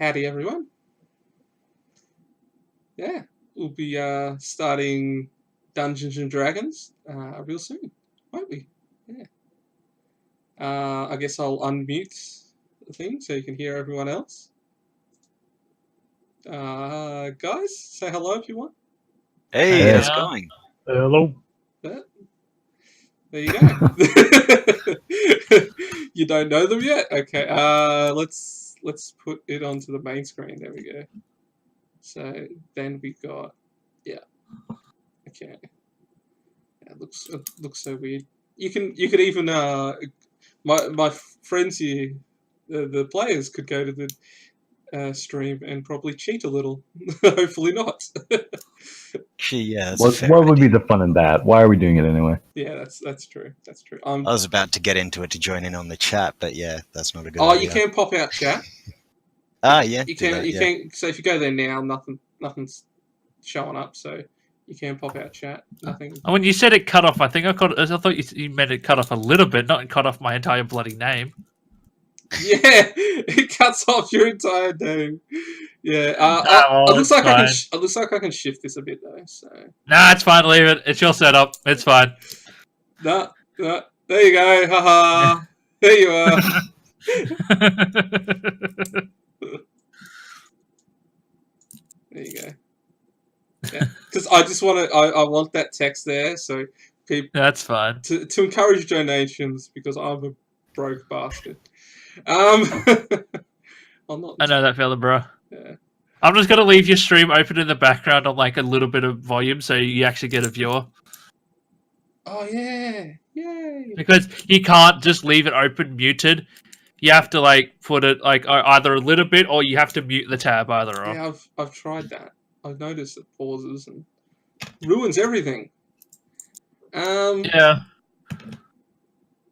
Howdy, everyone. Yeah, we'll be starting Dungeons and Dragons real soon, won't we? Yeah. I guess I'll unmute the thing so you can hear everyone else. Guys, say hello if you want. Hey, how's it going? Hello. There you go. You don't know them yet? Okay. Let's put it onto the main screen. There we go. So then we got Okay. Yeah, it looks so weird. You could even my friends here, the players could go to the stream and probably cheat a little. Hopefully not. Yeah, What would be the fun in that? Why are we doing it anyway? Yeah, that's true. That's true. I was about to get into it to join in on the chat, but yeah, that's not a good idea. idea. You can pop out chat. Yeah. You can. So if you go there now, nothing's showing up. So you can pop out chat. Nothing. When you said it cut off, I thought you meant it cut off a little bit, not cut off my entire bloody name. Yeah, it cuts off your entire name. Yeah, it looks like I can shift this a bit though. So nah, it's fine. Leave it. It's your setup. It's fine. Nah, there you go. Haha. There you are. There you go. Yeah, because I just want to. I want that text there, so people. That's fine. To encourage donations because I'm a broke bastard. I'm not. I know that feeling, bro. Yeah. I'm just gonna leave your stream open in the background on like a little bit of volume, so you actually get a viewer. Oh yeah, yay! Because you can't just leave it open muted. You have to like put it like either a little bit, or you have to mute the tab either. Or. Yeah, I've tried that. I've noticed it pauses and ruins everything. Yeah.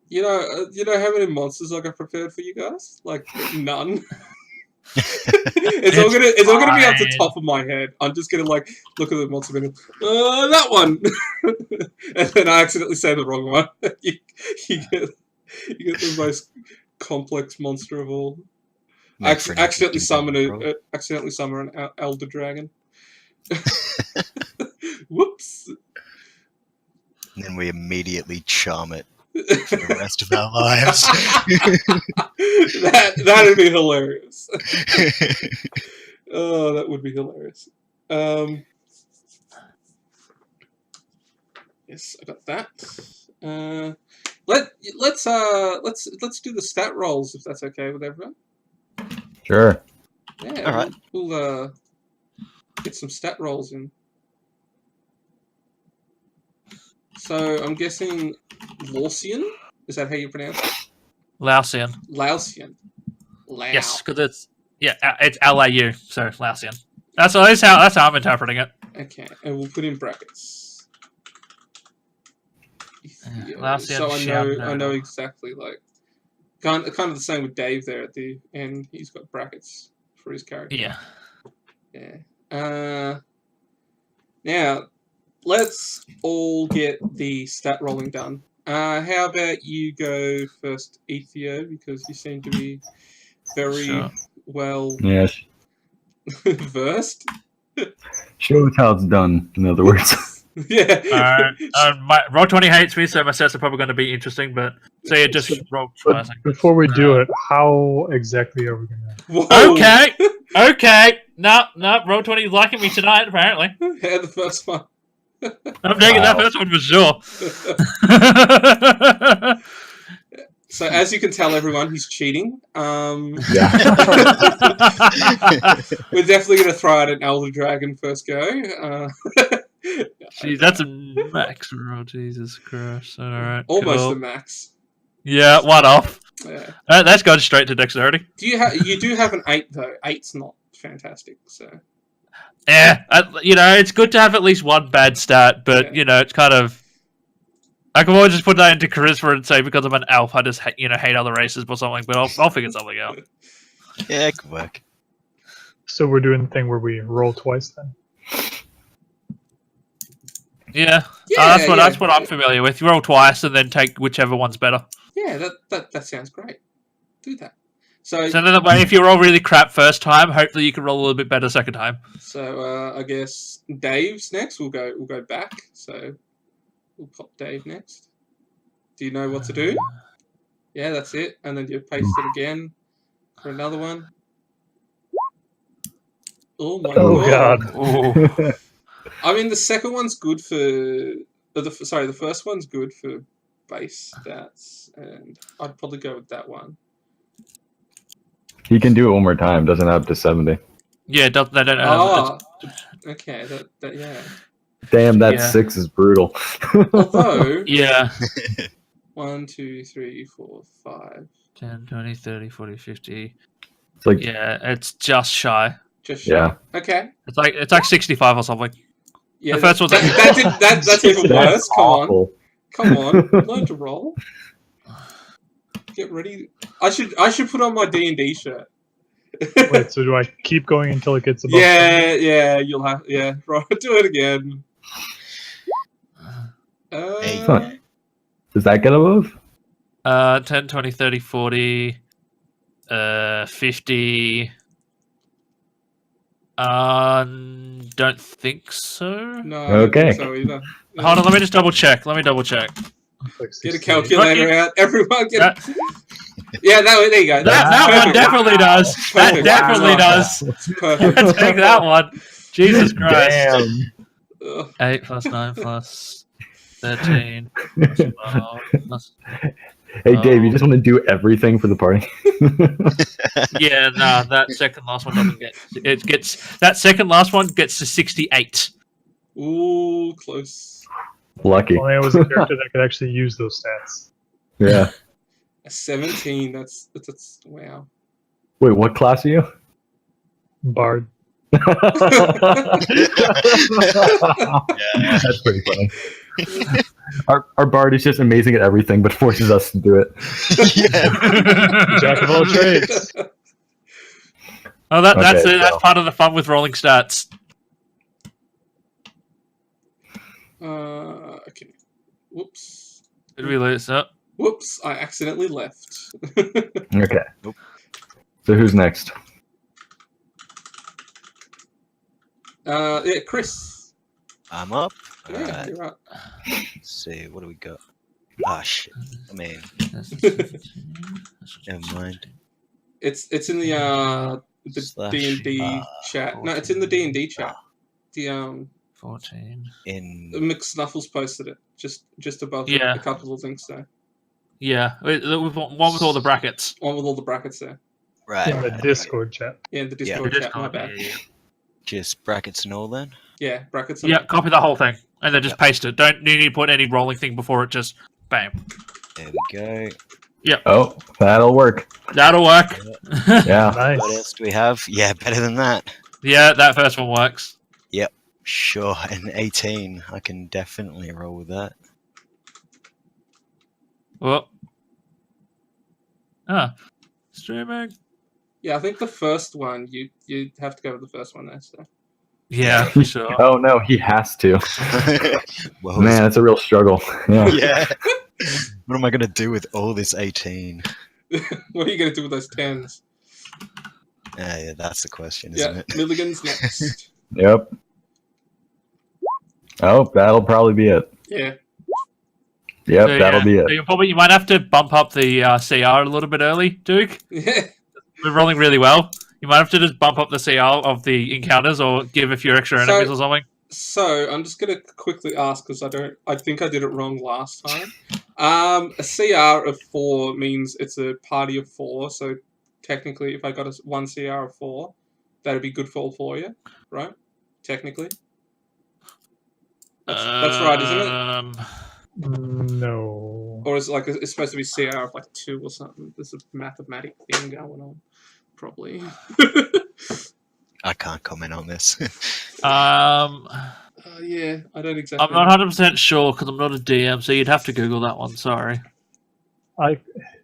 You know how many monsters I got prepared for you guys? Like none. it's all gonna be up the top of my head. I'm just gonna like look at the monster and go, that one, and then I accidentally say the wrong one. you get the most complex monster of all. Accidentally summon an elder dragon. Whoops. And then we immediately charm it for the rest of our lives. That'd be hilarious. Oh, that would be hilarious. Yes, I got that. Let's do the stat rolls if that's okay with everyone. Sure. Yeah. All right. We'll get some stat rolls in. So I'm guessing Lausian. Is that how you pronounce it? Lausian. Lausian. Yes, because it's LAU, so Lausian. That's how I'm interpreting it. Okay, and we'll put in brackets. Lausian. So I know exactly like kind of the same with Dave there at the end. He's got brackets for his character. Yeah. Yeah. Now let's all get the stat rolling done. How about you go first, Ethio, because you seem to be very well versed. Show us how it's done, in other words. Yeah. Roll20 hates me, so my sets are probably going to be interesting, but so yeah, just roll twice. Before we do it, how exactly are we going to... Okay. No, Roll20 liking me tonight, apparently. Yeah, the first one. I'm taking that first one for sure. So as you can tell, everyone, he's cheating. Yeah. We're definitely going to throw out an Elder Dragon first go. Jeez, that's a max roll. Jesus Christ! All right, almost the max. Yeah, one off. Yeah. That's gone straight to dexterity. You do have an 8 though. 8's not fantastic, so. Yeah, it's good to have at least one bad stat, but it's kind of. I can always just put that into charisma and say because I'm an elf, I just hate other races or something. But I'll figure something out. Yeah, it could work. So we're doing the thing where we roll twice then. Yeah, that's what I'm familiar with. You roll twice and then take whichever one's better. Yeah, that sounds great. Do that. So that way, if you roll really crap first time, hopefully you can roll a little bit better second time. So I guess Dave's next. We'll go back. So we'll pop Dave next. Do you know what to do? Yeah, that's it. And then you paste it again for another one. Oh my god! Oh. I mean, the second one's good for. The first one's good for base stats, and I'd probably go with that one. He can do it one more time. Doesn't have to 70. Yeah, they don't. Okay. That yeah. Damn, that Yeah. 6 is brutal. Although. Yeah. 1, 2, 3, 4, 5. 10, 20, 30, 40, 50. It's like, Yeah, it's just shy. Just yeah. Okay. It's like 65 or something. Yeah, The first one's that's even worse. That's awful. Come on, learn to roll. Get ready. I should put on my D&D shirt. Wait, so do I keep going until it gets above? Yeah, you'll have right. Do it again. Hey. Does that get above? 10, 20, 30, 40, 50. Don't think so. No, I don't Okay. think so either. Hold on, let me just double check. Like Get a 68. calculator out. Everyone get. Yeah, there you go. That one definitely does. That Perfect. definitely Wow. does. Perfect. Take that one. Jesus Christ. Damn. Ugh. 8 plus 9 plus 13 plus 12 plus... Hey, Dave, you just want to do everything for the party? Yeah, no, that second last one doesn't get... It gets... That second last one gets to 68. Ooh, close. Lucky. Only I was a character that could actually use those stats. Yeah. A 17. That's wow. Wait, what class are you? Bard. That's pretty funny. Our bard is just amazing at everything, but forces us to do it. Jack of all trades. Oh, that's Okay, it. That's so- part of the fun with rolling stats. Okay. Whoops. Did we lose that? Whoops! I accidentally left. Okay. Nope. So who's next? Yeah, Chris. I'm up. Yeah, Alright. you're right. Let's see. What do we got? Ah, shit. I mean, never mind. It's in the Slash, D&D chat. No, it's in the D&D chat. The 14. In McSnuffles posted it just above Yeah. a couple of links there. Yeah, with one with all the brackets. One with all the brackets there. right. In the Discord chat. Yeah, in the Yeah. Discord The chat. My Discord, bad. yeah. Just brackets and all then. Yeah, brackets. And Yeah, copy the whole thing and then just paste it. Don't need to put any rolling thing before it. Just bam. There we go. Oh, that'll work. That'll work. Yeah. Nice. What else do we have? Yeah, better than that. Yeah, that first one works. Sure, an 18. I can definitely roll with that. Well, streaming. Yeah, I think the first one you have to go with the first one there. So. Yeah, for sure. Oh no, he has to. Well, Man, it's a real struggle. Yeah. yeah. What am I gonna do with all this 18? What are you gonna do with those 10s? Yeah, that's the question, isn't Yeah, it? Milligan's next. Yep. Oh, that'll probably be it. Yeah. Yep, So, that'll be So it. you might have to bump up the CR a little bit early, Duke. Yeah. We're rolling really well. You might have to just bump up the CR of the encounters or give a few extra enemies or something. So I'm just gonna quickly ask because I think I did it wrong last time. A CR of 4 means it's a party of 4. So technically, if I got one CR of 4, that'd be good for all 4 of you, right? Technically. That's right, isn't it? No. Or is it like it's supposed to be CR of like 2 or something? There's a mathematic thing going on, probably. I can't comment on this. Yeah, I don't exactly. I'm not 100% sure because I'm not a DM, so you'd have to Google that one. Sorry. I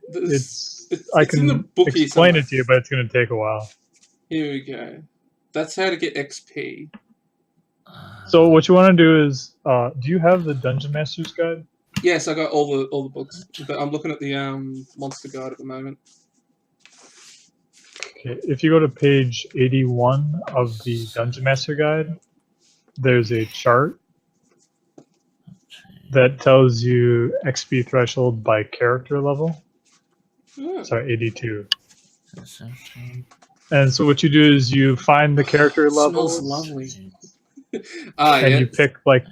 It's can in the bookie explain somewhere. it to you, but it's going to take a while. Here we go. That's how to get XP. So what you want to do is, do you have the Dungeon Master's Guide? Yes, I got all the books, but I'm looking at the monster guide at the moment. Okay, if you go to page 81 of the Dungeon Master Guide, there's a chart that tells you XP threshold by character level. Hmm. Sorry, 82. And so what you do is you find the character Smells levels lovely. and Yeah. you pick like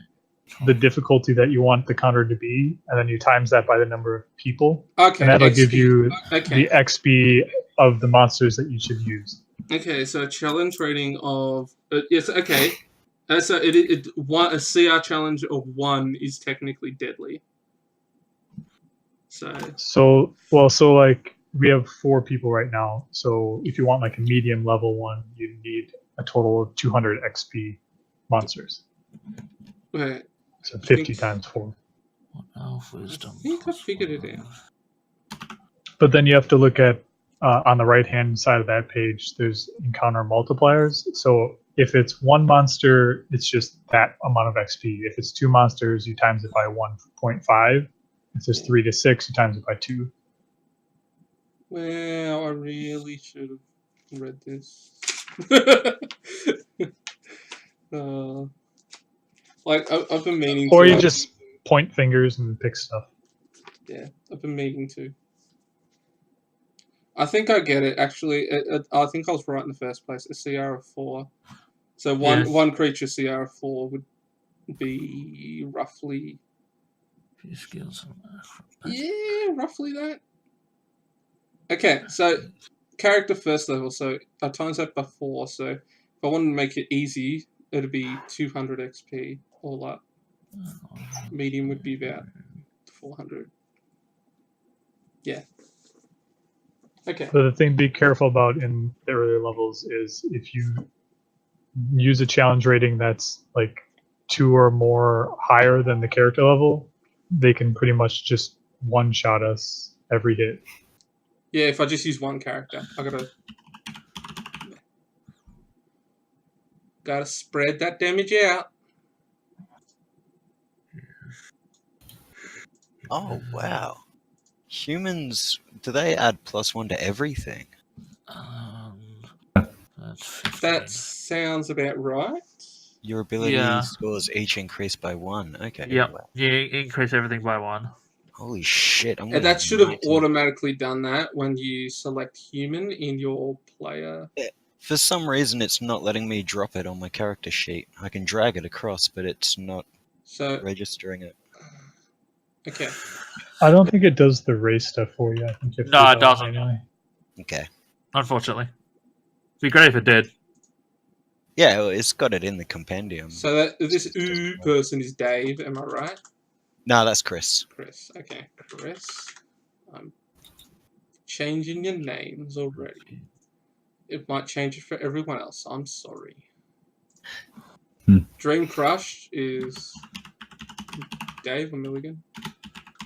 the difficulty that you want the counter to be, and then you times that by the number of people, Okay. and that'll give XP. you Okay. the XP of the monsters that you should use. Okay, so challenge rating of yes. Okay, so one a CR challenge of 1 is technically deadly. So So like we have 4 people right now. So if you want like a medium level one, you need a total of 200 XP monsters. wait, So 50 times 4. I think I figured it out. But then you have to look at on the right hand side of that page. There's encounter multipliers. So if it's 1 monster, it's just that amount of XP. If it's 2 monsters, you times it by 1.5. If it's 3 to 6, you times it by 2. Well, I really should have read this. Like I've been meaning to. Or you just point fingers and pick stuff. Yeah, I've been meaning to. I think I get it. Actually, I think I was right in the first place. A CR of 4. So one creature CR of 4 would be roughly. Yeah, roughly that. Okay, so character first level. So I times that by 4. So if I wanted to make it easy, it'd be 200 XP all up. Medium would be about 400. Yeah. Okay. But the thing to be careful about in the earlier levels is if you use a challenge rating that's like 2 or more higher than the character level, they can pretty much just one-shot us every hit. Yeah, if I just use one character, I gotta spread that damage out. Oh wow! Humans, do they add +1 to everything? That sounds about right. Your ability Yeah. scores each increase by 1. Okay. Yep. Wow. You increase everything by 1. Holy shit! I'm And gonna that should have 90. automatically done that when you select human in your player. For some reason, it's not letting me drop it on my character sheet. I can drag it across, but it's not So registering it. okay. I don't think it does the race stuff for you. I think you have to No, do it that doesn't. manually. Okay. Unfortunately, it'd be great if it did. Yeah, well, it's got it in the compendium. So that this It doesn't work. person is Dave, am I right? No, that's Chris. Chris. Okay, Chris. I'm changing your names already. It might change it for everyone else. I'm sorry. Dream Crush is Dave or Milligan?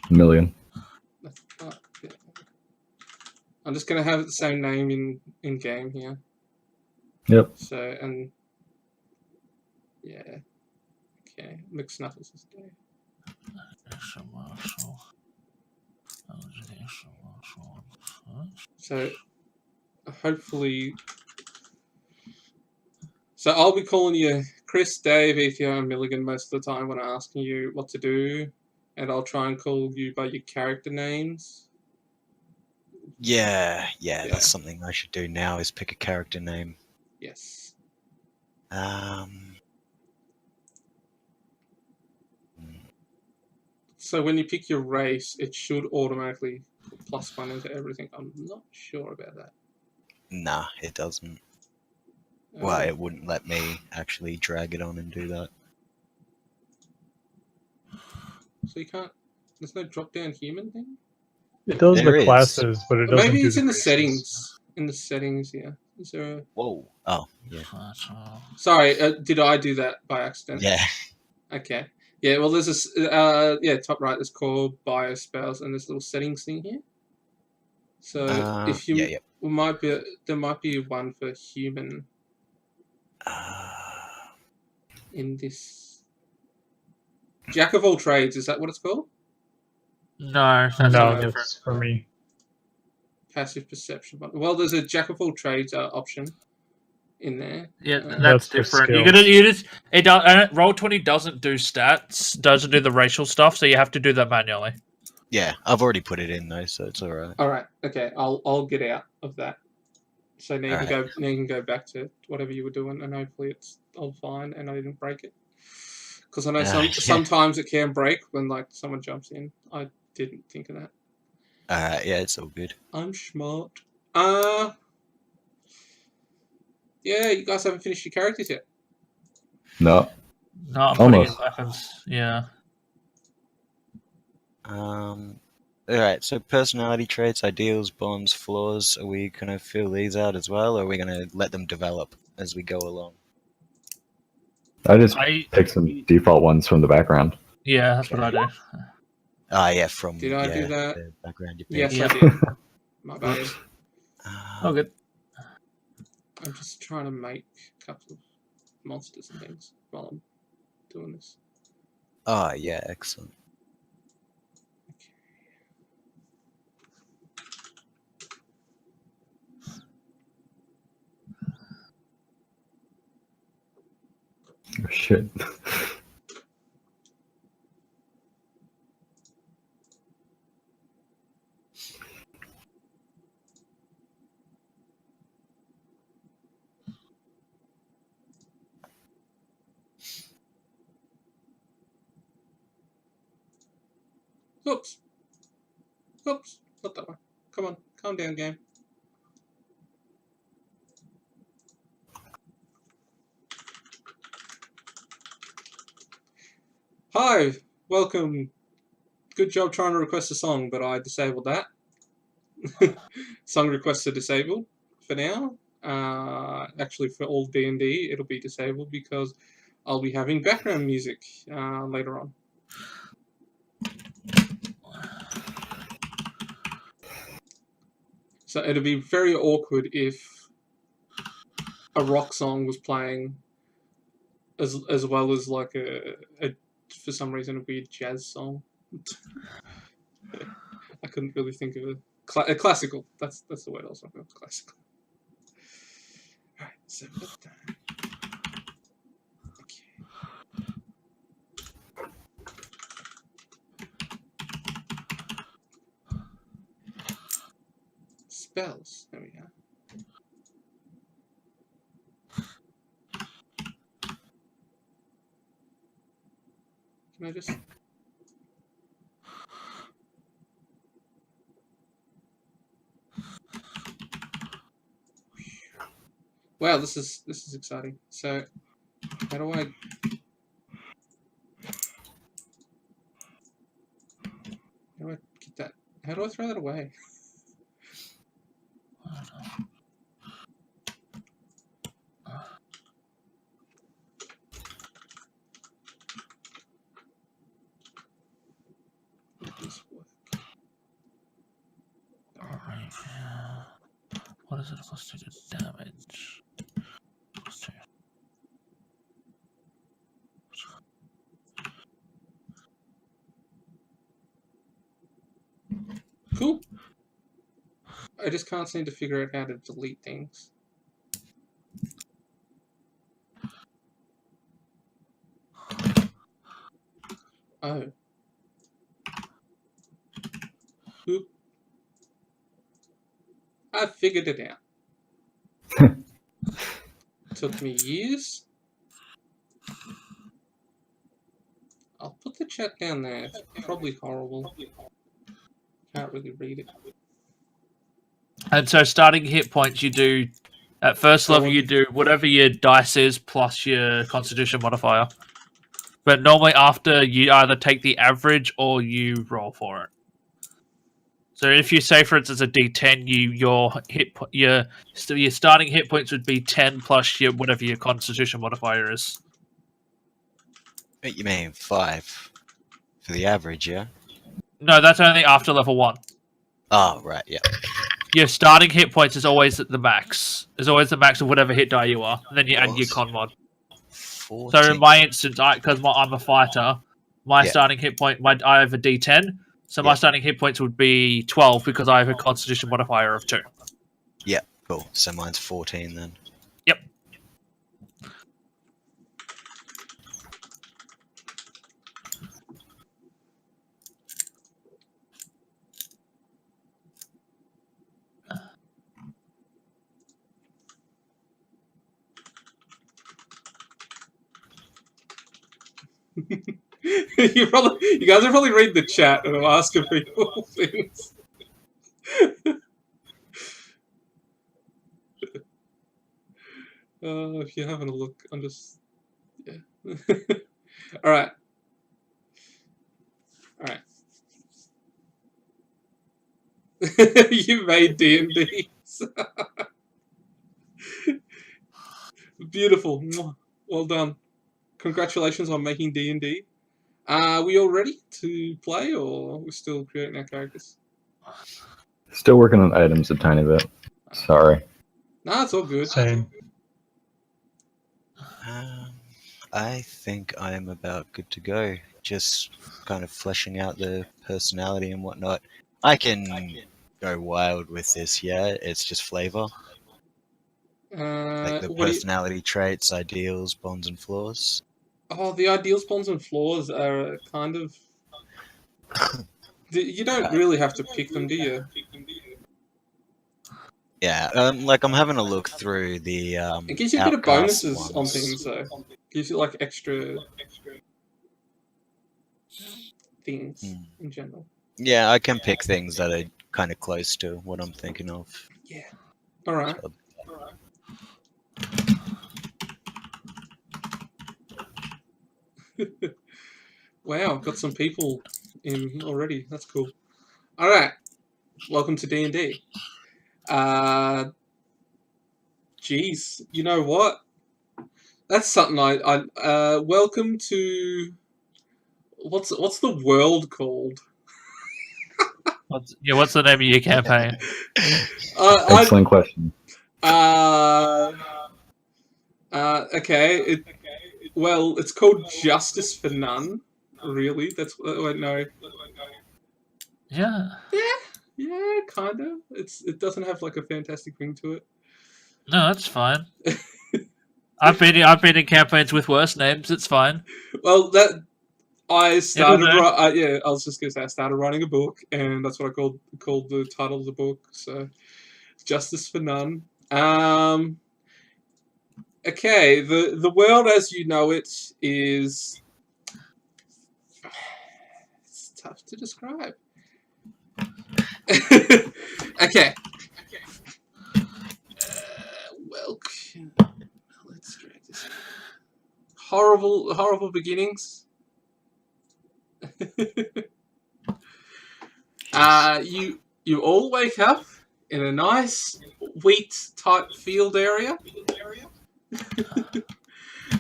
Million. Yeah. I'm just gonna have the same name in game here. Yep. So and yeah. Okay. McSnuffles is Dave. So hopefully. So I'll be calling you Chris, Dave, Ethio, and Milligan most of the time when I'm asking you what to do, and I'll try and call you by your character names. Yeah, that's something I should do now is pick a character name. Yes. So when you pick your race, it should automatically put +1 into everything. I'm not sure about that. Nah, it doesn't. Well, it wouldn't let me actually drag it on and do that. So you can't. There's no drop-down human thing. It does There the is. classes, but it doesn't. Maybe do it's the in the races. settings. In the settings, yeah. Is there? Whoa. Oh, yeah. Sorry, did I do that by accident? Yeah. Okay. Yeah. Well, there's this. Top right. There's core bio spells and this little settings thing here. So if you there might be one for human in this Jack of all trades. Is that what it's called? No, that's No, different. that's for me. passive perception button. Well, there's a jack of all trades option in there. Yeah, That's that's for different. You're skills. gonna you just it does. Roll20 doesn't do stats, doesn't do the racial stuff, so you have to do that manually. Yeah, I've already put it in though, so it's all right. All right. Okay. I'll get out of that. So now you can Alright. go. Now you can go back to whatever you were doing, and hopefully it's all fine, and I didn't break it. Because I know Yeah. sometimes it can break when like someone jumps in. I didn't think of that. Alright, yeah, it's all good. I'm smart. Yeah, you guys haven't finished your characters yet. No. No, I'm putting in Almost. weapons. Yeah. Alright, so personality traits, ideals, bonds, flaws, are we gonna fill these out as well, or are we gonna let them develop as we go along? I just I pick some default ones from the background. yeah, that's what I do. Ah, yeah, from Did I do that? the background you Yes, picked. I Yeah. did. My bad. Oh, good. I'm just trying to make a couple of monsters and things while I'm doing this. Ah, yeah, excellent. Oh, shit. Oops. Oops. Not that one. Come on. Calm down, game. Hi. Welcome. Good job trying to request a song, but I disabled that. Song requests are disabled for now. Actually, for all D&D, it'll be disabled because I'll be having background music later on. So it'd be very awkward if a rock song was playing as well as like a for some reason a weird jazz song. I couldn't really think of a classical. That's the word I was looking for. Classical. Alright, so what the... Spells. There we go. Can I just... Wow, this is exciting. So, how do I... How do I get that? How do I throw that away? Would this work? Alright, yeah. What is it supposed to do? Damage. Plus 2. Cool. I just can't seem to figure out how to delete things. Oh. Oop. I figured it out. Took me years. I'll put the chat down there. It's probably horrible. Can't really read it. And so starting hit points, you do at first level you do whatever your dice is plus your Constitution modifier. But normally after you either take the average or you roll for it. So if you say for instance a D10, your starting hit points would be 10 plus your whatever your Constitution modifier is. What you mean 5 for the average, yeah? No, that's only after level 1. Oh, right, yeah. Your starting hit points is always at the max. Is always the max of whatever hit die you are. And then you add your con mod. 14. So in my instance, because I'm a fighter, my starting hit point, I have a D10. So my Yeah. starting hit points would be 12 because I have a Constitution modifier of 2. Cool. So mine's 14 then. Yep. You guys are probably reading the chat and I'm asking people things. If you're having a look, I'm just all right. You made D&D. Beautiful. Mwah. Well done. Congratulations on making D&D. Are we all ready to play, or are we still creating our characters? Still working on items a tiny bit. Sorry. Nah, it's all good. Same. I think I am about good to go. Just kind of fleshing out the personality and whatnot. I can go wild with this, yeah? It's just flavor. Like the What do you... personality traits, ideals, bonds, and flaws. Oh, the ideals, bonds, and flaws are kind of... You don't really have to pick them, do you? Yeah, like I'm having a look through the It gives you a bit of outcast bonuses on ones. things, though. Gives you, like, extra things in general. Yeah, I can pick things that are kind of close to what I'm thinking of. Yeah. Alright. So, Wow, got some people in already. That's cool. Alright. Welcome to D&D. Geez, you know what? That's something welcome to... What's the world called? What's the name of your campaign? Excellent question. Okay. Well, it's called Justice for None. Really? That's no. Yeah. Yeah, kind of. It doesn't have like a fantastic ring to it. No, that's fine. I've been in campaigns with worse names. It's fine. Well, I started. do. Yeah, I was just gonna say I started writing a book, and that's what I called the title of the book. So, Justice for None. Okay, the world as you know it is. It's tough to describe. Okay. Welcome. Let's drag this. Horrible beginnings. You all wake up in a nice wheat type field area.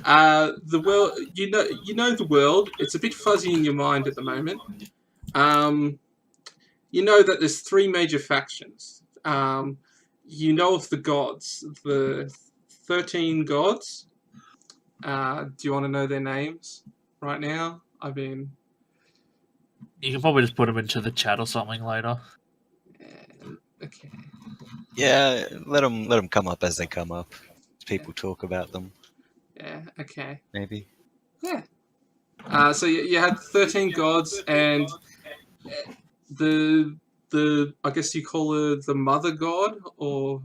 The world, you know the world. It's a bit fuzzy in your mind at the moment. You know that there's 3 major factions. You know of the gods, the 13 gods. Do you want to know their names right now? I mean, You can probably just put them into the chat or something later. okay. yeah, let them come up as they come up. People talk about them. Yeah. Okay. Maybe. Yeah. So you had 13 gods, and the I guess you call her the mother god, or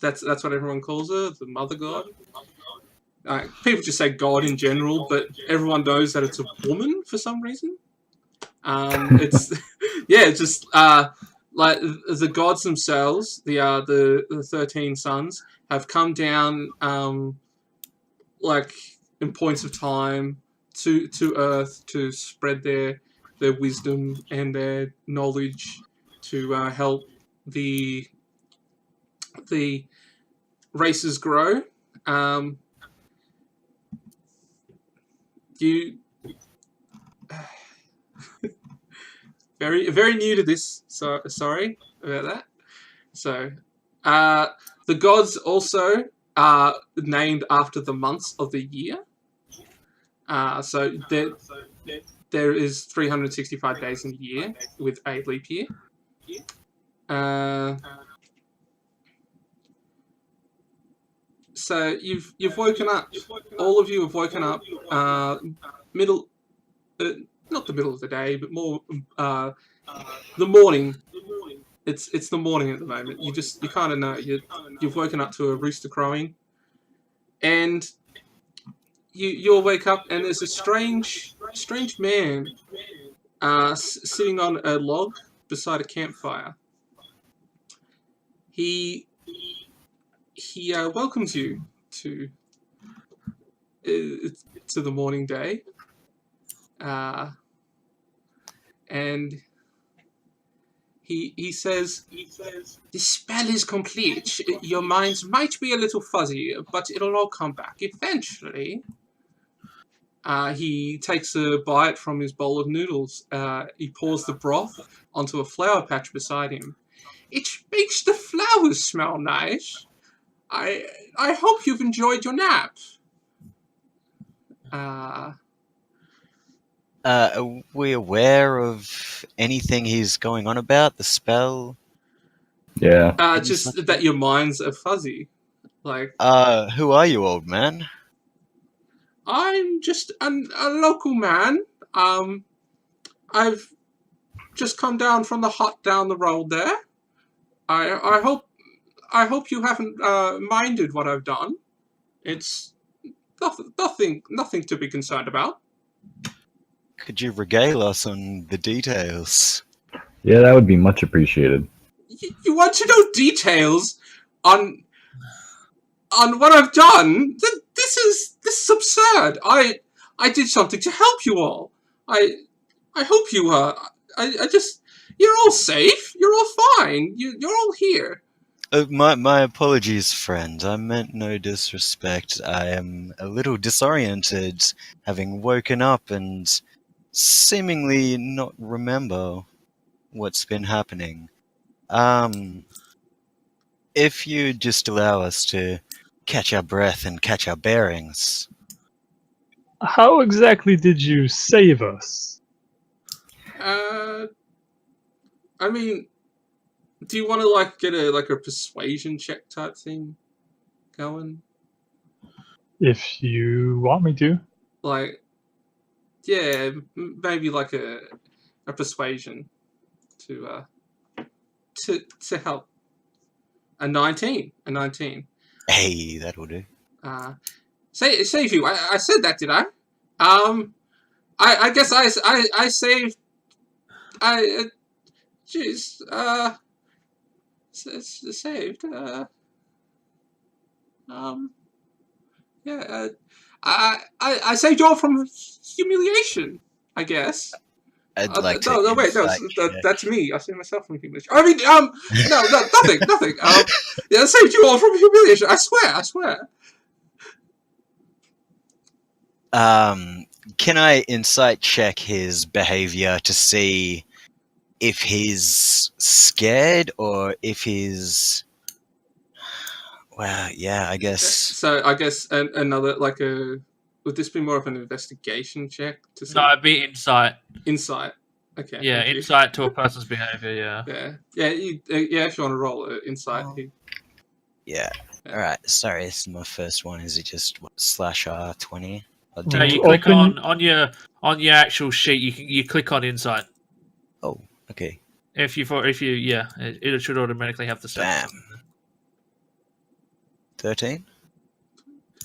that's what everyone calls her, the mother god. People just say god in general, but everyone knows that it's a woman for some reason. It's it's just like the gods themselves, the 13 sons have come down like in points of time to Earth to spread their wisdom and their knowledge to help the races grow. You very new to this, so sorry about that. So the gods also are named after the months of the year. So there is 365 days in a year with a leap year. So you've woken up. All of you have woken up. Middle, not the middle of the day, but more the morning. It's the morning at the moment. You kind of know you've woken up to a rooster crowing, and you'll wake up and there's a strange man sitting on a log beside a campfire. He welcomes you to the morning day, and he says, "The spell is complete. Your minds might be a little fuzzy, but it'll all come back eventually." He takes a bite from his bowl of noodles. He pours the broth onto a flower patch beside him. "It makes the flowers smell nice. I hope you've enjoyed your nap." Are we aware of anything he's going on about? The spell? Yeah. Just that your minds are fuzzy. Like, who are you, old man? I'm just a local man. I've just come down from the hut down the road there. I hope you haven't minded what I've done. It's nothing to be concerned about. Could you regale us on the details? Yeah, that would be much appreciated. You want to know details on what I've done? This is absurd. I did something to help you all. I hope you I just, you're all safe. You're all fine. You're all here. My apologies, friend. I meant no disrespect. I am a little disoriented, having woken up and seemingly not remember what's been happening. If you just allow us to catch our breath and catch our bearings. How exactly did you save us? I mean, do you want to get a persuasion check type thing going? If you want me to. Yeah, maybe a persuasion to help. A 19. Hey, that'll do. Save you. I said that, did I? I guess I saved. Jeez. Saved. Yeah. I saved you all from humiliation, I guess. I'd like to. No, wait, no, that's me. I saved myself from humiliation. I mean, no, nothing. Yeah, I saved you all from humiliation. I swear. Can I insight check his behavior to see if he's scared or if he's... Well, yeah, I guess... So I guess another, would this be more of an investigation check? No, it'd be insight. Insight. Okay. Yeah, insight to a person's behavior, yeah. Yeah, if you want to roll insight. Yeah. Alright, sorry, this is my first one. Is it just /R20? No, you click on your actual sheet. You click on insight. Oh, okay. If you it should automatically have the same. Bam. 13?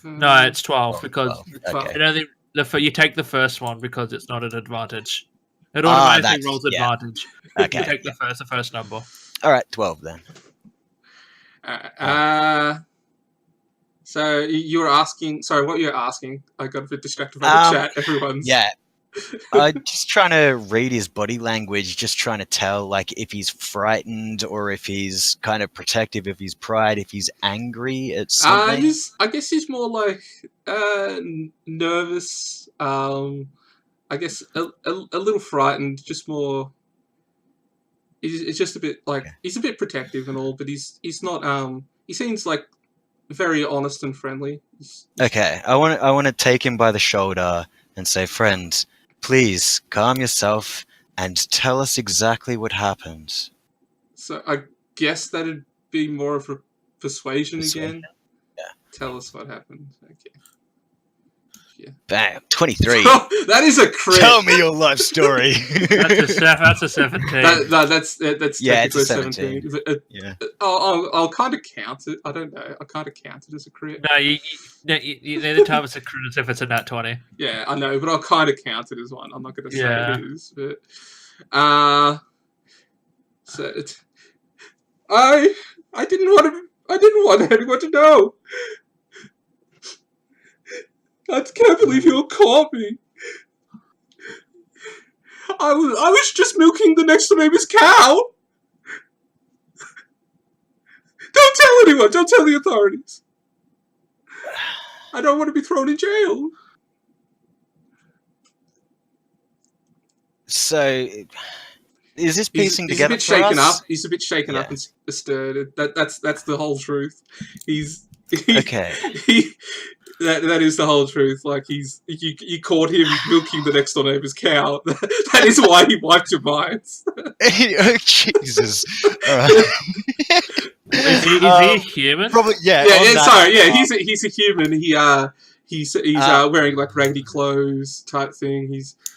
No, it's 12 because 12. Okay. you take the first one because it's not an advantage. It automatically rolls advantage. Okay. You take the first number. All right, 12 then. So you were asking. Sorry, what you're asking? I got a bit distracted by the chat. Everyone's. Yeah. Just trying to read his body language, just trying to tell if he's frightened or if he's kind of protective, if he's pride, if he's angry at something. I guess he's more nervous. I guess a little frightened, just more. It's just a bit he's a bit protective and all, but he's not. He seems very honest and friendly. Okay, I want to take him by the shoulder and say, "Friend, please calm yourself and tell us exactly what happened. So I guess that'd be more of a persuasion Persuasion? again. Yeah. Tell us what happened. Okay. Bam, 23. That is a crit. Tell me your life story. That's a 17. That's Yeah, it's technically a 17. Yeah. I'll kind of count it. I don't know. I'll kind of count it as a crit. No, you need to tell us a crit as if it's a nat 20. Yeah, I know, but I'll kind of count it as one. I'm not going to say Yeah. it is, but so I didn't want anyone to know. I can't believe you caught me. I was just milking the next door neighbor's cow. Don't tell anyone. Don't tell the authorities. I don't want to be thrown in jail. So, is this piecing He's a together bit for shaken us? up. He's a bit shaken up and stirred. That's the whole truth. Okay. That is the whole truth. Like you caught him milking the next door neighbor's cow. That is why he wiped your minds. Oh, Jesus. All right. Is he a human? Probably, yeah. He's a human. He's wearing like raggedy clothes type thing.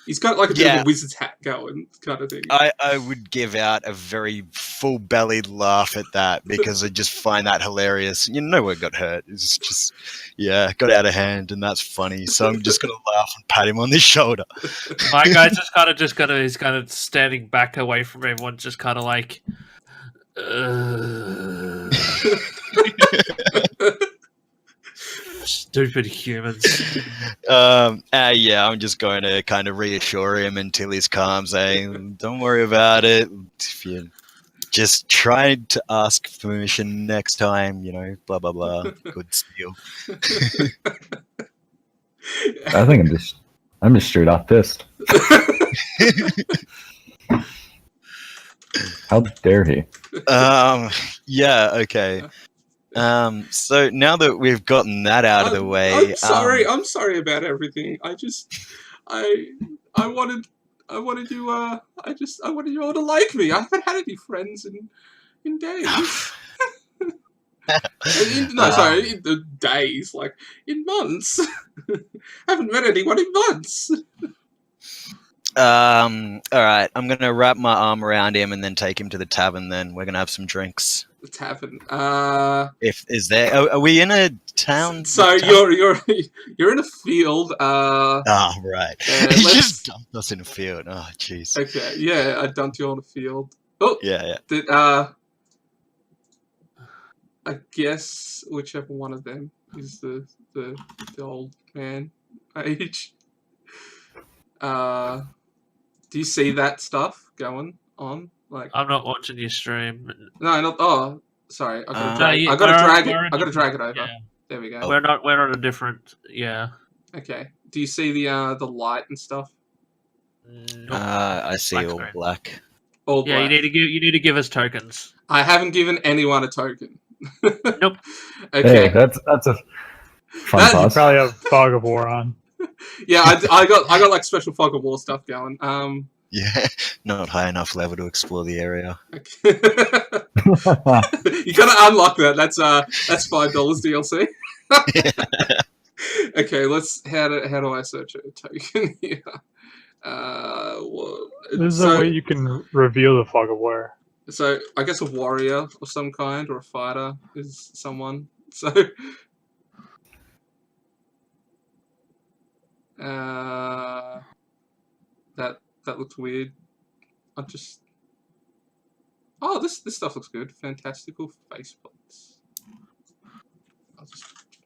He's got like a bit of a wizard's hat going kind of thing. I would give out a very full-bellied laugh at that because I just find that hilarious. No one got hurt. It's just, got out of hand, and that's funny. So I'm just gonna laugh and pat him on the shoulder. My guy's he's kind of standing back away from everyone, just kind of like. Stupid humans. I'm just going to kind of reassure him until he's calm, saying, "Don't worry about it. If you just try to ask permission next time, blah blah blah. Good steal." I think I'm just straight off pissed. How dare he? Okay. So now that we've gotten that out of the way, I'm sorry about everything. I wanted you all to like me. I haven't had any friends in days. In days, like in months. I haven't met anyone in months. All right, I'm gonna wrap my arm around him and then take him to the tavern. Then we're gonna have some drinks. The tavern. Are we in a town? So you're in a field. Right. He just dumped us in a field. Oh, jeez. Okay. Yeah, I dumped you on a field. Oh. Yeah. I guess whichever one of them is the old man age. Do you see that stuff going on? Like, I'm not watching your stream. No, not. Oh, sorry. I gotta drag it over. Yeah. There we go. We're not a different. Yeah. Okay. Do you see the light and stuff? Nope. I see Black all screen. black. All Yeah, black. you need to give us tokens. I haven't given anyone a token. Nope. Okay. Hey, that's a fun That- You pause. probably have Fog of War on. Yeah, I got like special fog of war stuff going. Yeah, not high enough level to explore the area. Okay. You gotta unlock that. That's $5 DLC. Okay, how do I search a token here? There's a way you can reveal the Fog of War. So I guess a warrior of some kind or a fighter is someone. So that looks weird. this stuff looks good. Fantastical faceplates.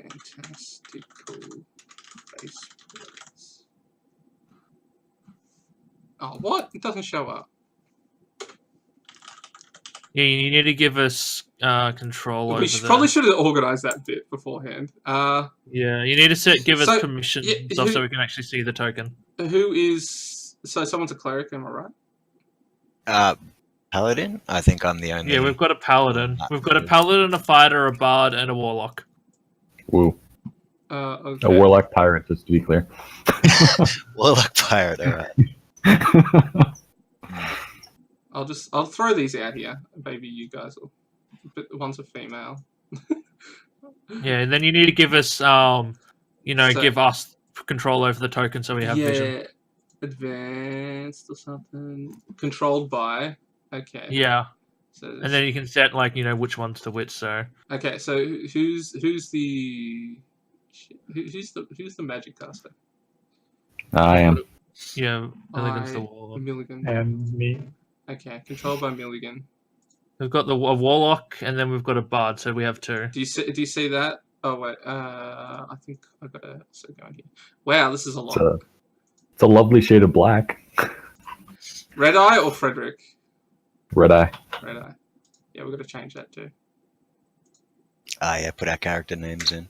Fantastical faceplates. Oh, what? It doesn't show up. Yeah, you need to give us control over. Probably should have organized that bit beforehand. Yeah, you need to give us permission yeah, so we can actually see the token. Who is? So someone's a cleric, am I right? Paladin? I think I'm the only. Yeah, we've got a paladin. We've got a paladin, a fighter, a bard, and a warlock. Woo. Okay. A warlock pirate, just to be clear. Warlock pirate, alright. I'll throw these out here. Maybe you guys will. But one's a female. Yeah, and then you need to give us, So- give us control over the token so we have vision. Advanced or something. Controlled by. Okay. Yeah, So and then you can set which one's to which. So okay. So who's the magic caster? I am. yeah, Milligan's the warlock. Milligan. And me. Okay, controlled by Milligan. We've got a warlock, and then we've got a bard. So we have two. Do you see that? Oh wait, I think I gotta also go in here. Wow, this is a lot. It's a lovely shade of black. Red Eye or Frederick? Red eye. Red Eye. Yeah, we're gonna change that too. Yeah, put our character names in.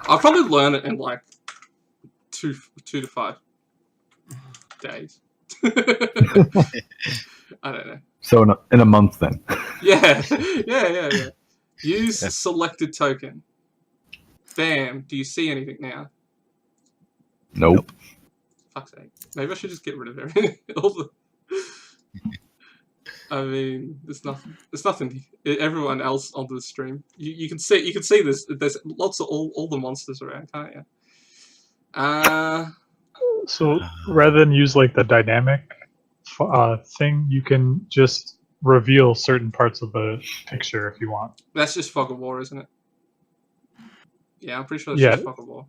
I'll probably learn it in like 2 to 5 days. I don't know. So in a month then. Yeah. Use selected token. Bam. Do you see anything now? Nope. Fuck's sake. Maybe I should just get rid of everything. I mean, there's nothing. Everyone else on the stream, you can see this. There's lots of all the monsters around, can't you? So rather than use like the dynamic thing, you can just reveal certain parts of the picture if you want. That's just Fog of War, isn't it? Yeah, I'm pretty sure it's just Fog of War.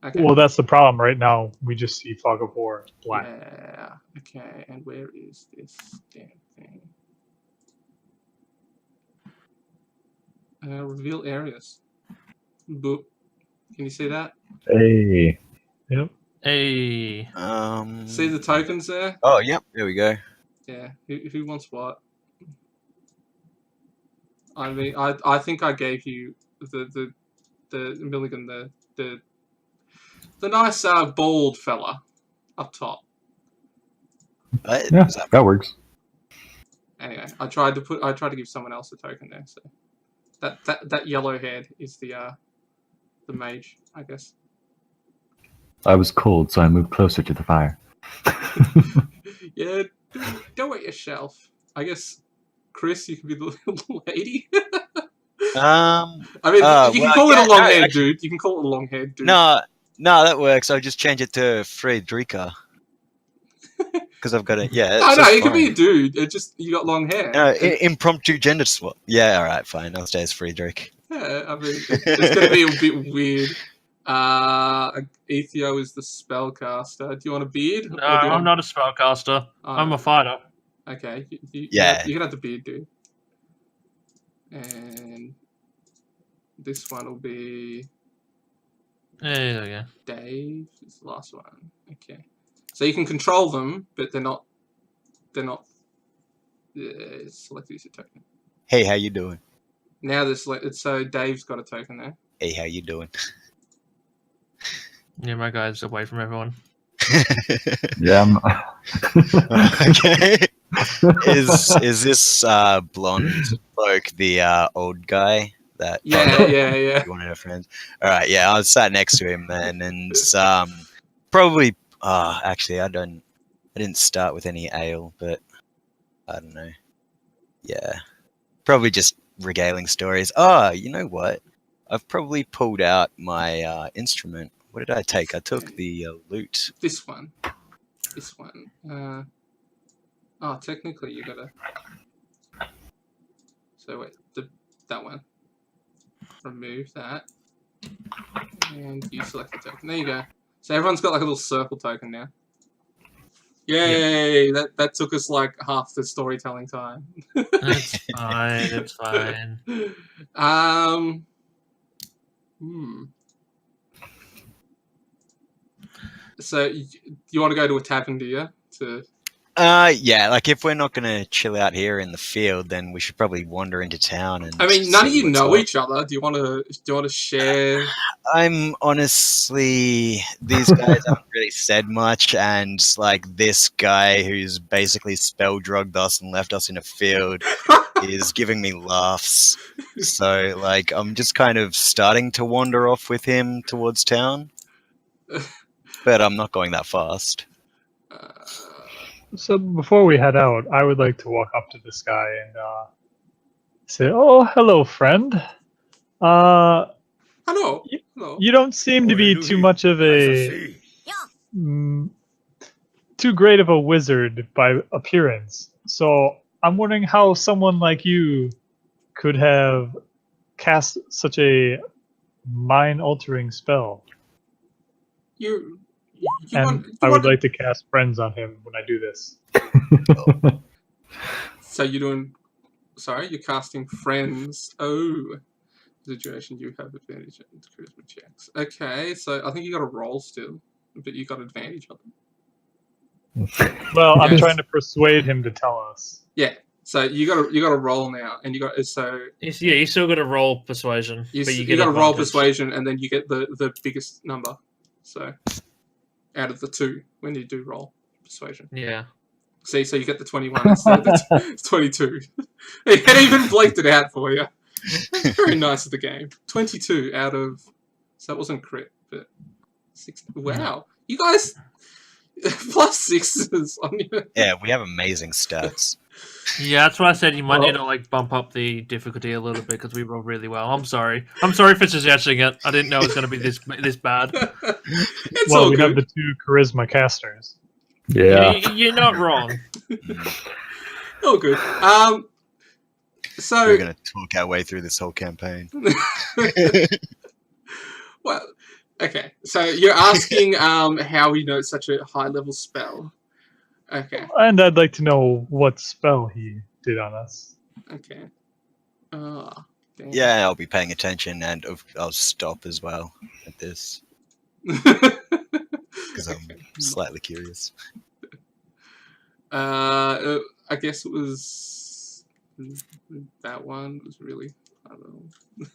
Okay. Well, that's the problem. Right now, we just see Fog of War black. Yeah. Okay. And where is this damn thing? Reveal areas. Boop. Can you see that? Hey. Yep. Hey. See the tokens there? Oh, yep. There we go. Yeah. Who wants what? I mean, I think I gave you the Milligan the nice bald fella up top. Yeah, that works. Anyway, I tried to give someone else a token there. So that yellow head is the mage, I guess. I was cold, so I moved closer to the fire. Yeah, do it yourself. I guess, Chris, you can be the lady. I mean, you can call it a long head, dude. You can call it a long head, dude. No, that works. I'll just change it to Friedrika. Because I've got it. Yeah. I know, you can be a dude. It just, you got long hair. No, impromptu gender swap. Yeah, alright, fine. I'll stay as Friedrich. Yeah, I mean, it's going to be a bit weird. Ethio is the spellcaster. Do you want a beard? No, I'm not a spellcaster. I'm a fighter. Okay. You can have the beard, dude. And this one will be There we go. Dave is the last one. Okay. So you can control them, but they're not select user token. Hey, how you doing? Now this so Dave's got a token there. Hey, how you doing? Yeah, my guy's away from everyone. Yeah. Okay. Is this blonde bloke the old guy that? Yeah. One of our friends. All right, yeah, I was sat next to him then, and probably. Actually, I didn't start with any ale, but I don't know. Yeah, probably just regaling stories. Oh, you know what? I've probably pulled out my instrument. What did I take? I took the lute. This one. Technically you gotta. So wait, that one. Remove that, and you select the token. There you go. So everyone's got like a little circle token now. Yay! Yep. That took us like half the storytelling time. It's fine. It's fine. So you want to go to a tavern, do you? Yeah, like if we're not gonna chill out here in the field, then we should probably wander into town. And I mean, none of you know each other. Do you want to share? I'm honestly, these guys haven't really said much, and like this guy who's basically spell drugged us and left us in a field, is giving me laughs. So, like, I'm just kind of starting to wander off with him towards town. But I'm not going that fast. So before we head out, I would like to walk up to this guy and say, "Oh, hello, friend. Hello. You, Hello. you don't seem to be too much of a too great of a wizard by appearance. So I'm wondering how someone like you could have cast such a mind-altering spell. You And I would like to cast friends on him when I do this. So you're doing... Sorry, you're casting friends. Oh. Situation, you have advantage on charisma checks. Okay, so I think you got a roll still, but you got advantage on them. Well, I'm Yes. trying to persuade him to tell us. Yeah. So you got a roll now, and you got so You still got to roll persuasion, you but you get got to roll advantage. persuasion, and then you get the biggest number. So out of the two, when you do roll persuasion. Yeah. See, so you get the 21 instead of the 22. It even blanked it out for you. Very nice of the game. 22 out of... So that wasn't crit, but... 6. Wow. You guys... plus 6s on you. Yeah, we have amazing stats. Yeah, that's why I said you might need to like bump up the difficulty a little bit because we rolled really well. I'm sorry for suggesting it. I didn't know it was going to be this bad. It's Well, all we good. have the 2 charisma casters. Yeah. You're not wrong. All good. So... We're going to talk our way through this whole campaign. Well, okay. So you're asking how we know such a high-level spell. Okay. And I'd like to know what spell he did on us. Okay. Damn. Yeah, I'll be paying attention, and I'll stop as well at this, because I'm slightly curious. I guess it was that one was really, I don't know.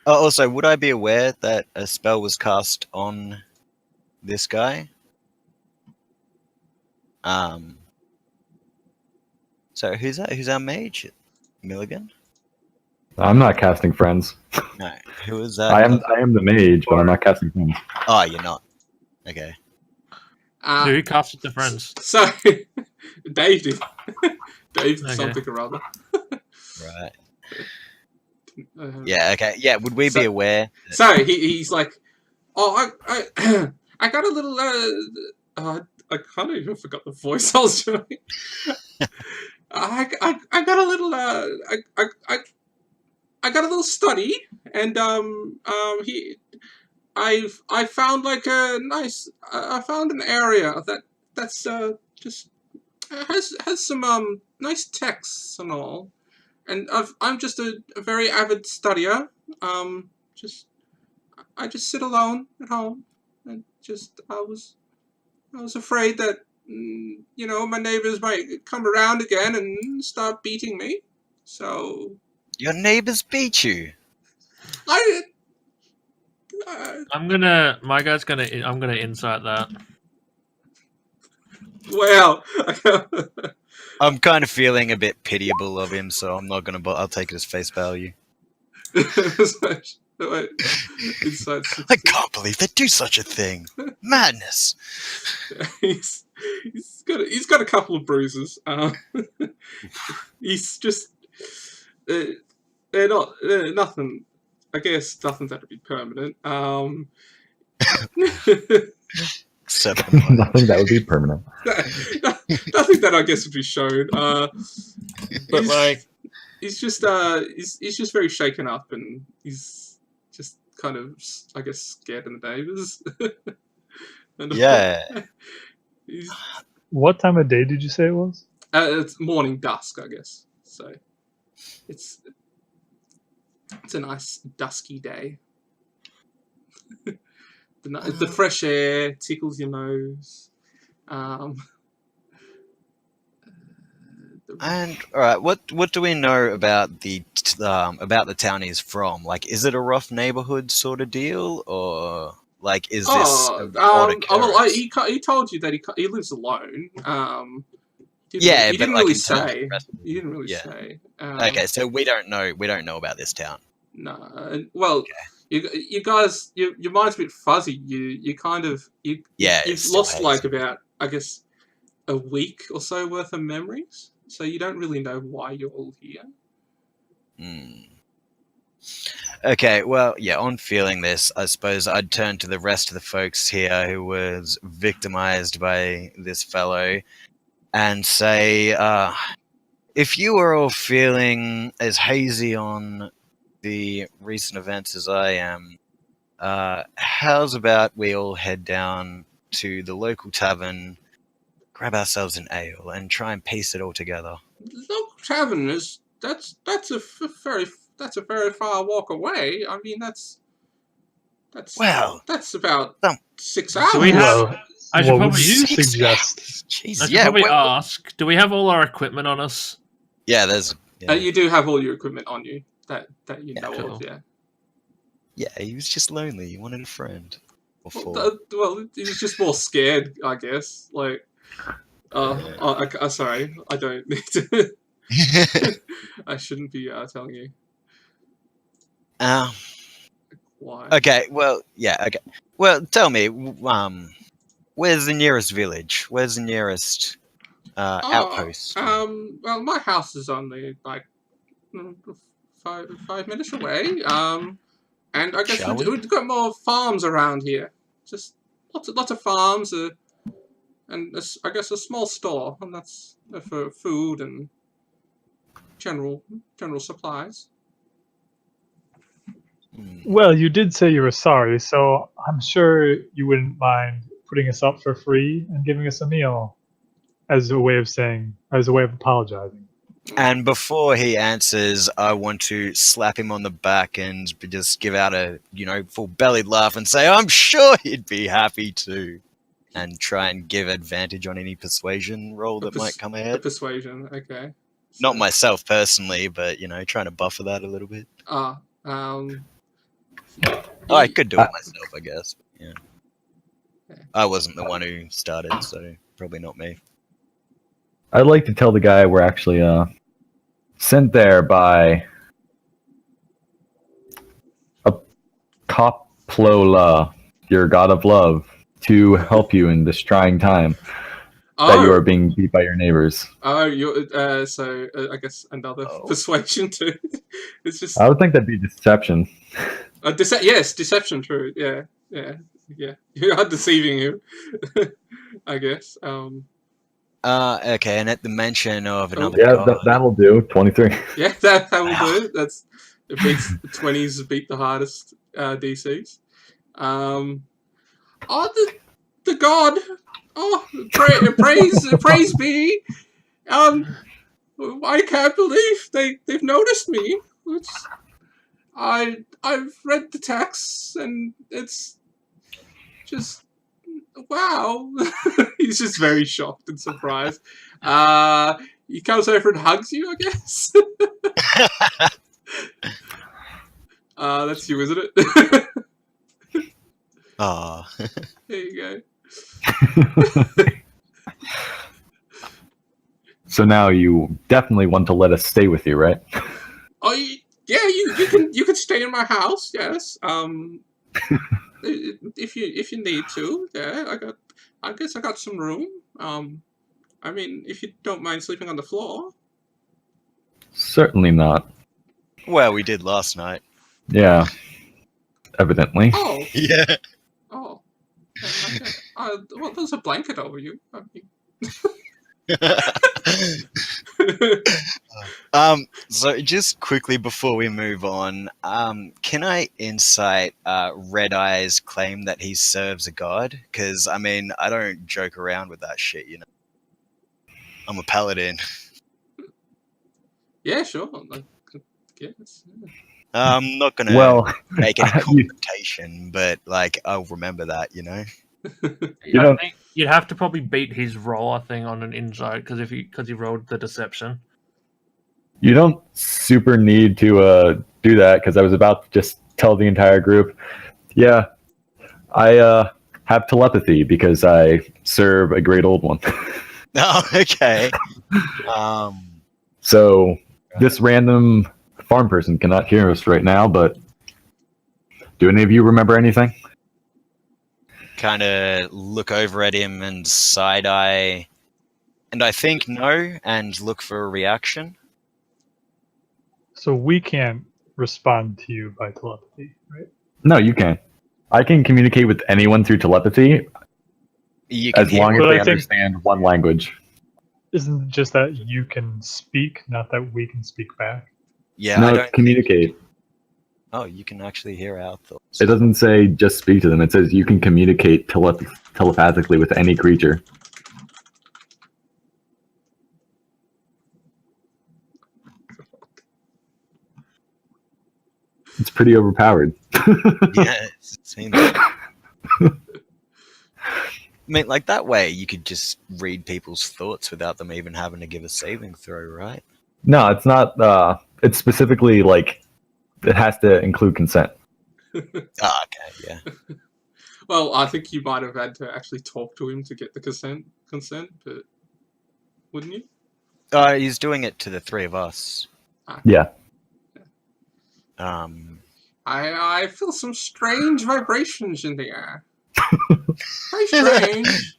Also, would I be aware that a spell was cast on this guy? So who's that? Who's our mage? Milligan? I'm not casting friends. No. Who is that? I am the mage, but I'm not casting friends. Oh, you're not. Okay. So who casted the friends? So Dave did. Dave Okay. something or other. Right. Yeah, okay. Yeah, would we be aware? So he's like, oh, I got a little, I kind of even forgot the voice I was doing. I got a little, I got a little study, and I found like a nice, I found an area that's just has some nice texts and all, and I'm just a very avid studier. I just sit alone at home, and I was afraid that my neighbors might come around again and start beating me. So Your neighbors beat you. I'm gonna insight that. Well, I'm kind of feeling a bit pitiable of him, so I'm not gonna. I'll take it as face value. Inside I can't believe they do such a thing. Madness. he's got a couple of bruises. He's just they're not nothing. I guess nothing that'd be permanent. Except Nothing that would be permanent. nothing that I guess would be shown. But he's just very shaken up, and he's just kind of, I guess, scared of the neighbors. And yeah. What time of day did you say it was? It's morning dusk, I guess. So it's a nice dusky day. The fresh air tickles your nose. And all right, what do we know about the town he's from? Like, is it a rough neighborhood sort of deal, or like is this? He told you that he lives alone. Yeah, you but didn't I really can tell the say. rest- You didn't really Yeah. say. Okay, so we don't know about this town. No. Well, you guys, your mind's a bit fuzzy. You kind of Yeah, you've it's still lost like hazy. about, I guess, a week or so worth of memories. So you don't really know why you're all here. Okay, well, yeah, on feeling this, I suppose I'd turn to the rest of the folks here who was victimized by this fellow and say, if you are all feeling as hazy on the recent events as I am, how's about we all head down to the local tavern, grab ourselves an ale, and try and piece it all together? Local tavern is that's a very far walk away. I mean Well, that's about some- 6 hours. Do we have? Well, I should what probably would you 6 suggest? hours. I Jeez, should yeah, probably well, ask. Do we have all our equipment on us? yeah, there's. Yeah. You do have all your equipment on you that you Yeah, know cool. of, yeah. Yeah, he was just lonely. He wanted a friend. Or four. Well, he was just more scared, I guess. Like, sorry, I don't need to. I shouldn't be telling you why. Okay, well, yeah, okay. Well, tell me, where's the nearest village? Where's the nearest outpost? Well, my house is only like 5 minutes away. And I guess Shall we? we've got more farms around here. Just lots of farms, and I guess a small store, and that's for food and general supplies. Well, you did say you were sorry, so I'm sure you wouldn't mind putting us up for free and giving us a meal as a way of apologizing. And before he answers, I want to slap him on the back and just give out a, full-bellied laugh and say, I'm sure he'd be happy to. And try and give advantage on any persuasion roll that might come A ahead. persuasion, okay. Not myself personally, but, trying to buffer that a little bit. I could do it myself, I guess. Yeah. I wasn't the one who started, so probably not me. I'd like to tell the guy we're actually sent there by a Koplola, your god of love, to help you in this trying time that you are being beat by your neighbors. Oh, you're so I guess another persuasion too. It's just I would think that'd be deception. Yes, deception. True. Yeah. You are deceiving him. I guess. Okay, and at the mention of another Yeah, god... that'll do. 23. Yeah, that will do. It beats the 20s beat the hardest DCs. The god. Oh, praise be. I can't believe they've noticed me. I've read the texts and it's just wow. He's just very shocked and surprised. He comes over and hugs you, I guess. That's you, isn't it? Ah. There you go. So now you definitely want to let us stay with you, right? Oh, yeah. You can stay in my house. Yes. If you need to. Yeah. I guess I got some room. I mean, if you don't mind sleeping on the floor. Certainly not. Well, we did last night. Yeah. Evidently. Oh. Yeah. Oh. Okay. Well, there's a blanket over you. I mean... So just quickly before we move on, can I insight Red Eye's claim that he serves a god? Because, I mean, I don't joke around with that shit, I'm a paladin. Yeah, sure. Yes. I'm not going to make any you- confrontation, but, I'll remember that, You I don't- think you'd have to probably beat his roll, I think, on an insight because he rolled the deception. You don't super need to do that because I was about to just tell the entire group, yeah, I have telepathy because I serve a great old one. Oh, okay. So this random farm person cannot hear us right now, but do any of you remember anything? Kind of look over at him and side eye, and I think no, and look for a reaction. So we can't respond to you by telepathy, right? No, you can. I can communicate with anyone through telepathy You can as hear long as But they I think- understand one language. Isn't it just that you can speak, not that we can speak back? Yeah, No, I don't communicate. Oh, you can actually hear our thoughts. It doesn't say just speak to them. It says you can communicate telepathically with any creature. It's pretty overpowered. Yeah, it seems. I mean, like that way, you could just read people's thoughts without them even having to give a saving throw, right? No, it's not. It's specifically like it has to include consent. Ah, okay, yeah. Well, I think you might have had to actually talk to him to get the consent, but wouldn't you? He's doing it to the three of us. Yeah. I feel some strange vibrations in the air. Very strange.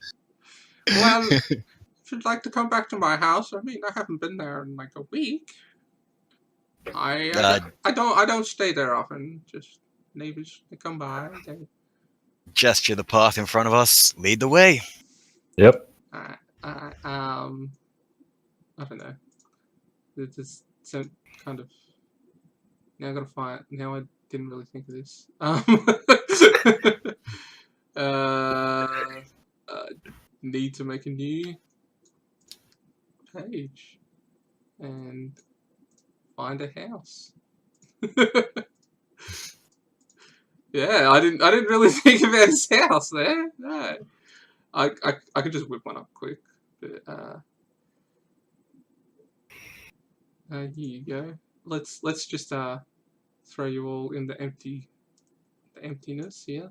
Well, if you'd like to come back to my house, I mean, I haven't been there in like a week. I don't stay there often. Just neighbors, they come by. Gesture the path in front of us. Lead the way. Yep. I don't know. It just some kind of. Now I gotta find. Now I didn't really think of this. Need to make a new page and find a house. Yeah, I didn't really think about his house there. No, I could just whip one up quick. But here you go. Let's just throw you all in the emptiness here.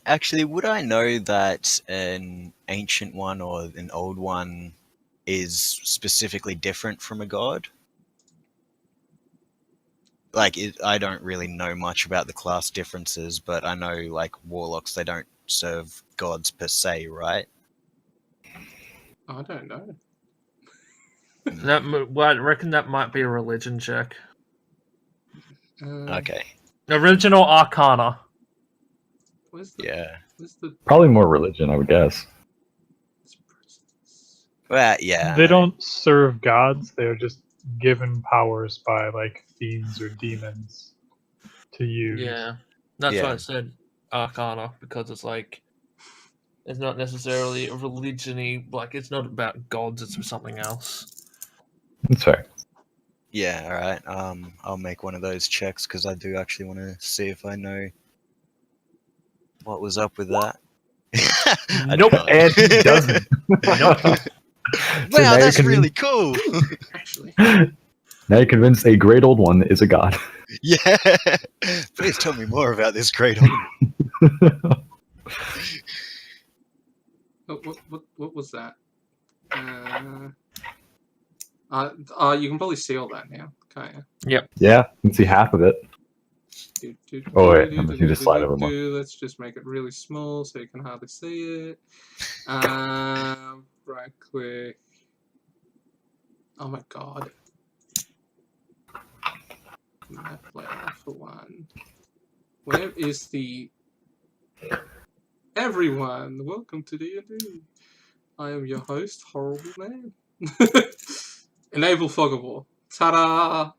Actually, would I know that an ancient one or an old one is specifically different from a god? Like, I don't really know much about the class differences, but I know, like, warlocks, they don't serve gods per se, right? I don't know. I reckon that might be a religion check. Okay. Religion or Arcana. Where's the, Yeah. where's the Probably more religion, I would guess. Well, yeah. They don't serve gods. They are just given powers by like fiends or demons to use. Yeah, that's Yeah. why I said Arcana, because it's like it's not necessarily a religion-y, like it's not about gods, it's something else. That's fair. Yeah, alright. I'll make one of those checks because I do actually want to see if I know what was up with that. I Nope. don't. And he doesn't. So now Wow, you're that's convinced- really cool. actually? Now you're convinced a great old one is a god. Yeah. Please tell me more about this great old. What was that? You can probably see all that now, can't you? Yeah, you can see half of it. Oh, wait, I'm just gonna slide over more. Let's just make it really small so you can hardly see it. Right click. Oh my god. Map layer for one. Where is the... Everyone, welcome to D&D. I am your host, Horrible Man. Enable Fog of War. Ta-da!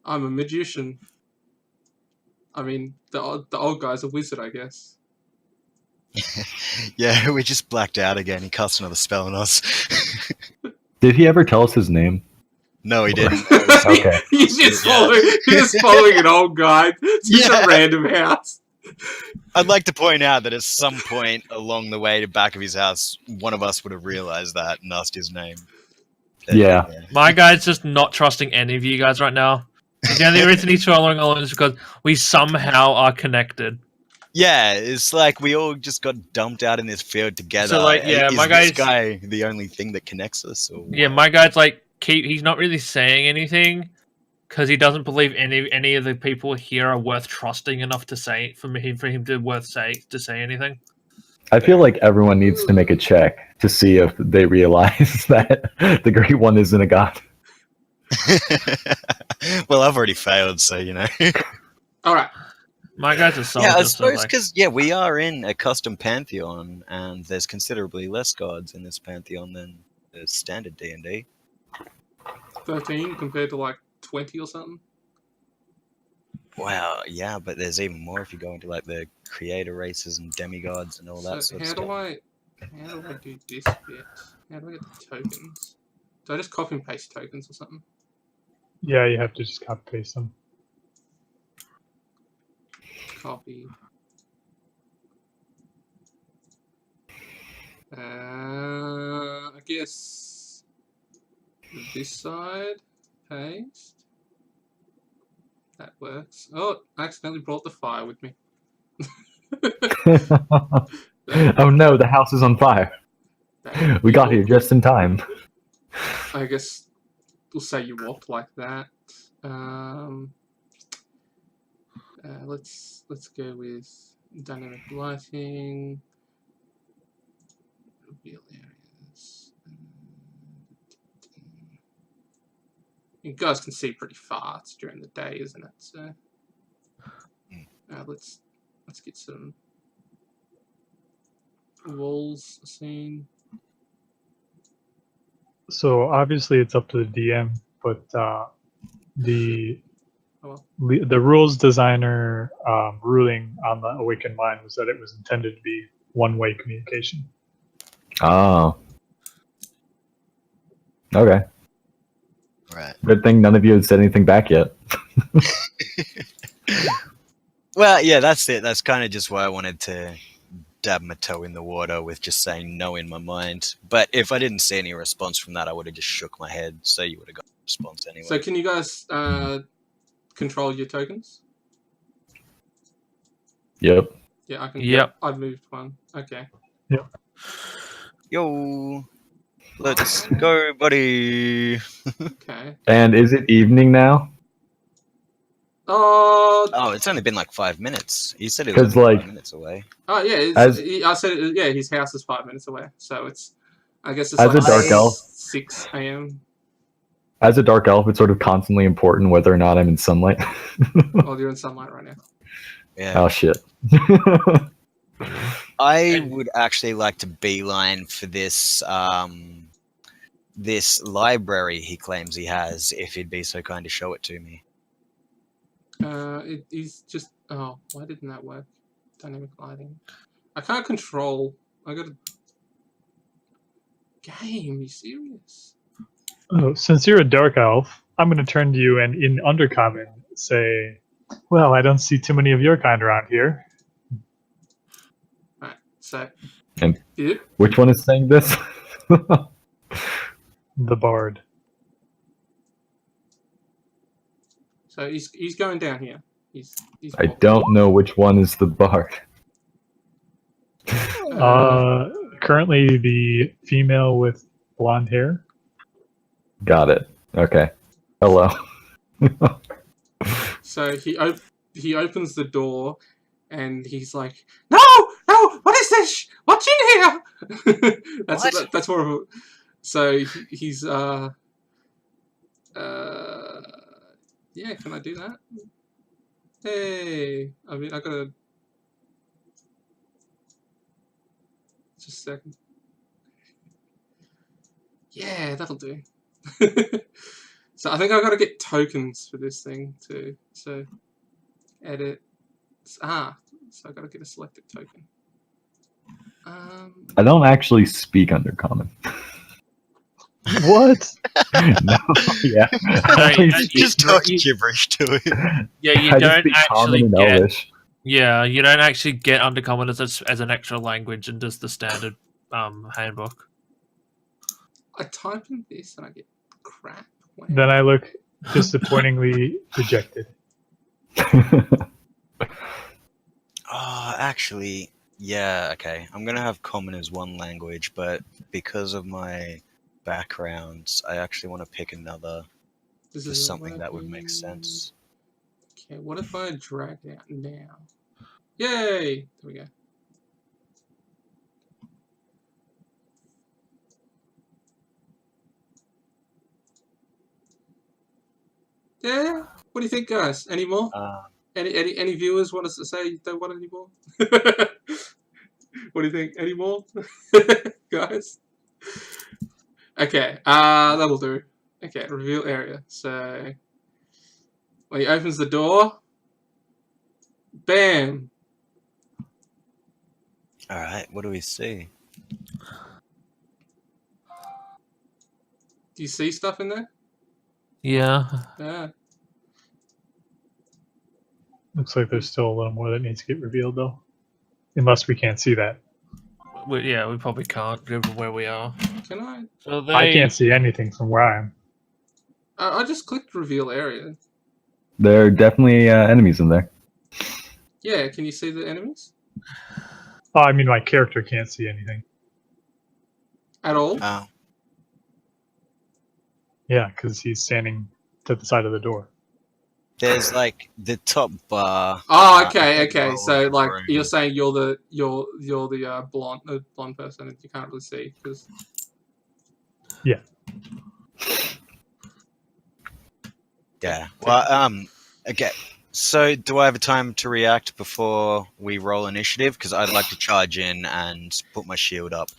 I'm a magician. I mean, the old guy's a wizard, I guess. Yeah, we just blacked out again. He cast another spell on us. Did he ever tell us his name? No, he didn't. Okay. He's just Yeah. following an old guy to Yeah. a random house. I'd like to point out that at some point along the way to back of his house, one of us would have realized that and asked his name. Yeah. My guy's just not trusting any of you guys right now. The only reason he's following along is because we somehow are connected. Yeah, it's like we all just got dumped out in this field together. So, like, yeah, is my this guy's- guy the only thing that connects us? Or Yeah, what? my guy's like he's not really saying anything because he doesn't believe any of the people here are worth trusting enough to say for him to say anything. I feel like everyone needs to make a check to see if they realize that the Great One isn't a god. Well, I've already failed, so you know. All right. My guy's a soldier, Yeah, I so suppose like, because we are in a custom pantheon, and there's considerably less gods in this pantheon than the standard D&D. 13 compared to like 20 or something. Wow, yeah, but there's even more if you go into like the creator races and demigods and all that So sort of how stuff. do I do this bit? How do I get the tokens? Do I just copy and paste tokens or something? Yeah, you have to just copy paste them. Copy. I guess this side, paste. That works. Oh, I accidentally brought the fire with me. Oh no, the house is on fire. We got here just in time. I guess we'll say you walked like that. Let's go with dynamic lighting. Reveal areas. You guys can see pretty far. It's during the day, isn't it? So let's get some walls seen. So obviously it's up to the DM, but the rules designer ruling on the Awakened Mind was that it was intended to be one-way communication. Oh. Okay. Right. Good thing none of you had said anything back yet. Well, yeah, that's it. That's kind of just why I wanted to dab my toe in the water with just saying no in my mind. But if I didn't see any response from that, I would have just shook my head. So you would have got a response anyway. So can you guys control your tokens? Yep. Yeah, I can. Yep. I moved one. Okay. Yo, let's go, buddy. Okay. And is it evening now? Oh, it's only been like 5 minutes. He said it was 'Cause, like- 5 minutes away. Oh yeah, As- I said yeah. His house is 5 minutes away, so it's. I guess it's As like a dark elf. 6 a.m. As a dark elf, it's sort of constantly important whether or not I'm in sunlight. Oh, you're in sunlight right now. Yeah. Oh shit. I would actually like to beeline for this this library he claims he has, if he'd be so kind to show it to me. He's just. Oh, why didn't that work? Dynamic lighting. I can't control. I got a game. You serious? Oh, since you're a dark elf, I'm going to turn to you and in Undercommon say, well, I don't see too many of your kind around here. Right. So. And- Yep. Which one is saying this? The bard. So he's going down here. He's I don't know which one is the bard. Currently the female with blonde hair. Got it. Okay. Hello. So he opens the door, and he's like, "No, no! What is this? What's in here?" That's more of a. So he's yeah. Can I do that? Hey, I mean I gotta. Just a second. Yeah, that'll do. So I think I've got to get tokens for this thing too. So edit. So I've got to get a selected token. I don't actually speak Undercommon. What? No, yeah. Just talk gibberish to it. Yeah, you I just don't speak actually Common and get. Elvish. Yeah, you don't actually get Undercommon as an extra language in just the standard handbook. I type in this and I get crap. Wow. Then I look disappointingly dejected. Oh, actually, yeah, okay. I'm gonna have common as one language, but because of my backgrounds, I actually want to pick another This for is something that would make sense. Okay, what if I drag it out now? Yay! There we go. Yeah. What do you think, guys? Any more? Any viewers want us to say they want any more? What do you think? Any more, guys? Okay. That'll do. Okay. Reveal area. So when he opens the door, bam. All right, what do we see? Do you see stuff in there? Yeah. Yeah. Looks like there's still a little more that needs to get revealed, though. Unless we can't see that. We probably can't given where we are. Can I? So they. I can't see anything from where I am. I just clicked reveal area. There are definitely enemies in there. Yeah. Can you see the enemies Oh, I mean, my character can't see anything. at all? Oh, Yeah, because he's standing to the side of the door. there's like the top bar. Oh, okay, okay. row So, of like, room. you're saying you're the blonde person, and you can't really see because. Yeah. Well, okay. So, do I have a time to react before we roll initiative? Because I'd like to charge in and put my shield up,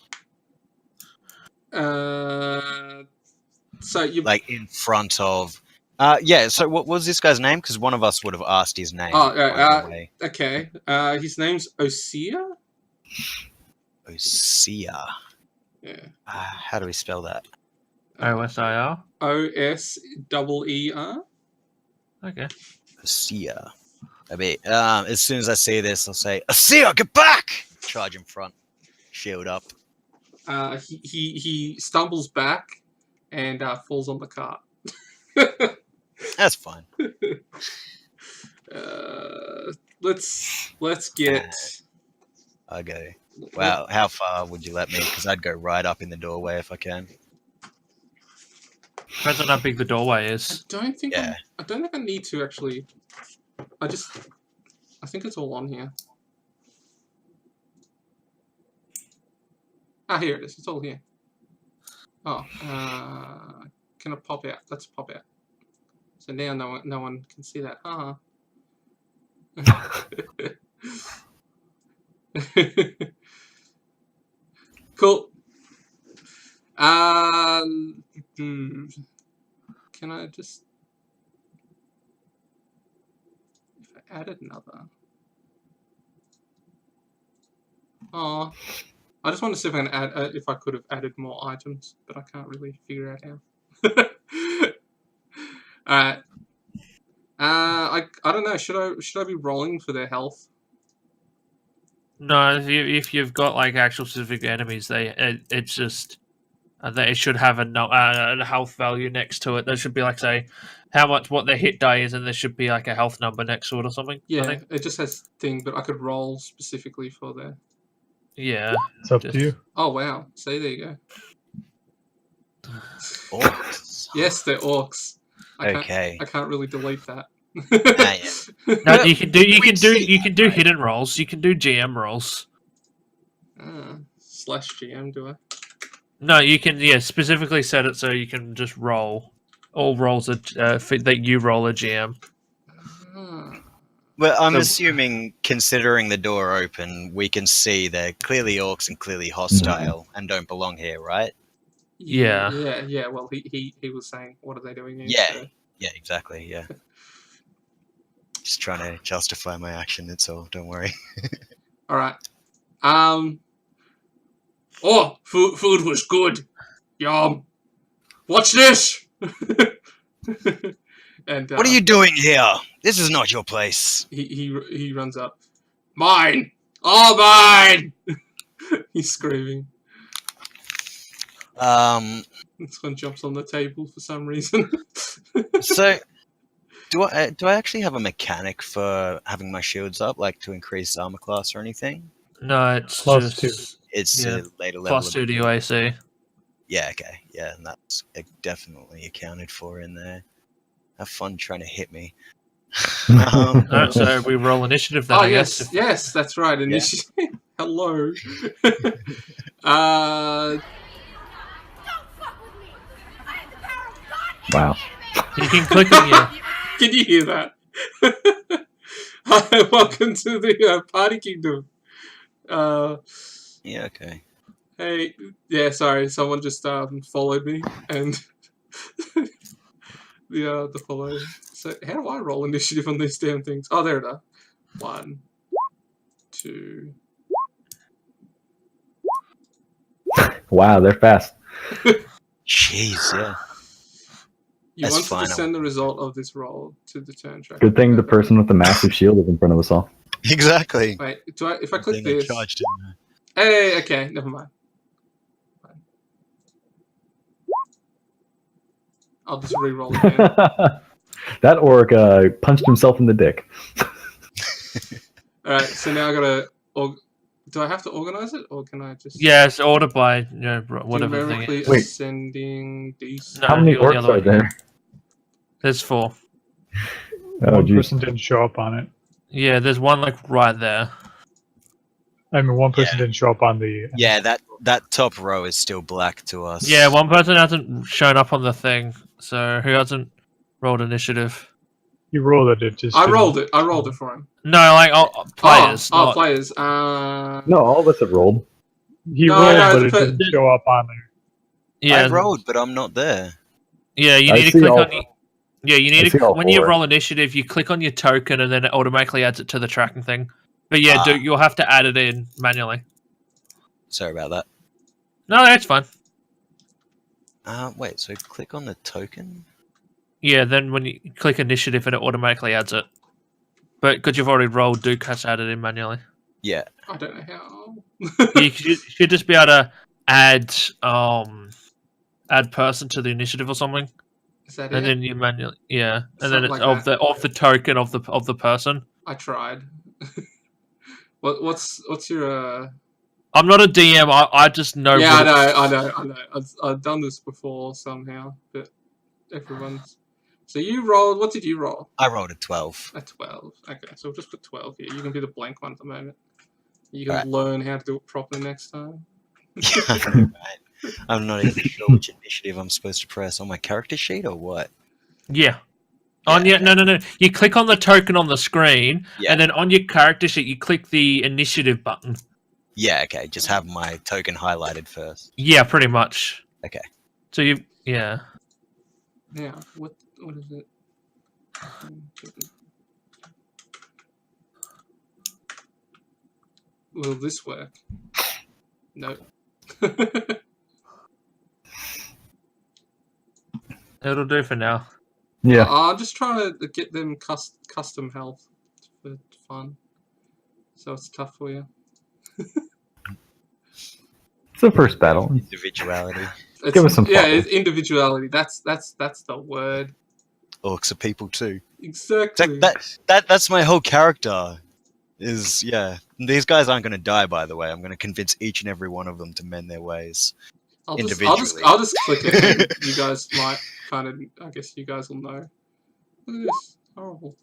So you. like in front of. Yeah. So, what was this guy's name? Because one of us would have asked his name. Oh, by the way. okay. His name's Osea. Osea. Yeah. How do we spell that? OSIR. OSEER. Okay. Osea. I mean, as soon as I see this, I'll say, Osea, get back! Charge in front, shield up. He stumbles back and falls on the cart. That's fine. Let's get. I'll go. Wow, how far would you let me? Because I'd go right up in the doorway if I can. Depends on how big the doorway is. I don't think Yeah. I don't think I need to actually. I think it's all on here. Here it is. It's all here. Oh, can I pop out? Let's pop out. So now no one can see that. Cool. Can I just? If I added another. Oh, I just want to see if I can add. If I could have added more items, but I can't really figure out how. Alright. I don't know. Should I be rolling for their health? No, if you've got like actual specific enemies, it's just they should have a health value next to it. There should be like say what their hit die is, and there should be like a health number next to it or something. I Yeah, think. it just has thing, but I could roll specifically for their. Yeah. It's up to you. Oh wow! See, there you go. Orcs. Yes, they're orcs. Okay. I can't really delete that. Yeah. No, you can do hidden rolls. You can do GM rolls. Slash GM, do I? No, you can specifically set it so you can just roll. All rolls that you roll a GM. Well, I'm So- assuming, considering the door open, we can see they're clearly orcs and clearly hostile and don't belong here, right? Yeah. Yeah. Well, he was saying, what are they doing here? Yeah. So- Yeah, exactly. Yeah. Just trying to justify my action. That's all. Don't worry. All right. Oh, food was good. Yum. Watch this. And What are you doing here? This is not your place. He runs up. Mine. All mine. He's screaming. This one jumps on the table for some reason. So, Do I actually have a mechanic for having my shields up, like to increase armor class or anything? No, it's Plus just It's Yeah, a later level. plus 2 to your AC. Yeah, okay. Yeah, and that's definitely accounted for in there. Have fun trying to hit me. Alright, so we roll initiative then, Oh I guess. yes, yes, that's right. Initiative. Hello. uh, Wow. You can click on your... can you hear that? Hi, welcome to the Party Kingdom. Yeah, okay. Hey, yeah, sorry, someone just followed me and the follow. So how do I roll initiative on these damn things? Oh, there it is. 1, 2. Wow, they're fast. Jeez, yeah. You That's want fine, to send the result of this roll to the turn track. Good thing the person with the massive shield is in front of us all. Exactly. Wait, if I click Then they this? charged in Hey, okay, never mind. I'll just re-roll again. That orc punched himself in the dick. Alright, so now I gotta... do I have to organize it, or can I just... Yeah, it's ordered by, whatever the thing numerically is. Wait. ascending these... No, How many you got the orcs other are one. there? There's 4. Oh, one geez. person didn't show up on it. Yeah, there's one like right there. I mean, one person didn't show up on the. Yeah, that top row is still black to us. Yeah, one person hasn't shown up on the thing, so who hasn't rolled initiative? You rolled it. It just. I didn't- rolled it. I rolled it for him. No, like players. Oh, not- players. No, all of us have rolled. He No, rolled, no, but the it per- didn't show up on there. Yeah, I rolled, but I'm not there. yeah. You I need to see click all- on. Yeah, you I need see to all when you 4. roll initiative, you click on your token, and then it automatically adds it to the tracking thing. But yeah, Ah. you'll have to add it in manually. Sorry about that. No, that's fine. Wait, so click on the token? Yeah, then when you click initiative, and it automatically adds it. But because you've already rolled, Duke has to add it in manually. Yeah. I don't know how. You should just be able to add person to the initiative or something, Is that and it? then you manually and then Something it's like of the token of the person. I tried. What's your I'm not a DM. I just know. Yeah, what I know. I've done this before somehow, but everyone's. So you rolled. What did you roll? I rolled a 12. A 12. Okay, so we'll just put 12 here. You can do the blank one at the moment. You can Alright. learn how to do it properly next time. I'm not even sure which initiative I'm supposed to press on my character sheet or what. Yeah. No. You click on the token on the screen, Yeah. and then on your character sheet, you click the initiative button. Yeah, okay. Just have my token highlighted first. Yeah, pretty much. Okay. So yeah. Yeah. What is it? Will this work? No. It'll do for now. Yeah. I'm just trying to get them custom health for fun. So it's tough for you. It's the first battle. Individuality. Give us some Yeah, fun. it's individuality. That's the word. Orcs are people too. Exactly. That's my whole character. These guys aren't going to die, by the way. I'm going to convince each and every one of them to mend their ways. I'll individually. just click it. And you guys might kind of. I guess you guys will know. Look at this, horrible.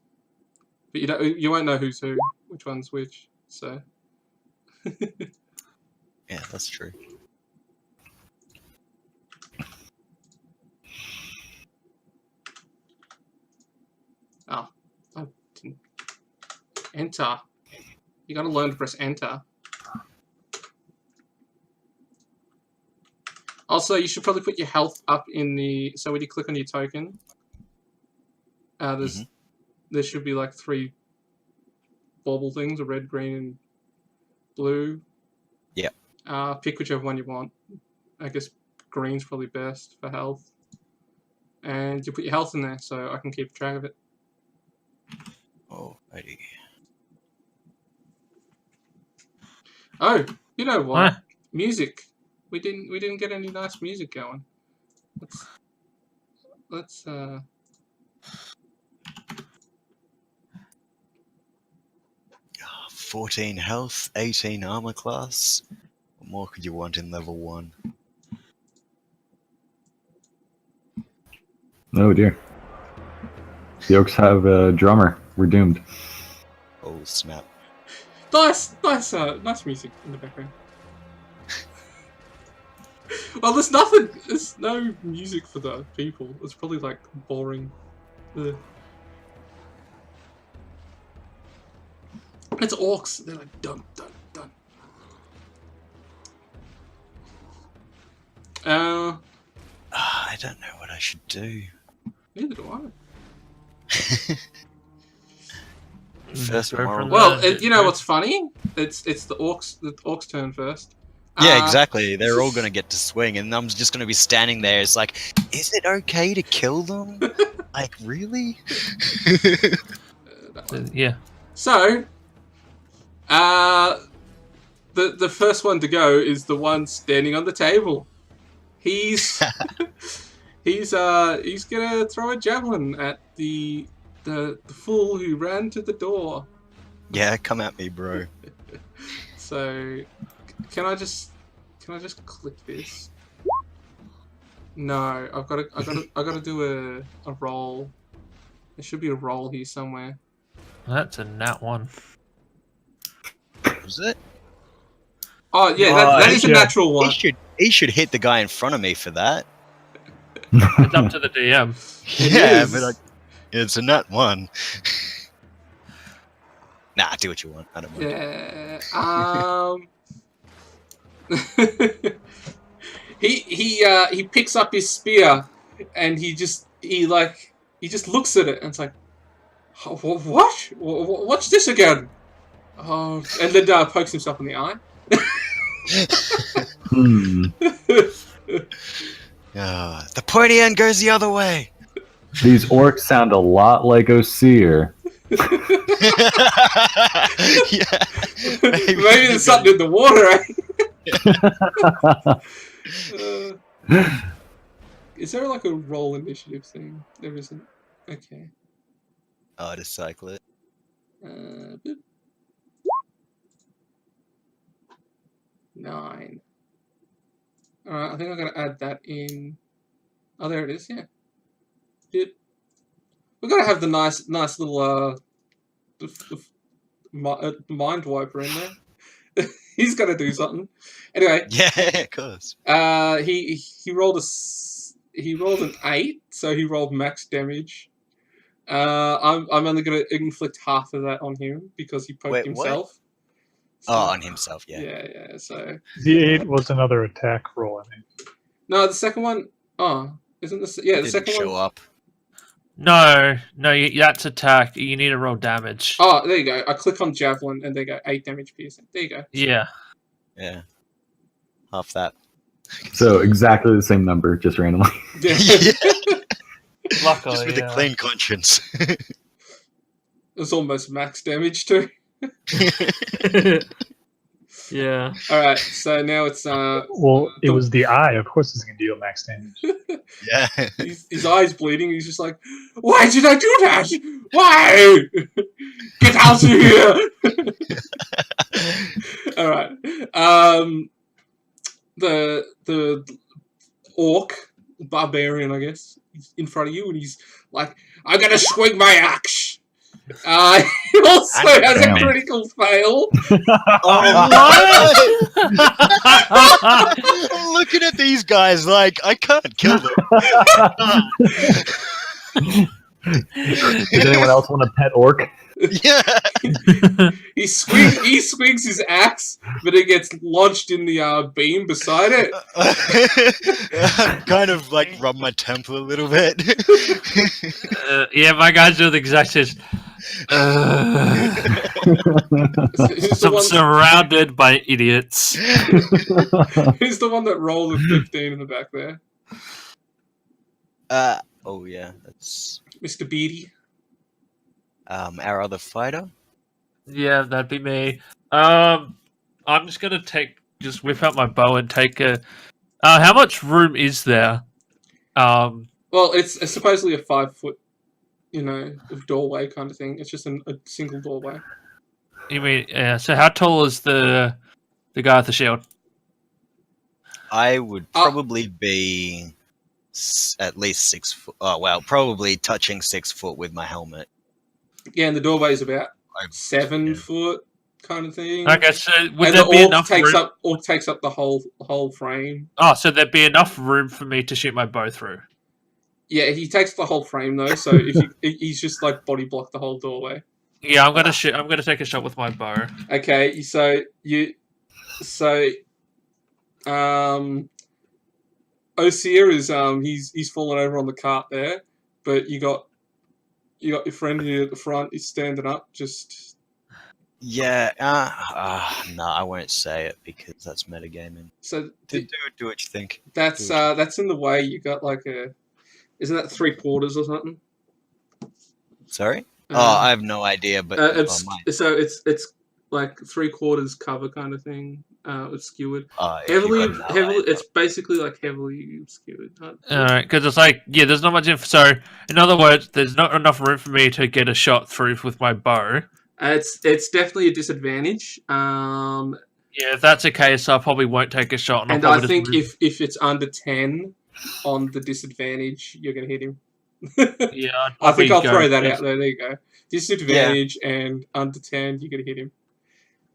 But you won't know who's who, which one's which. So. Yeah, that's true. Oh, I didn't. Enter. You gotta learn to press enter. Also, you should probably put your health up in the. So when you click on your token, there should be like 3 bauble things: a red, green, and blue. Yeah. Pick whichever one you want. I guess green's probably best for health. And you put your health in there, so I can keep track of it. Alrighty. Oh, you know what? Huh? Music. We didn't get any nice music going. Let's 14 health, 18 armor class. What more could you want in level 1? Oh dear. The Oaks have a drummer. We're doomed. Oh snap. Nice music in the background. Well, there's nothing. There's no music for the people. It's probably like boring. Ugh. It's orcs. They're like dun dun dun. I don't know what I should do. Neither do I. First Go from moral. Well, the- you know what's funny? It's the orcs' turn first. Yeah, exactly. They're all gonna get to swing, and I'm just gonna be standing there. It's like, is it okay to kill them? Like, really? Yeah. So, the first one to go is the one standing on the table. He's he's gonna throw a javelin at the fool who ran to the door. Yeah, come at me, bro. So, can I just click this? No, I gotta do a roll. There should be a roll here somewhere. That's a nat 1. Was it? Oh yeah, that is a yeah. natural one. He should hit the guy in front of me for that. It's up to the DM. It Yeah, is. but it's a nat 1. Nah, do what you want. I don't mind. Yeah. He picks up his spear and he just looks at it and it's like, what? What's this again? Oh, and then pokes himself in the eye. The pointy end goes the other way. These orcs sound a lot like Osir. Yeah. Maybe there's something in the water. Is there like a roll initiative thing? There isn't. Okay. Oh, just cycle it. Boop. 9. Alright, I think I'm gonna add that in. Oh, there it is. Yeah. Yep. We're gonna have the nice little mind wiper in there. He's gonna do something. Anyway. Yeah, of course. He rolled an 8, so he rolled max damage. I'm only gonna inflict half of that on him because he poked Wait, himself. Oh, on himself, yeah. Yeah. So The 8 was another attack roll, I think. no, the second one. Oh, isn't the the Didn't second show one? up. No, that's attack. You need to roll damage. Oh, there you go. I click on javelin and they go 8 damage piercing. There you go. Yeah. Yeah. Half that. So exactly the same number, just randomly. Yeah. Luckily, Just with a clean conscience. It's almost max damage too. Yeah. All right, so now it's Well, it was the eye. Of course, it's going to deal max damage. Yeah. his eyes bleeding. He's just like, why did I do that? Why? Get out of here! All right. The orc barbarian, I guess, he's in front of you, and he's like, I'm gonna swing my axe. He also has a Damn. critical fail. Oh, I'm looking at these guys like I can't kill them. Does anyone else want a pet orc? Yeah. He swings his axe, but it gets lodged in the beam beside it. I kind of like rub my temple a little bit. Uh, My guys do the exact same. Who's the I'm one? surrounded by idiots. Who's the one that rolled a 15 in the back there? Oh yeah, that's Mr. Beatty. our other fighter. Yeah, that'd be me. I'm just gonna just whip out my bow and take a. How much room is there? Well, it's supposedly a 5 foot, doorway kind of thing. It's just a single doorway. You mean so? How tall is the guy with the shield? I would probably be at least 6 foot. Oh, well, probably touching 6 foot with my helmet. Yeah, and the doorway is about I- 7 yeah. foot kind of thing. Okay, so would and there the be orc enough takes room? up the whole frame. Oh, so there'd be enough room for me to shoot my bow through. Yeah, he takes the whole frame though, so if he's just like body block the whole doorway. Yeah, I'm gonna shoot. I'm gonna take a shot with my bow. Okay, so Osir is he's fallen over on the cart there, but you got your friend here at the front. He's standing up. Just Yeah. No, I won't say it because that's metagaming. so Do what you think. that's in the way. You got like isn't that 3/4 or something? Sorry. I have no idea, but it's like 3/4 cover kind of thing. It's skewered. Heavily. It's basically like heavily skewered. Alright, because it's like, yeah, there's not much info. So, in other words, there's not enough room for me to get a shot through with my bow. It's definitely a disadvantage. Yeah, if that's the case, I probably won't take a shot. And I think if it's under 10 on the disadvantage, you're going to hit him. Yeah, I think I'll throw that out there. There you go. Disadvantage and under 10, you're going to hit him.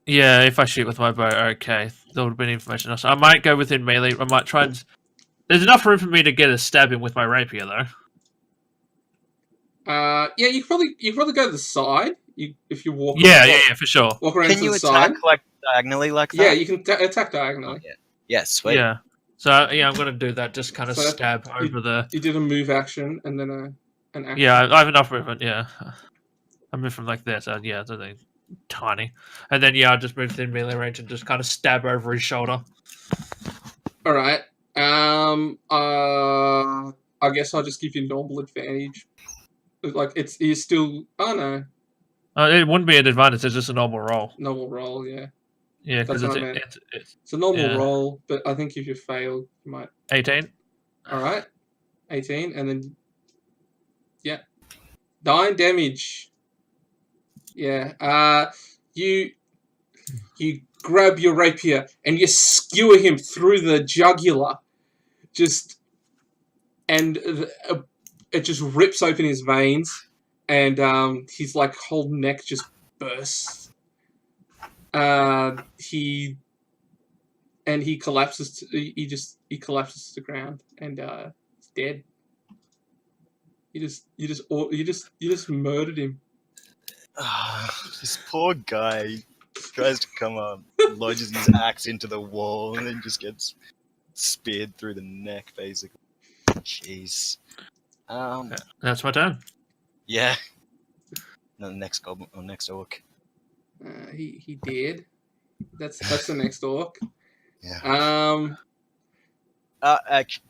Yeah, if I shoot with my bow, okay. That would have been information else. I might go within melee. I might try and... There's enough room for me to get a stab in with my rapier, though. Yeah, you probably go to the side. If you walk. Yeah, for sure. Walk around Can to you the attack side. like diagonally like that? Yeah, you can attack diagonally. Oh, yeah. Yeah, sweet. Yeah. So, yeah, I'm going to do that. Just kind of stab over the... You did a move action and then an action. Yeah, I have enough movement, yeah. I move from like this, yeah, so they tiny. And then, yeah, I just move within melee range and just kind of stab over his shoulder. Alright. I guess I'll just give you normal advantage. Like, you're still... Oh, no. It wouldn't be an advantage, it's just a normal roll. Normal roll, yeah. Yeah, because it's a normal roll, but I think if you fail, you might... 18. Alright. 18, and then... Yeah. 9 damage. Yeah. You grab your rapier, and you skewer him through the jugular. And it just rips open his veins, and his like whole neck just bursts. He collapses. He collapses to the ground, and he's dead. You just murdered him. This poor guy tries to come up, lodges his axe into the wall, and then just gets speared through the neck, basically. Jeez. That's my turn. Yeah. No, the next goblin or next orc. He did. That's the next orc. Yeah.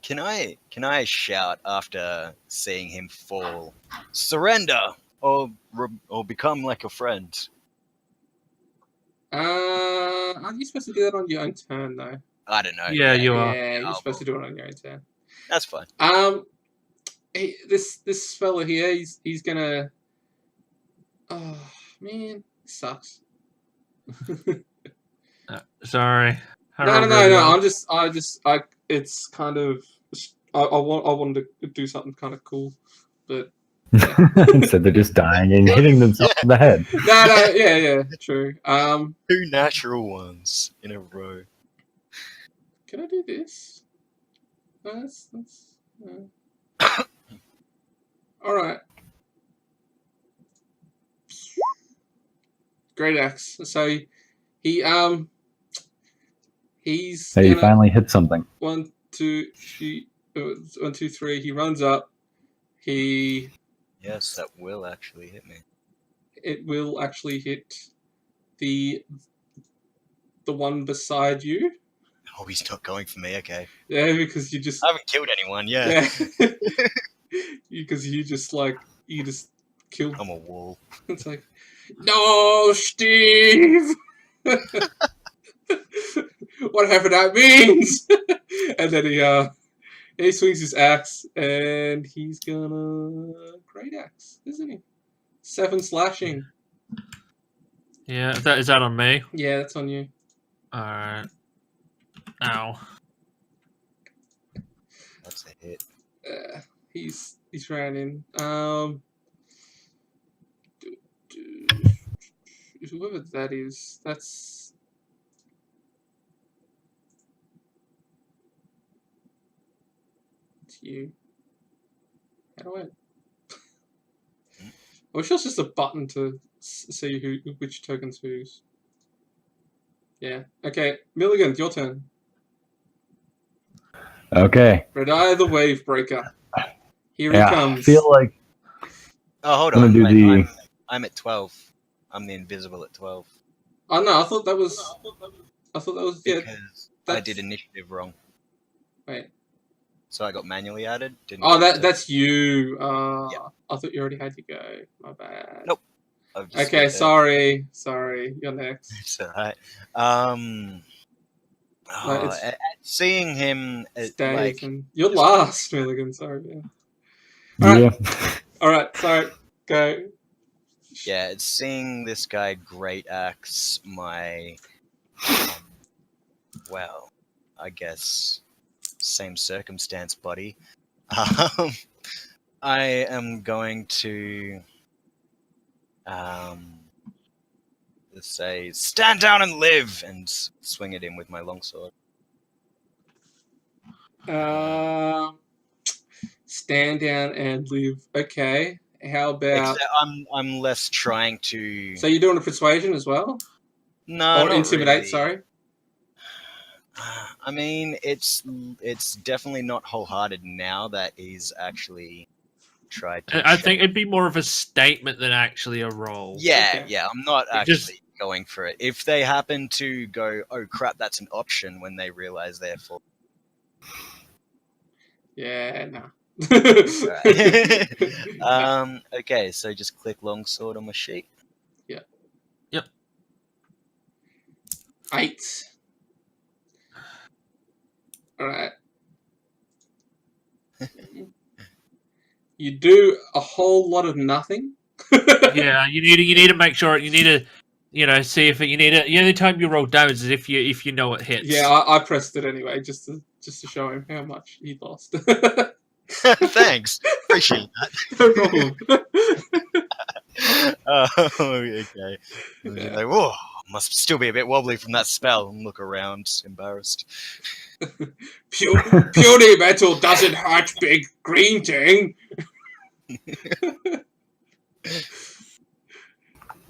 Can I shout after seeing him fall? Surrender, or become like a friend. Aren't you supposed to do that on your own turn though? I don't know. Yeah, you are. Yeah, you're supposed to do it on your own turn. That's fine. This fella here, he's gonna. Oh man, sucks. Sorry. No. It's kind of. I wanted to do something kind of cool, but. So they're just dying and hitting themselves in the head. No, yeah, true. 2 natural ones in a row. Can I do this? No, that's all right. Great axe. So he's. Hey, you finally hit something. 1, 2, 3. He runs up. Yes, that will actually hit me. It will actually hit the one beside you. Oh, he's not going for me. Okay. Yeah, because you just. I haven't killed anyone. Yeah. Because you just killed. I'm a wall. It's like, no, Steve. Whatever that means. And then he swings his axe, and he's gonna great axe, isn't he? 7 slashing. Yeah, is that on me? Yeah, that's on you. Alright. Ow. That's a hit. He's ran in. Whoever that is, that's. It's you. How do I? I wish it was just a button to see which token's whose. Yeah. Okay, Milligan, your turn. Okay. Red Eye the Wave Breaker. Here he Yeah, I comes. feel like Oh, hold I'm on. gonna do Wait, the. I'm at 12. I'm the invisible at 12 Oh no, I thought that was. Yeah. because I did initiative wrong. Wait. So I got manually added. Didn't Oh, get that's you. Yeah. I thought you already had to go. My bad. Nope. I've just Okay, got there. sorry. You're next. It's alright. It's Seeing him Dave, like and you're just- last, Milligan. Sorry, man. All right. Yeah. All right. Sorry. Go. yeah, it's seeing this guy great axe my well, I guess same circumstance, buddy. I am going to let's say stand down and live and swing at him with my longsword. Stand down and live. Okay. How about? Except I'm less trying to So you're doing a persuasion as well, no, or not intimidate? really. Sorry. I mean, it's definitely not wholehearted now that he's actually tried to. I think it'd be more of a statement than actually a roll. Yeah, Okay. yeah. I'm not It actually just- going for it. If they happen to go, oh crap, that's an option when they realize they're full. Yeah. No. Right. Okay, so just click longsword on my sheet. 8. All right. You do a whole lot of nothing. Yeah, you need to make sure you need to see if you need it. The only time you roll damage is if you know it hits. Yeah, I pressed it anyway, just to show him how much he lost. Thanks, appreciate No problem. that. Okay. Yeah. Like, whoa, must still be a bit wobbly from that spell. And look around, embarrassed. Puny metal doesn't hurt, big green thing.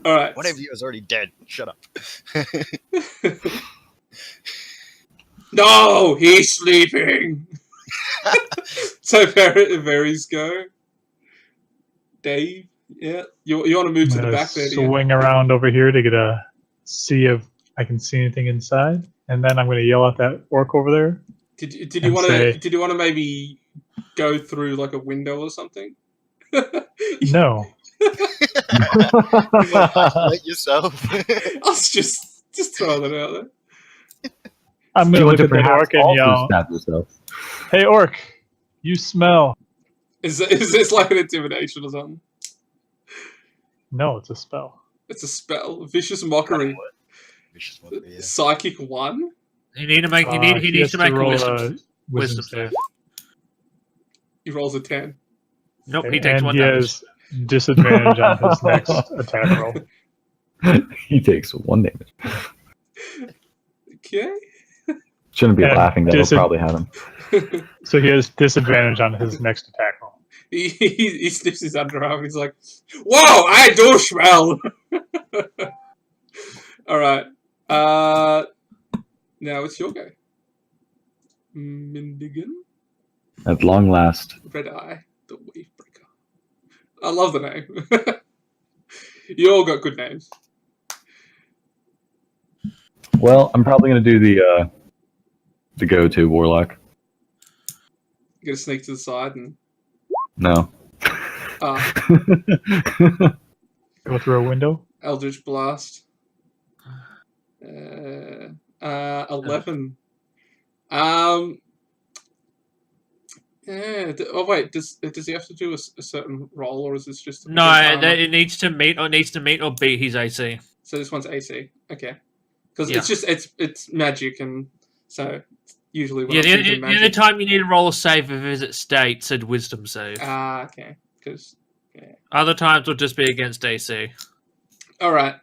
All right. One of you is already dead. Shut up. No, he's sleeping. So Varys go. Dave, yeah, you want to move to I'm the gonna back there? Do you? swing around over here to get a see if I can see anything inside, and then I'm gonna yell at that orc over there. Did you and want to? say- Did you want to maybe go through like a window or something? No, Let yourself. I was just throwing that out there. I'm Do you gonna want look to at that perhaps orc and also yell, stab yourself? "Hey orc, you smell." Is this like an intimidation or something? No, it's a spell. It's a spell. Vicious mockery. Vicious mockery, yeah. Psychic 1. You need to make he He needs has to make a roll wisdom wisdom save. He rolls a 10. Nope, he takes and 1 he damage. has disadvantage on his next attack roll. He takes 1 damage. Okay. Shouldn't be And laughing. That'll probably have him. So he has disadvantage on his next attack roll. He sniffs his underarm and he's like, "Whoa, I do smell." All right. Now it's your go. Mindigan, At long last. Red Eye, the Wave Breaker. I love the name. You all got good names. Well, I'm probably gonna do the go-to warlock. You gotta sneak to the side and No. Go through a window. Eldritch Blast. 11. Yeah. Oh wait, does he have to do a certain roll, or is this just No, it needs to meet or beat his AC. So this one's AC. Okay. Because Yeah. it's just it's magic, and so usually when Yeah, I'm the thinking only magic. time you need to roll a save if it's at state, said wisdom save. Okay. Because Other times will just be against AC. all right.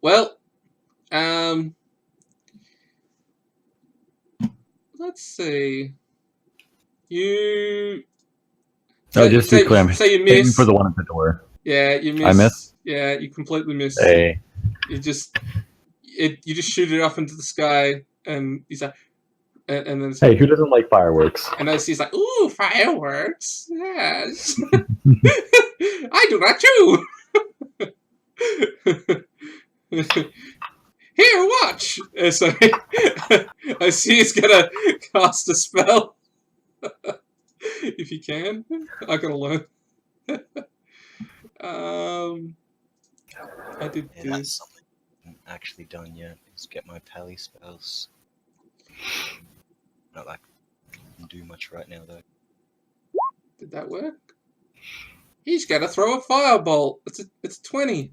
Well, let's see. You. No, just to be clear, I'm say you aiming miss. for the one at the door. Yeah, you miss. I miss? Yeah, you completely miss. Hey. You just shoot it off into the sky, and he's like, and then it's Hey, who doesn't like fireworks? and then he's like, "Ooh, fireworks! Yes, I do that too." Here, watch. So I see he's gonna cast a spell. If he can, I gotta learn. I did Yeah, this. that's something I haven't actually done yet. Is get my pally spells. Not like I can do much right now though. Did that work? He's got to throw a firebolt. It's 20.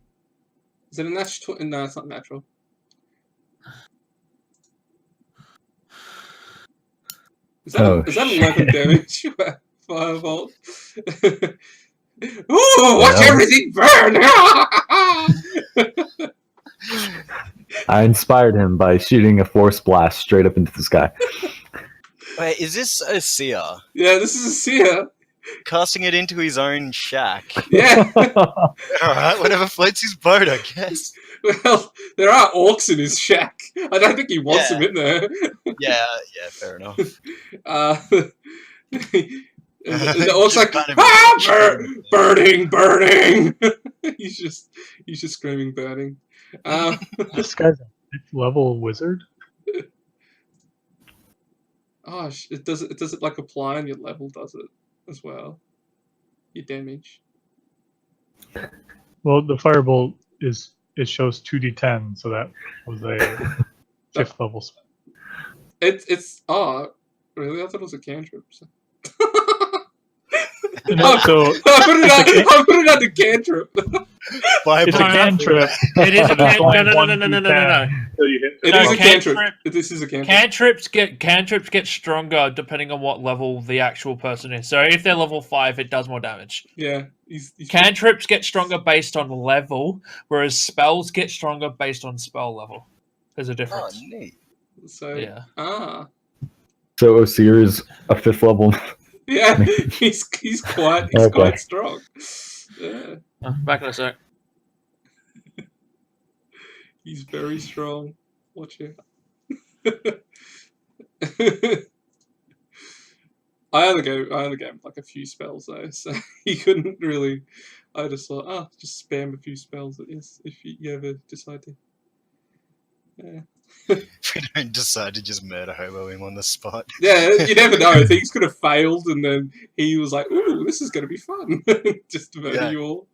Is it a natural? No, it's not natural. Is that 11 damage? Firebolt. Ooh, watch everything burn! I inspired him by shooting a force blast straight up into the sky. Wait, is this a seer? Yeah, this is a seer. Casting it into his own shack. Yeah. Alright, whatever floats his boat, I guess. Well, there are orcs in his shack. I don't think he wants Yeah. them in there. Yeah, fair enough. And the orc's Just like, kind of- burning. he's just screaming burning. This guy's a 5th level wizard. Gosh, it does it like apply on your level, does it as well? Your damage. Well, the firebolt it shows 2d10, so that was a 5th level spell. It's really? I thought it was a cantrip. So. No, so I put it on the cantrip. it's a cantrip. It is a That's cantrip. only No. 1d10 until you hit It No, is a cantrip. cantrip. This is a cantrip. Cantrips get stronger depending on what level the actual person is. So if they're level 5, it does more damage. Yeah, he's Cantrips get stronger based on level, whereas spells get stronger based on spell level. There's a Oh, difference. neat. so Yeah. So Osir is a 5th level. Yeah, he's quite strong. Yeah, Back in a sec. he's very strong. Watch out. I only gave him like a few spells though, so he couldn't really. I just thought, just spam a few spells. If you ever decide to. Yeah. If we don't decide to just murder hobo him on the spot. Yeah, you never know. Things could have failed, and then he was like, "Ooh, this is going to be fun." Just to murder you all.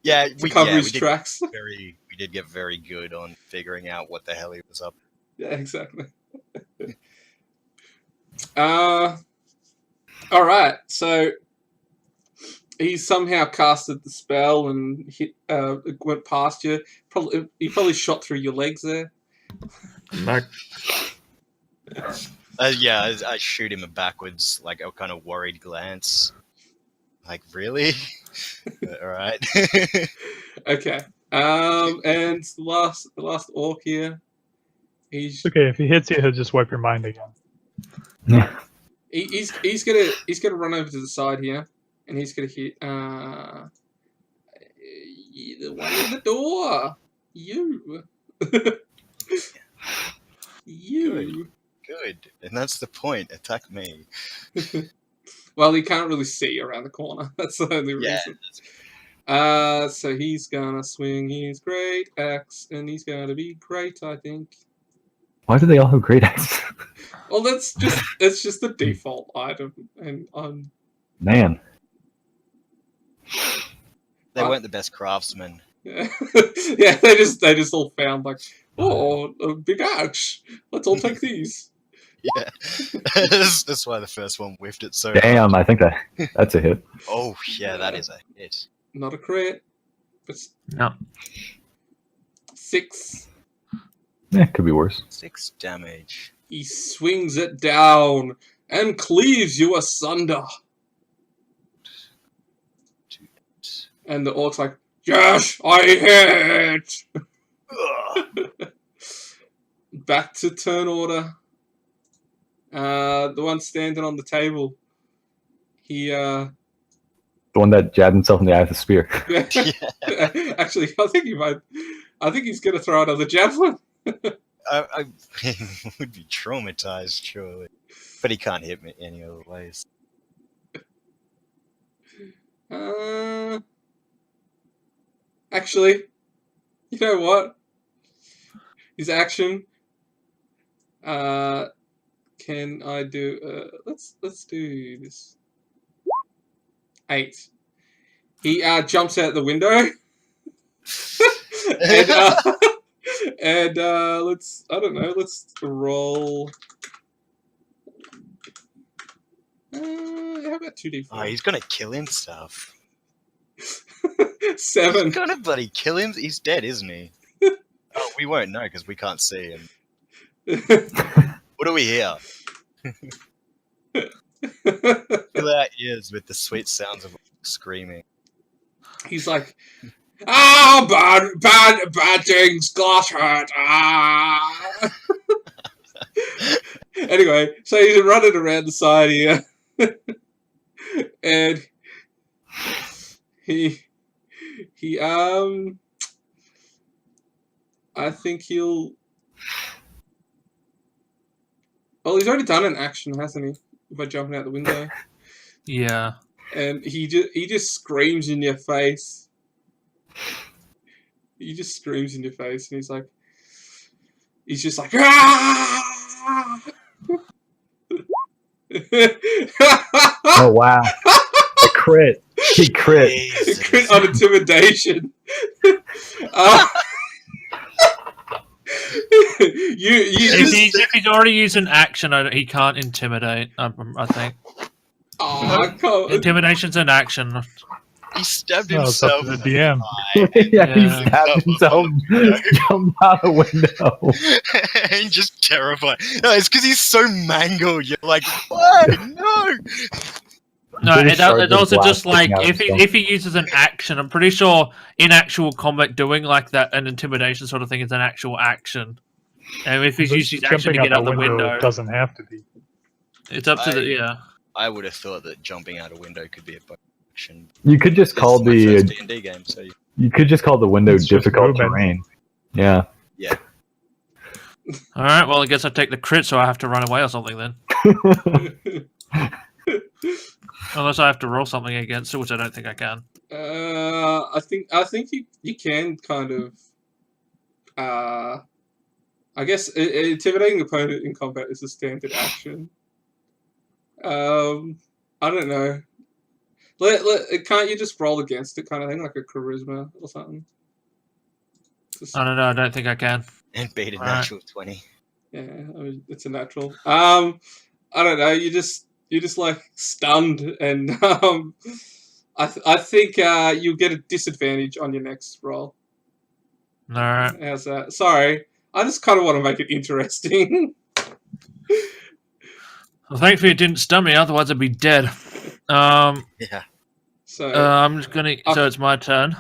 Yeah, To cover his tracks. We did get very good on figuring out what the hell he was up. Yeah, exactly. All right. So he somehow casted the spell and hit. It went past you. He probably shot through your legs there. I shoot him backwards, like a kind of worried glance. Like, really? Alright. Okay. And the last orc here. He's Okay, if he hits you, he'll just wipe your mind again. he's gonna run over to the side here, and he's gonna hit the one in the door. You. You. Good. And that's the point. Attack me. Well, he can't really see around the corner. That's the only reason. So he's gonna swing his great axe, and he's gonna be great, I think. Why do they all have great axes? Well, it's just the default item, and Man. They weren't the best craftsmen. yeah, yeah, they just all found like, oh, a big axe. Let's all take these. Yeah. That's why the first one whiffed it so Damn, hard. I think that's a hit. Oh, yeah, that is a hit. Not a crit, but No. 6. Could be worse. 6 damage. He swings it down and cleaves you asunder. And the orc's like, yes, I hit! Back to turn order. The one standing on the table. He, The one that jabbed himself in the eye with a spear. Actually, I think he's going to throw another javelin. I would be traumatized, surely. But he can't hit me any other ways. Actually, you know what? His action. Can I do? Let's do this. 8. He jumps out the window. and let's roll. How about 2d4? Oh, he's gonna kill himself. 7. He's gonna bloody kill him. He's dead, isn't he? Oh, we won't know because we can't see him. What do we hear? Fill our ears with the sweet sounds of screaming. He's like, bad things, glass hurt. Anyway, so he's running around the side here, and he I think he'll. Well, he's already done an action, hasn't he? By jumping out the window. Yeah. And he just screams in your face. He just screams in your face, and he's just like, ah! Oh wow! A crit. He crit. Jesus. Crit on intimidation. If he's already used an action, he can't intimidate. I think. Intimidation's an action. He stabbed No, it's up himself. to the DM. Yeah, he Yeah. stabbed himself, jumped out the window. And just terrified. No, it's because he's so mangled. You're like, what? No. No, British it's Sergeant also Black just like taking out himself. if he uses an action, I'm pretty sure in actual combat doing like that an intimidation sort of thing is an actual action. And if he's used his action to Jumping get out the window, doesn't have to be. it's up to the yeah. I would have thought that jumping out a window could be a bonus action. You could just call This is my the first D&D game, so you could just call the window It's just difficult movement. terrain. Yeah. All right, well I guess I take the crit, so I have to run away or something then. Unless I have to roll something against it, which I don't think I can. I think you can kind of. I guess intimidating an opponent in combat is a standard action. I don't know. Can't you just roll against it, kind of thing, like a charisma or something? I don't know. I don't think I can. and beat a Alright. natural 20. Yeah, I mean, it's a natural. I don't know. You're just like stunned, and I think you'll get a disadvantage on your next roll. All right. How's that? Sorry, I just kind of want to make it interesting. Well, thankfully it didn't stun me. Otherwise, I'd be dead. Yeah. So I'm just gonna. So it's my turn.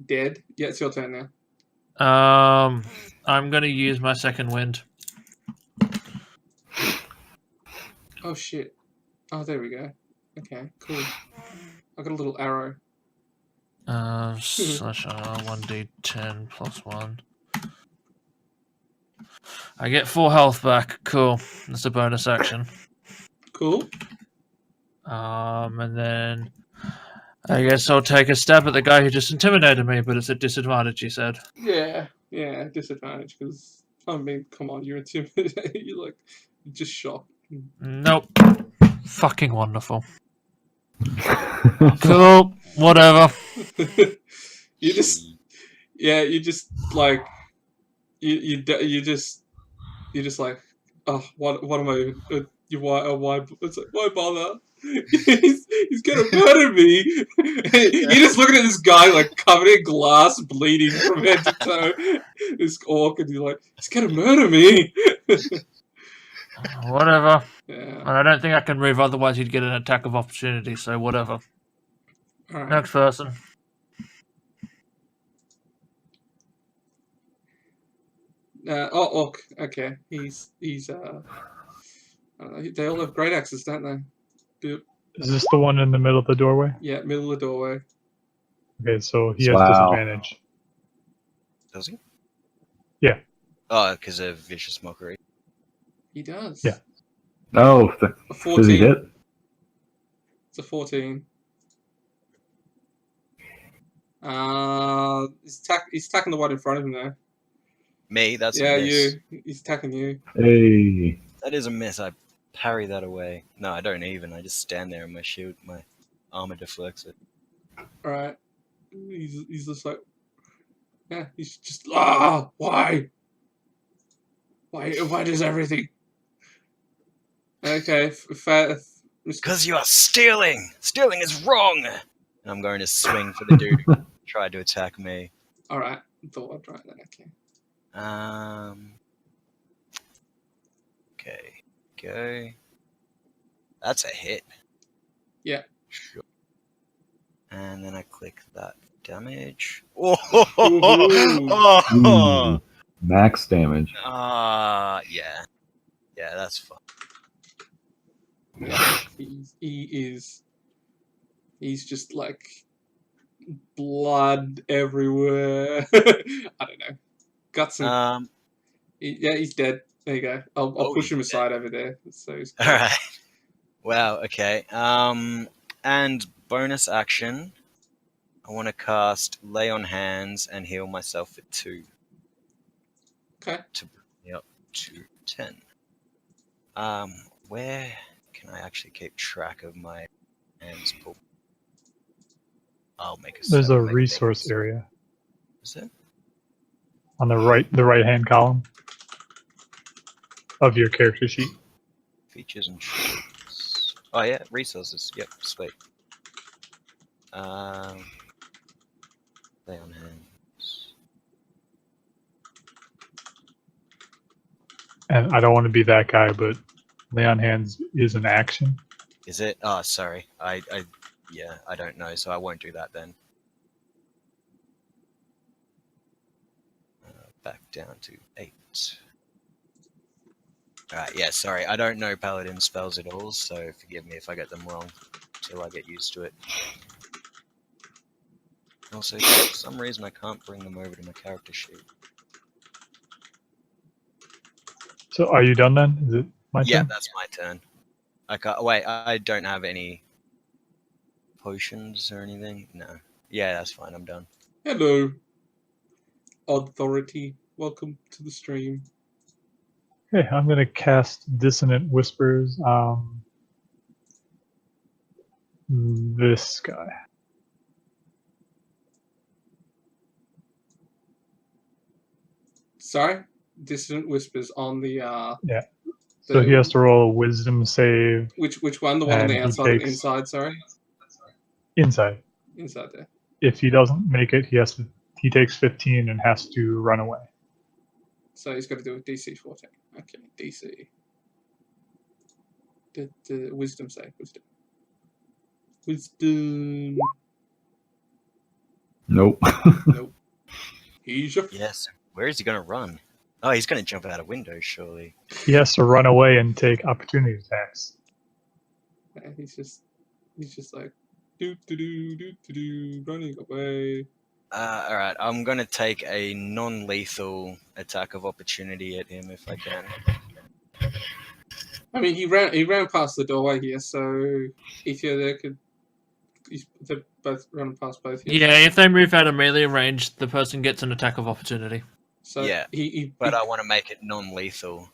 dead. Yeah, it's your turn now. I'm gonna use my second wind. Oh shit. Oh, there we go. Okay, cool. I got a little arrow. Slash 1d10 plus 1. I get 4 health back. Cool. That's a bonus action. Cool. And then I guess I'll take a stab at the guy who just intimidated me, but it's a disadvantage, he said. Yeah, disadvantage because I mean, come on, you're intimidated. you're just shocked. Nope. Fucking wonderful. Cool. Whatever. you just like you just like, oh, what am I? Why it's like, why bother? he's gonna murder me. You're just looking at this guy like covered in glass, bleeding from head to toe. This orc, and you're like, he's gonna murder me. Whatever. Yeah. And I don't think I can move, otherwise he'd get an attack of opportunity, so whatever. All right. Next person. Orc. Okay. He's they all have great axes, don't they? Dude. Is this the one in the middle of the doorway? Yeah, middle of the doorway. Okay, so he has Wow. disadvantage. Does he? Yeah. Oh, because of vicious mockery. He does. Yeah. Oh, A does he 14. hit? It's a 14. He's attacking the one in front of him now. Me? That's Yeah, a miss. you. He's attacking you. Hey. That is a miss. I parry that away. No, I don't even. I just stand there and my shield, my armor deflects it. All right. He's just like, yeah. He's just why? Why does everything? Okay, Because you are stealing! Stealing is wrong! And I'm going to swing for the dude who tried to attack me. Alright, thought I'd try that, okay. Okay, go. That's a hit. Yeah. Sure. And then I click that damage. Oh! Ooh. Max damage. Yeah. Yeah, that's fine. He's just like blood everywhere. I don't know. Got some. Yeah, he's dead. There you go. I'll push him aside over there. So he's All right. Wow. Okay. And bonus action. I want to cast Lay on Hands and heal myself for 2. Okay. To bring me up to 10. Where can I actually keep track of my hands pull? I'll make a. There's a make resource area Is it? on the right hand column of your character sheet. Features and traits. Oh yeah, resources. Yep, sweet. Lay on hands. And I don't want to be that guy, but lay on hands is an action. Is it? Oh, sorry. Yeah, I don't know, so I won't do that then. Back down to 8. Alright, yeah, sorry. I don't know paladin spells at all, so forgive me if I get them wrong till I get used to it. Also, for some reason I can't bring them over to my character sheet. So are you done then? Is it my Yeah, turn? that's my turn. I can't. Wait, I don't have any potions or anything. No. Yeah, that's fine. I'm done. Hello, Authority. Welcome to the stream. Okay, I'm going to cast Dissonant Whispers on this guy. Sorry, Dissident Whispers on the Yeah. So he has to roll a Wisdom save. Which one? The one on the And he outside or takes- inside? Sorry, Inside. inside there. If he doesn't make it, he takes 15 and has to run away. So he's got to do a DC 14. Okay, DC. The wisdom save. Wisdom. Nope. Nope. He's a. Yes. Where is he going to run? Oh, he's going to jump out a window, surely. He has to run away and take opportunity attacks. Yeah, he's just like running away. Alright, I'm going to take a non-lethal attack of opportunity at him if I can. I mean, he ran past the doorway here, so if you're there, they're both running past both here. Yeah, if they move out of melee range, the person gets an attack of opportunity. So Yeah, he but I want to make it non-lethal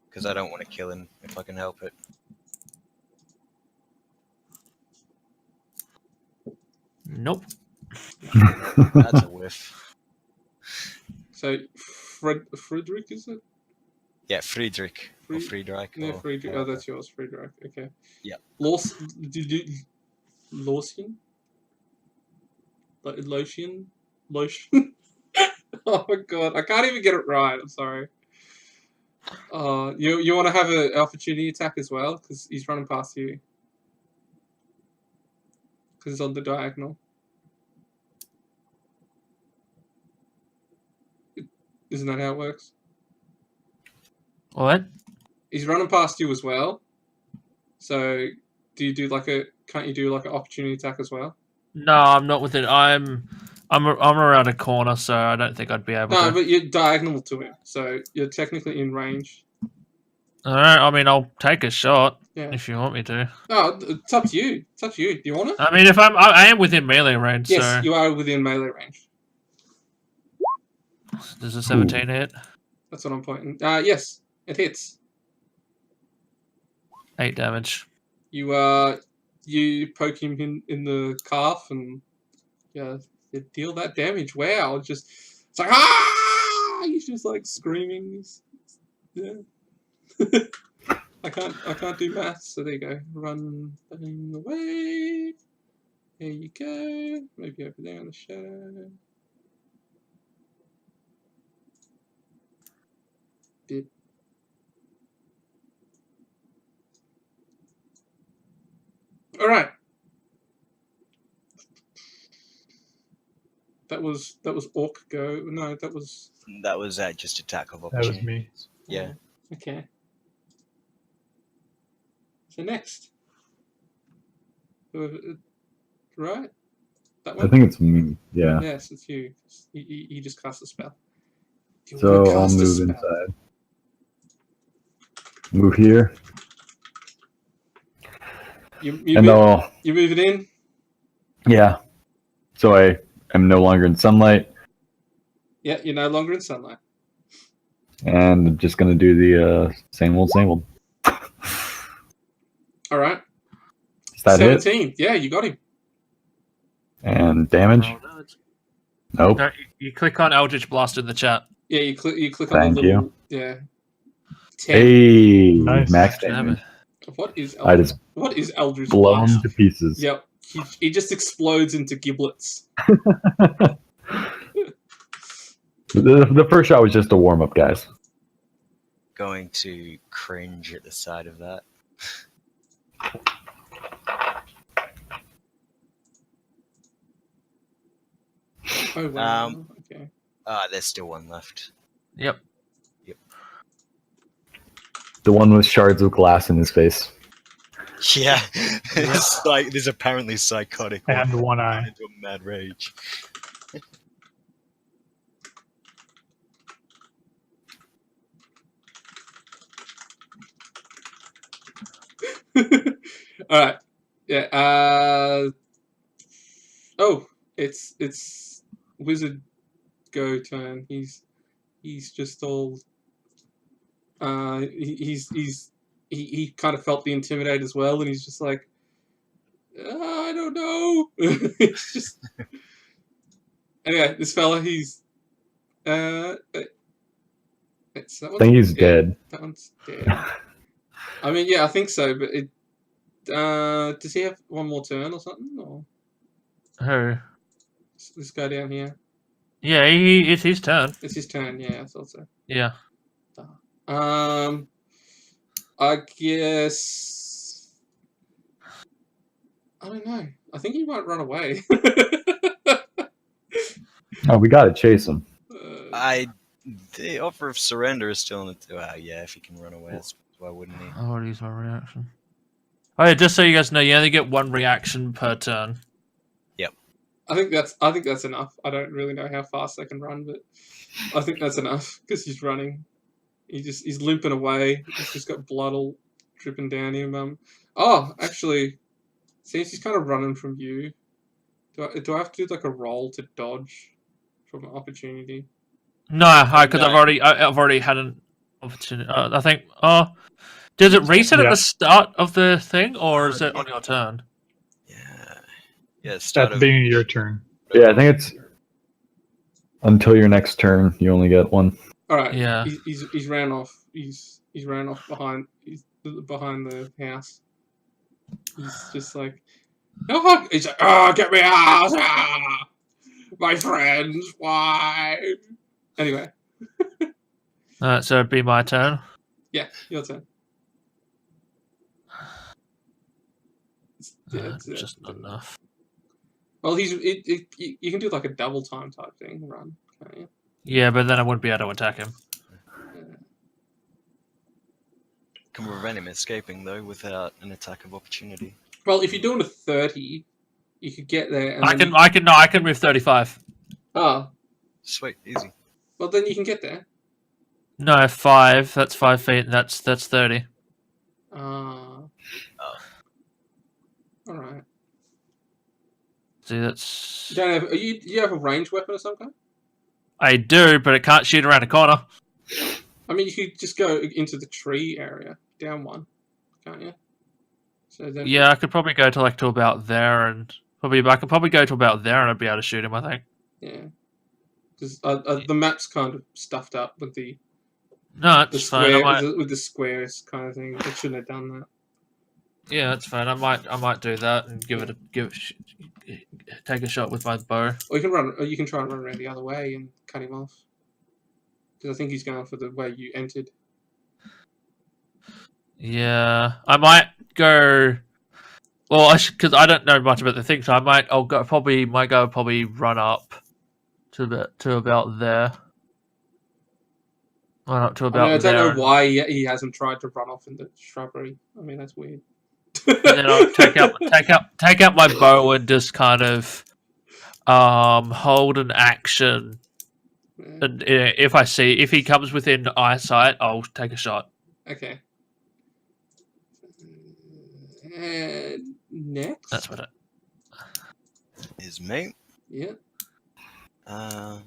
because I don't want to kill him if I can help it. Nope. That's a whiff. So Frederick, is it? Yeah, Friedrich. Or Fried- Friedrich. Yeah, or Friedrich. Oh, whatever. that's yours, Friedrich. Okay. Yep. Lawson? Lotion? Lotion? Oh my god, I can't even get it right. I'm sorry. You want to have an opportunity attack as well because he's running past you. Because it's on the diagonal. Isn't that how it works? What? He's running past you as well. So, do you do like a? Can't you do like an opportunity attack as well? No, I'm not within. I'm around a corner, so I don't think I'd be able No, to. but you're diagonal to him, so you're technically in range. All right. I mean, I'll take a shot Yeah. if you want me to. No, it's up to you. It's up to you. Do you want it? I mean, if I am within melee range, Yes, so you are within melee range. does a 17 hit? That's what I'm pointing. Yes, it hits. 8 damage. You poke him in the calf and you deal that damage. Wow, it's like he's just like screaming. Yeah. I can't do maths, so there you go. Run away. There you go. Maybe over there in the shadow. Bit. All right. That was orc go. No, that was Just attack of That opportunity. was me. Yeah. okay. So next, right? That one. I think it's me. Yeah. Yes, it's you. You just cast a spell. You So wanna I'll cast a move spell. inside. Move here, You and move, I'll you move it in. yeah. So I am no longer in sunlight, Yeah, you're no longer in sunlight. and I'm just gonna do the same old, same old. All right. Is that hit? 17. Yeah, you got him. And damage? Nope. No, you click on Eldritch Blast in the chat. Yeah, you click on Thank the little. you. Yeah. 10. Hey, Nice. max Damn damage. What is I just Eldritch blown Blast? to pieces. Yep. He just explodes into giblets. The first shot was just a warm up, guys. Going to cringe at the sight of that. Oh wow. Um, Okay. There's still one left. Yep. The one with shards of glass in his face. Yeah, it's like there's apparently psychotic And one eye. into a mad rage. All right. Yeah. Oh, it's Wizard Go turn. He's just all. He kind of felt the intimidate as well, and he's just like, I don't know. It's just. Anyway, this fella, he's. It's that I think he's dead. That one's dead. I mean, yeah, I think so, but it. Does he have one more turn or something? Or Who? this guy down here? Yeah, it's his turn. It's his turn. Yeah, I thought so. Yeah. I guess. I don't know. I think he might run away. Oh, we gotta chase him. The offer of surrender is still in the. Yeah, if he can run away, why wouldn't he? I would use my reaction. Oh yeah, just so you guys know, you only get one reaction per turn. I think that's enough. I don't really know how fast I can run, but I think that's enough because he's running. He's limping away. He's just got blood all dripping down him. Oh, actually, since he's kind of running from you, do I have to do like a roll to dodge from an opportunity? No, because No. I've already had an opportunity. I think. Does it reset at Yeah. the start of the thing, or is it on your turn? Yeah, At start the of beginning of your turn. Yeah, I think it's until your next turn. You only get one. All right. Yeah. He's ran off. He's ran off behind. He's behind the house. He's just like, oh, he's like, oh, get me out! Ah! My friends, why? Anyway, So it'd be my turn. yeah, your turn. It's Just not enough. Well, you can do like a double time type thing run, can't you? Yeah, but then I wouldn't be able to attack him. Can prevent him escaping though without an attack of opportunity. Well, if you're doing a 30, you could get there. And I can move 35. Oh, Sweet, easy. well then you can get there. No, 5. That's 5 feet. That's 30. All right. See, that's. You don't have. Do you have a ranged weapon of some kind? I do, but it can't shoot around a corner. I mean, you could just go into the tree area, down one, can't you? So then, Yeah, I could probably go to about there, and I could probably go to about there, and I'd be able to shoot him. I think. yeah, because the map's kind of stuffed up with the Fine. square with the squares kind of thing. It shouldn't have done that. Yeah, that's fine. I might do that and take a shot with my bow. Or you can run. Or you can try and run around the other way and cut him off. Because I think he's going for the way you entered. Yeah, I might go. Well, because I don't know much about the thing, so I'll probably run up to about there. Run up to about I there. don't know why he hasn't tried to run off in the shrubbery. I mean, that's weird. And then I'll take out my bow and just kind of hold an action. Yeah. And if he comes within eyesight, I'll take a shot. Okay. And next. That's what it Is me. Yeah. Uh,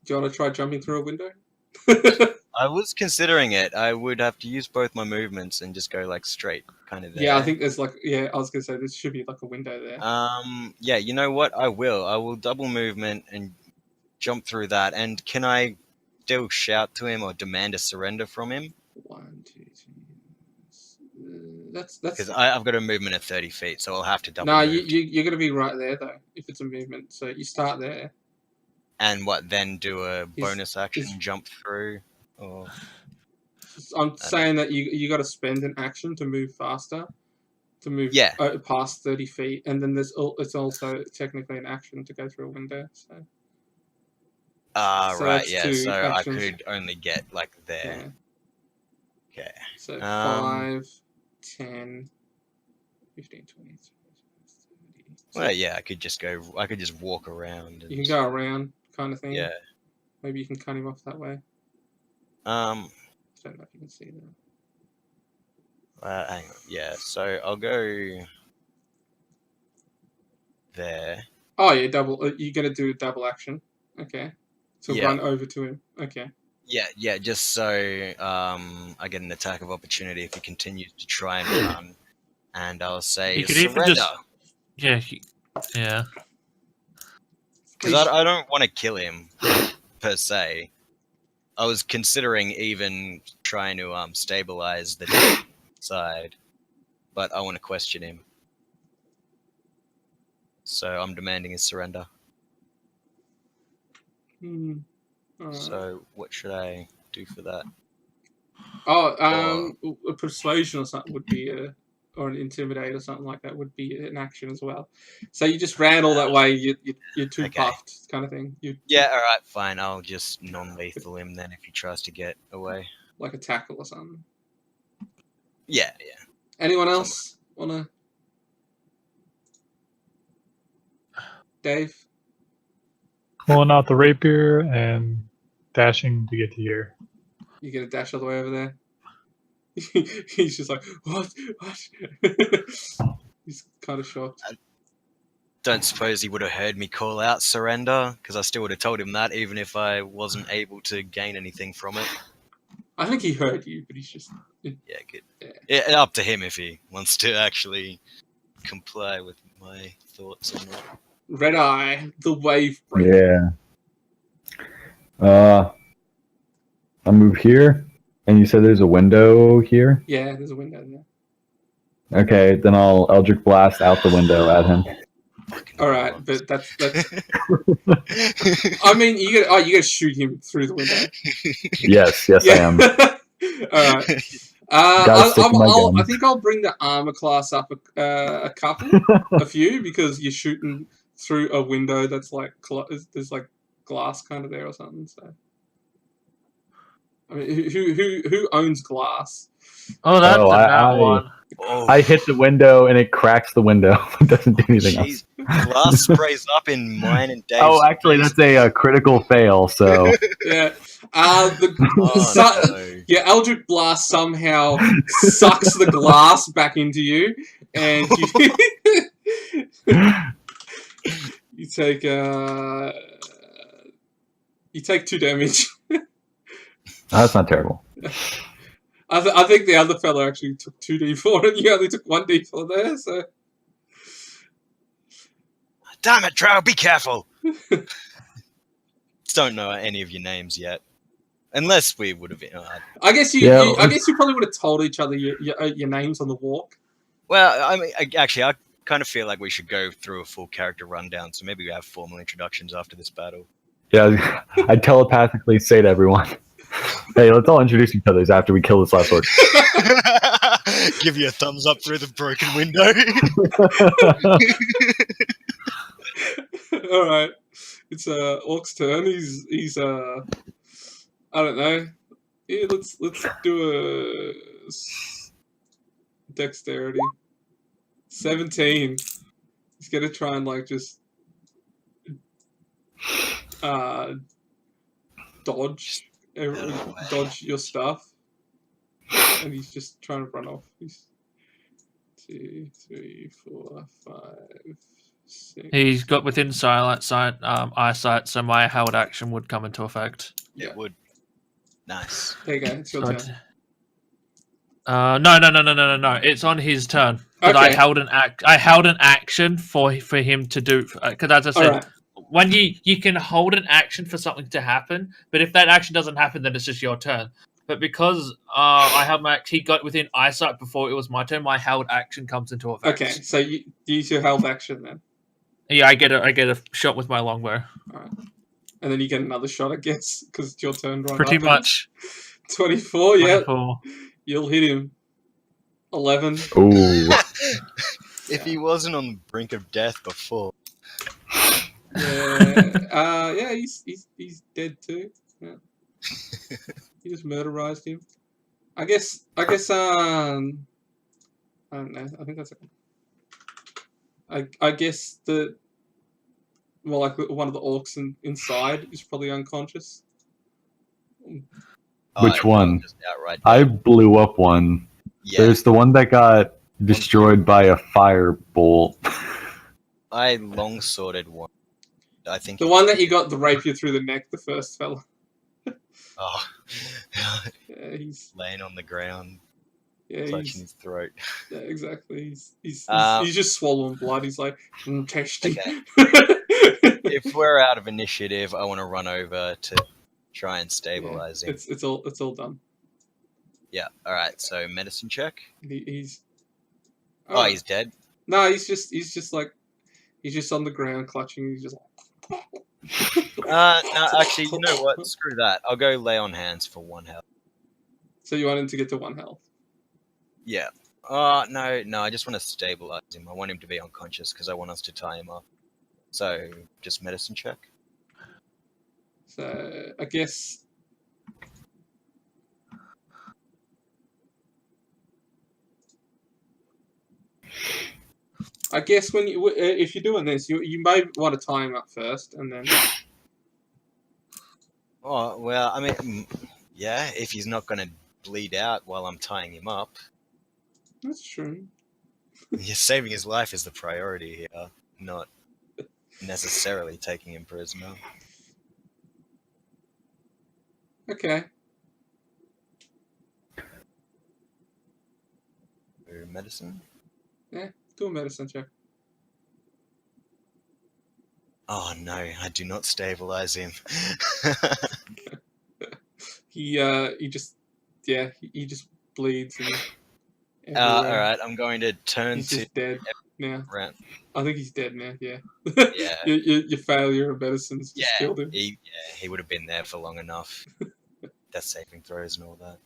Do you want to try jumping through a window? I was considering it. I would have to use both my movements and just go straight, kind of there. Yeah, I think there's I was gonna say there should be a window there. Yeah, you know what? I will double movement and jump through that. And can I still shout to him or demand a surrender from him? 1, 2, 3. That's Because I've got a movement of 30 feet, so I'll have to double. No, move. you're gonna be right there though. If it's a movement, so you start there. And what then? Do a bonus action jump through? Or I'm saying that you got to spend an action to move faster, to move past 30 feet, and then it's also technically an action to go through a window. So. Right, yeah. So actions. I could only get there. Yeah. Okay. So 5, 10, 15, 20, 30. Well, yeah, I could just walk around. And, you can go around, kind of thing. Yeah. Maybe you can cut him off that way. I don't know if you can see that. Hang on. Yeah. So I'll go there. Oh yeah, double. You're gonna do a double action. Okay. So run over to him. Okay. Yeah. Just so I get an attack of opportunity if he continues to try and run, and I'll say you could surrender. Even just yeah. Because I don't want to kill him per se. I was considering even trying to stabilize the side, but I want to question him. So I'm demanding his surrender. So what should I do for that? A persuasion or something would be or an intimidate or something like that would be an action as well. So you just ran all that way. You're too puffed, kind of thing. Yeah, all right, fine. I'll just non-lethal him then if he tries to get away. Like a tackle or something. Yeah. Anyone else wanna? Dave? Pulling out the rapier and dashing to get to here. You get a dash all the way over there. He's just like, what? He's kind of shocked. I don't suppose he would have heard me call out surrender, because I still would have told him that, even if I wasn't able to gain anything from it. I think he heard you, but he's just... Yeah, good. Yeah, up to him if he wants to actually comply with my thoughts on that. Red Eye, the wave breaker. Yeah. move here, and you said there's a window here. Yeah, there's a window there. Okay, then I'll Eldritch Blast out the window at him. All right, but that's. I mean, you gotta shoot him through the window. Yes, I am. All right. Gotta stick to my I guns. think I'll bring the armor class up a few, because you're shooting through a window that's like there's like glass kind of there or something. So, I mean, who owns glass? Oh, that's Oh, that one. Oh, I hit the window and it cracks the window. It doesn't do anything else. jeez. Glass sprays up in mine and Dave's. Oh, actually, that's a critical fail. So Yeah. Oh, no. Yeah, Eldritch Blast somehow sucks the glass back into you, and you take 2 damage. that's not terrible. I think the other fella actually took 2d4, and you only took 1d4 there. So Damn it, Drow, be careful! Don't know any of your names yet. Unless we would have been. I guess you probably would have told each other your names on the walk. Well, I mean, I kind of feel like we should go through a full character rundown, so maybe we have formal introductions after this battle. Yeah, I telepathically say to everyone, "Hey, let's all introduce each other after we kill this last orc." Give you a thumbs up through the broken window. All right, it's Orc's turn. He's I don't know. Yeah, let's do a dexterity. 17. He's gonna try and like just dodge your stuff, and he's just trying to run off. He's 2, 3, 4, 5, 6. He's got within eyesight, so my held action would come into effect. Yeah. It would. Nice. There you go. It's your turn. No. It's on his turn. But Okay. I held an action for him to do. Because as I said, Alright. when you can hold an action for something to happen, but if that action doesn't happen, then it's just your turn. But because he got within eyesight before it was my turn, my held action comes into effect. Okay, so you use your held action then. Yeah, I get a shot with my longbow. Alright. And then you get another shot, I guess, because it's your turn right Pretty after. much. 24, yeah. 24. You'll hit him. 11. Ooh. If he wasn't on the brink of death before. Yeah. Yeah, he's dead too. Yeah. You just murderized him. I guess I don't know. I think that's okay. I guess like one of the orcs inside is probably unconscious. Which one? Just outright I blew up one. Yeah, There's the one that got destroyed by a firebolt. I long-sworded one. I think The one that you got the rapier through the neck, the first fella. Oh, Yeah, he's laying on the ground, yeah, clutching his throat. yeah, exactly. He's just swallowing blood. He's like, tasty. Okay. If we're out of initiative, I want to run over to try and stabilize him. It's all done. Yeah. All right. So medicine check. He's Oh, he's dead. no, he's just on the ground clutching. He's just No, actually, you know what? Screw that. I'll go lay on hands for 1 health. So you want him to get to 1 health. Yeah. No. I just want to stabilize him. I want him to be unconscious because I want us to tie him up. So just medicine check. So I guess. When if you're doing this, you may want to tie him up first, and then. Oh well, I mean, yeah. If he's not going to bleed out while I'm tying him up, That's true. saving his life is the priority here, not necessarily taking him prisoner. Okay. Medicine. Yeah. Do a medicine check. Oh no, I do not stabilize him. he just bleeds and All everywhere. right, I'm going to turn He's to just dead now. Ren. I think he's dead now. Yeah. Yeah. your failure of medicine's just Yeah, killed him. he would have been there for long enough. Death saving throws and all that.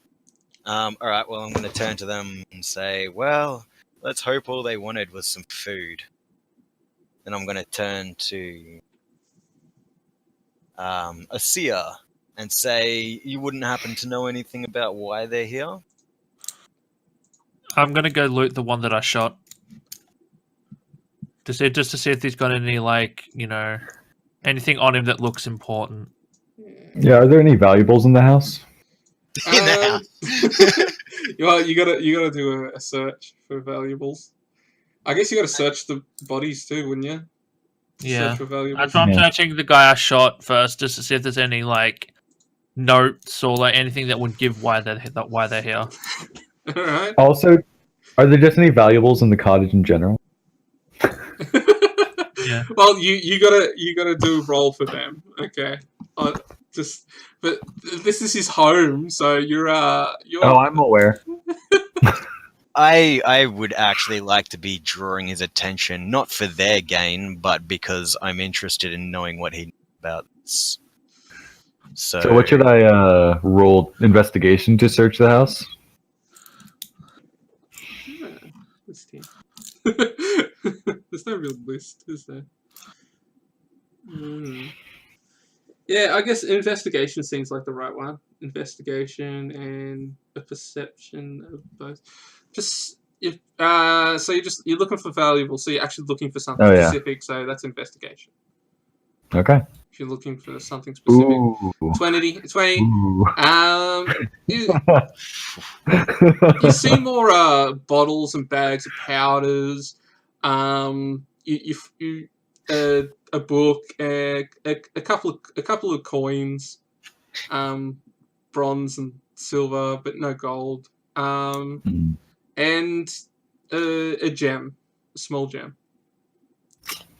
All right, well, I'm going to turn to them and say, well, let's hope all they wanted was some food. Then I'm going to turn to Asia and say, you wouldn't happen to know anything about why they're here? I'm gonna go loot the one that I shot. Just to see if he's got any, like, you know, anything on him that looks important. Yeah, are there any valuables in the house? In the house. Well, you gotta do a search for valuables. I guess you gotta search the bodies too, wouldn't you? Yeah. Search for valuables. That's why I'm Yeah. searching the guy I shot first, just to see if there's any, like, notes or like anything that would give why they're here. All right. Also, are there just any valuables in the cottage in general? Yeah. Well, you gotta do a roll for them. Okay. But this is his home, so you're. Oh, I'm aware. I would actually like to be drawing his attention, not for their gain, but because I'm interested in knowing what he knows about this. So what should I roll? Investigation to search the house? This team. There's no real list, is there? Yeah, I guess investigation seems like the right one. Investigation and a perception of both. So you're looking for valuable. So you're actually looking for something specific. So that's investigation. Okay. If you're looking for something specific, Ooh. 20. Ooh. You see more bottles and bags of powders. A book, a couple of coins, bronze and silver, but no gold. And a gem, a small gem.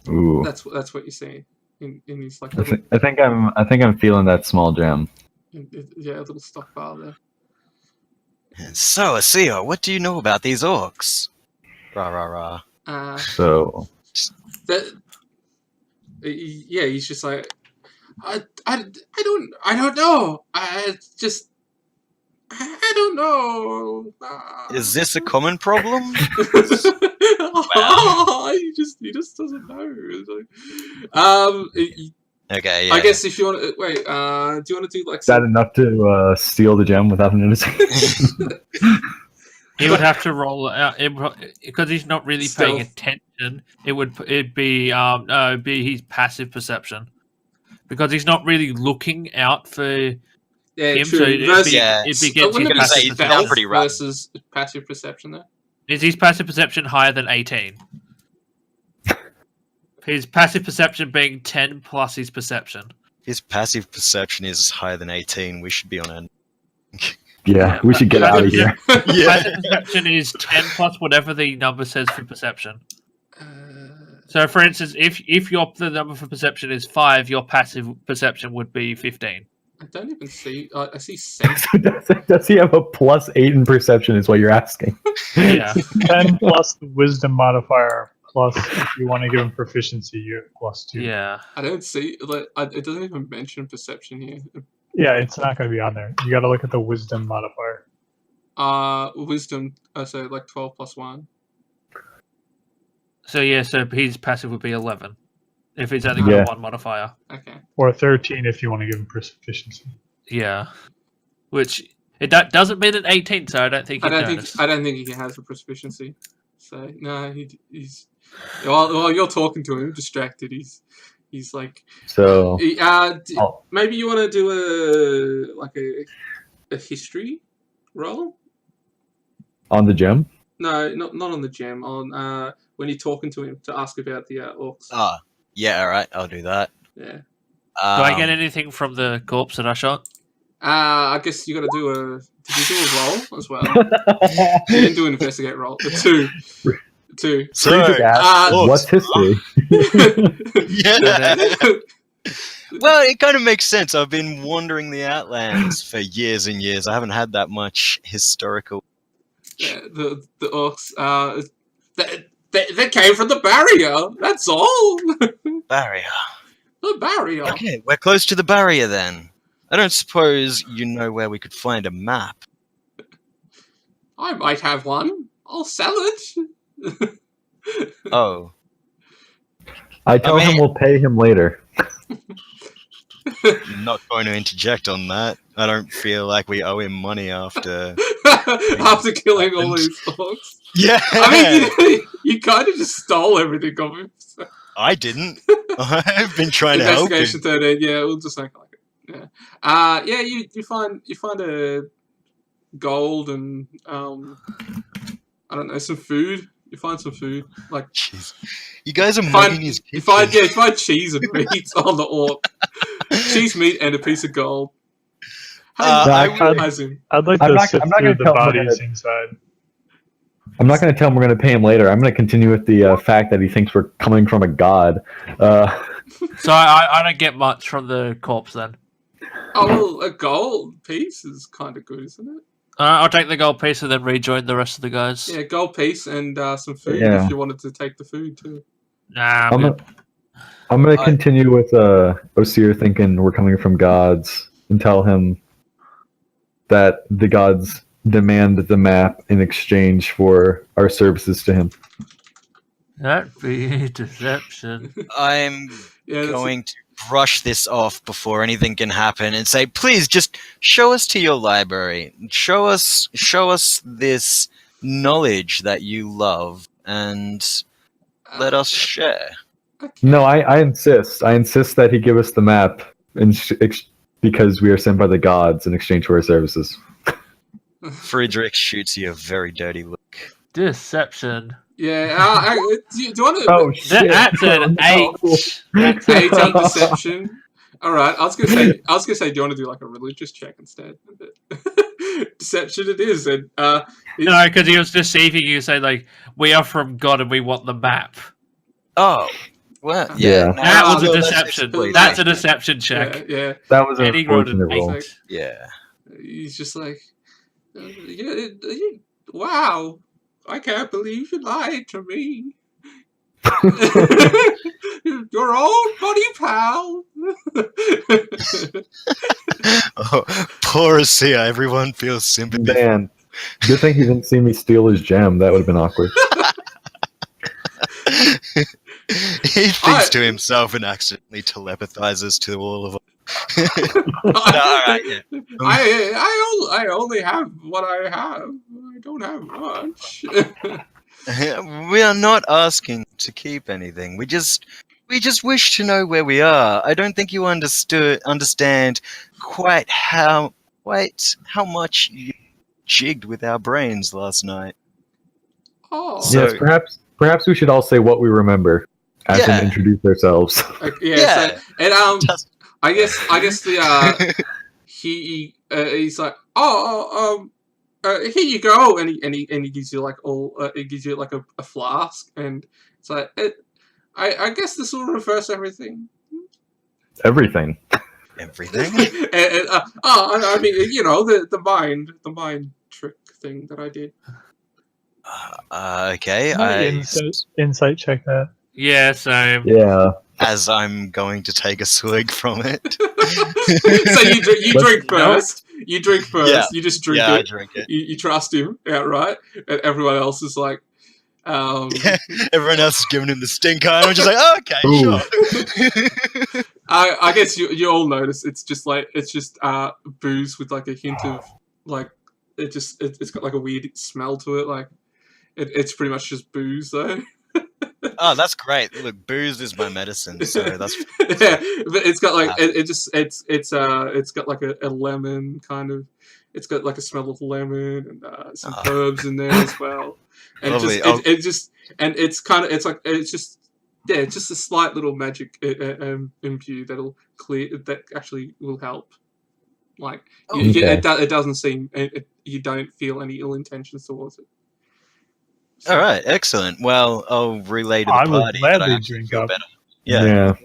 Ooh. That's what you see in his like. I think I'm feeling that small gem. Yeah, a little stockpile there. So, Asia, what do you know about these orcs? Rah rah rah. So. Yeah, he's just like, I don't know. I don't know. Is this a common problem? He just doesn't know. Okay, yeah. I guess if you want to wait, do you want to do like? Is that enough to steal the gem without noticing? He would have to roll it out because he's not really paying attention. It'd be his passive perception because he's not really looking out for him. True. So it'd be against his passive perception. Pretty right. Versus passive perception there. Is his passive perception higher than 18? His passive perception being 10 plus his perception. His passive perception is higher than 18. We should be on end. Yeah, we should get out of here. Passive perception is 10 plus whatever the number says for perception. So, for instance, if the number for perception is 5, your passive perception would be 15. I don't even see. I see 6. Does he have a +8 in perception? Is what you're asking? Yeah. 10 plus the wisdom modifier. Plus, if you want to give him proficiency, you have +2. Yeah. I don't see. It doesn't even mention perception here. Yeah, it's not going to be on there. You got to look at the wisdom modifier. Wisdom. So like 12 plus 1. So his passive would be 11 if he's only got one modifier. Okay. Or 13 if you want to give him proficiency. Yeah. Which that doesn't mean an 18, so I don't think. I don't think he has a proficiency. So no, he's. While you're talking to him, distracted. He's like. So. Maybe you want to do a history roll. On the gem? No, not on the gem. On when you're talking to him to ask about the orcs. Yeah, alright, I'll do that. Yeah. Do I get anything from the corpse that I shot? I guess you got to do a. Did you do a roll as well? You didn't do an investigate roll. A 2. So, what's history? yeah. Well, it kind of makes sense. I've been wandering the Outlands for years and years. I haven't had that much historical. Yeah, the orcs, they came from the barrier. That's all. Barrier. The barrier. Okay, we're close to the barrier then. I don't suppose you know where we could find a map. I might have one. I'll sell it. Oh, I tell him we'll pay him later. I'm not going to interject on that. I don't feel like we owe him money after. After killing all these orcs. Yeah, I mean, you kind of just stole everything of him. So. I didn't. I've been trying to help him. Investigation 13. Yeah, we'll just make like it. Yeah. You find a gold and I don't know, some food. You find some food, like Jeez. You guys are mugging his kitchen. You find cheese and meat on the orc. Cheese, meat, and a piece of gold. I'd like to sift through the bodies inside. I'm not going to tell him we're going to pay him later. I'm going to continue with the fact that he thinks we're coming from a god. So I don't get much from the corpse then. Oh, well, a gold piece is kind of good, isn't it? I'll take the gold piece and then rejoin the rest of the guys. Yeah, gold piece and some food if you wanted to take the food too. Nah, I'm going to continue with Osir thinking we're coming from gods and tell him that the gods demand the map in exchange for our services to him. That'd be deception. I'm going to brush this off before anything can happen and say, please just show us to your library. Show us this knowledge that you love and let us share. No, I insist. I insist that he give us the map because we are sent by the gods in exchange for our services. Friedrich shoots you a very dirty look. Deception. Yeah, do you want to... Oh, shit. That's an 8. That's 8 on deception. All right, I was gonna say, do you want to do like a religious check instead? Deception it is, and no, because he was deceiving you, saying like, "We are from God and we want the map." Oh, well, yeah. That was a deception. That's a deception check. Yeah. That was And a he rolled fortunate an roll. 8. Yeah. He's just like, wow, I can't believe you lied to me. Your old buddy pal. Oh, poor Sia. Everyone feels sympathy. Man, good thing he didn't see me steal his gem. That would have been awkward. He thinks to himself and accidentally telepathizes to all of them. No, all right, yeah. I only have what I have. I don't have much. We are not asking to keep anything. We just wish to know where we are. I don't think you understand quite how much you jigged with our brains last night. Oh, So- Yes, perhaps we should all say what we remember as Yeah. and introduce ourselves. yeah. So, and Just- I guess the he's like, here you go, and he gives you like a flask, and it's like I guess this will reverse everything. Everything. Everything. I mean, you know, the mind trick thing that I did. Okay. Insight check that. Yeah, same. Yeah. As I'm going to take a swig from it. So you drink first. You drink first. Yeah. You just drink Yeah, I it. drink it. You trust him outright, and everyone else is like, Yeah, everyone else is giving him the stink eye. I'm just like, oh, okay, Ooh. sure. I guess you all notice it's just booze with like a hint of like it's got like a weird smell to it. Like it's pretty much just booze though. Oh, that's great. Look, booze is my medicine, so that's Yeah, but it's got like it's got like a lemon kind of. It's got like a smell of lemon and some herbs in there as well. And Lovely. it's just a slight little magic impure that'll clear that actually will help. Like it doesn't seem you don't feel any ill intentions towards it. So, all right. Excellent. Well, I'll relay to the I would party that I gladly actually drink feel up. better. Yeah.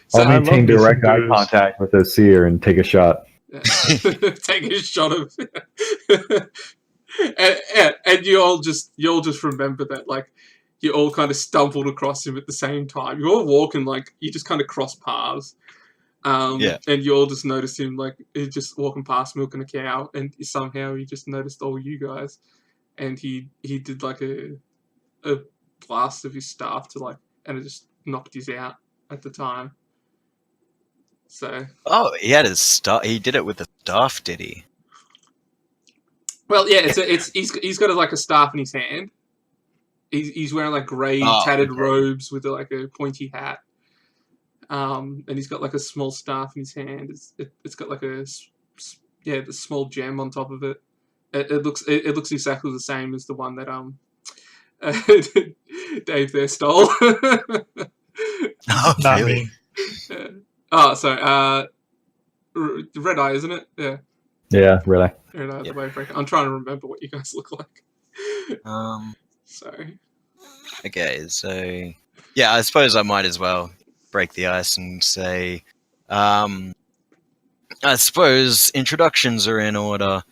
So I'll I love maintain direct missing eye those. contact with Osir and take a shot. take a shot of, and you all just remember that, like, you all kind of stumbled across him at the same time. You're all walking, like, you just kind of cross paths. Yeah. And you all just noticed him, like, he's just walking past milking a cow, and somehow he just noticed all you guys, and he did like a blast of his staff to, like, and it just knocked his out at the time. So, Oh, he had his staff. He did it with the staff, did he? well, yeah, he's got like a staff in his hand. He's wearing like grey tattered okay. robes with like a pointy hat. And he's got like a small staff in his hand. It's got like the small gem on top of it. It looks exactly the same as the one that Dave there stole. Oh, Not really? me. Oh, sorry. Red Eye, isn't it? Yeah. Yeah, really. Red Eye, Yep. the Wavebreaker. I'm trying to remember what you guys look like. Sorry. Okay, so yeah, I suppose I might as well break the ice and say, I suppose introductions are in order.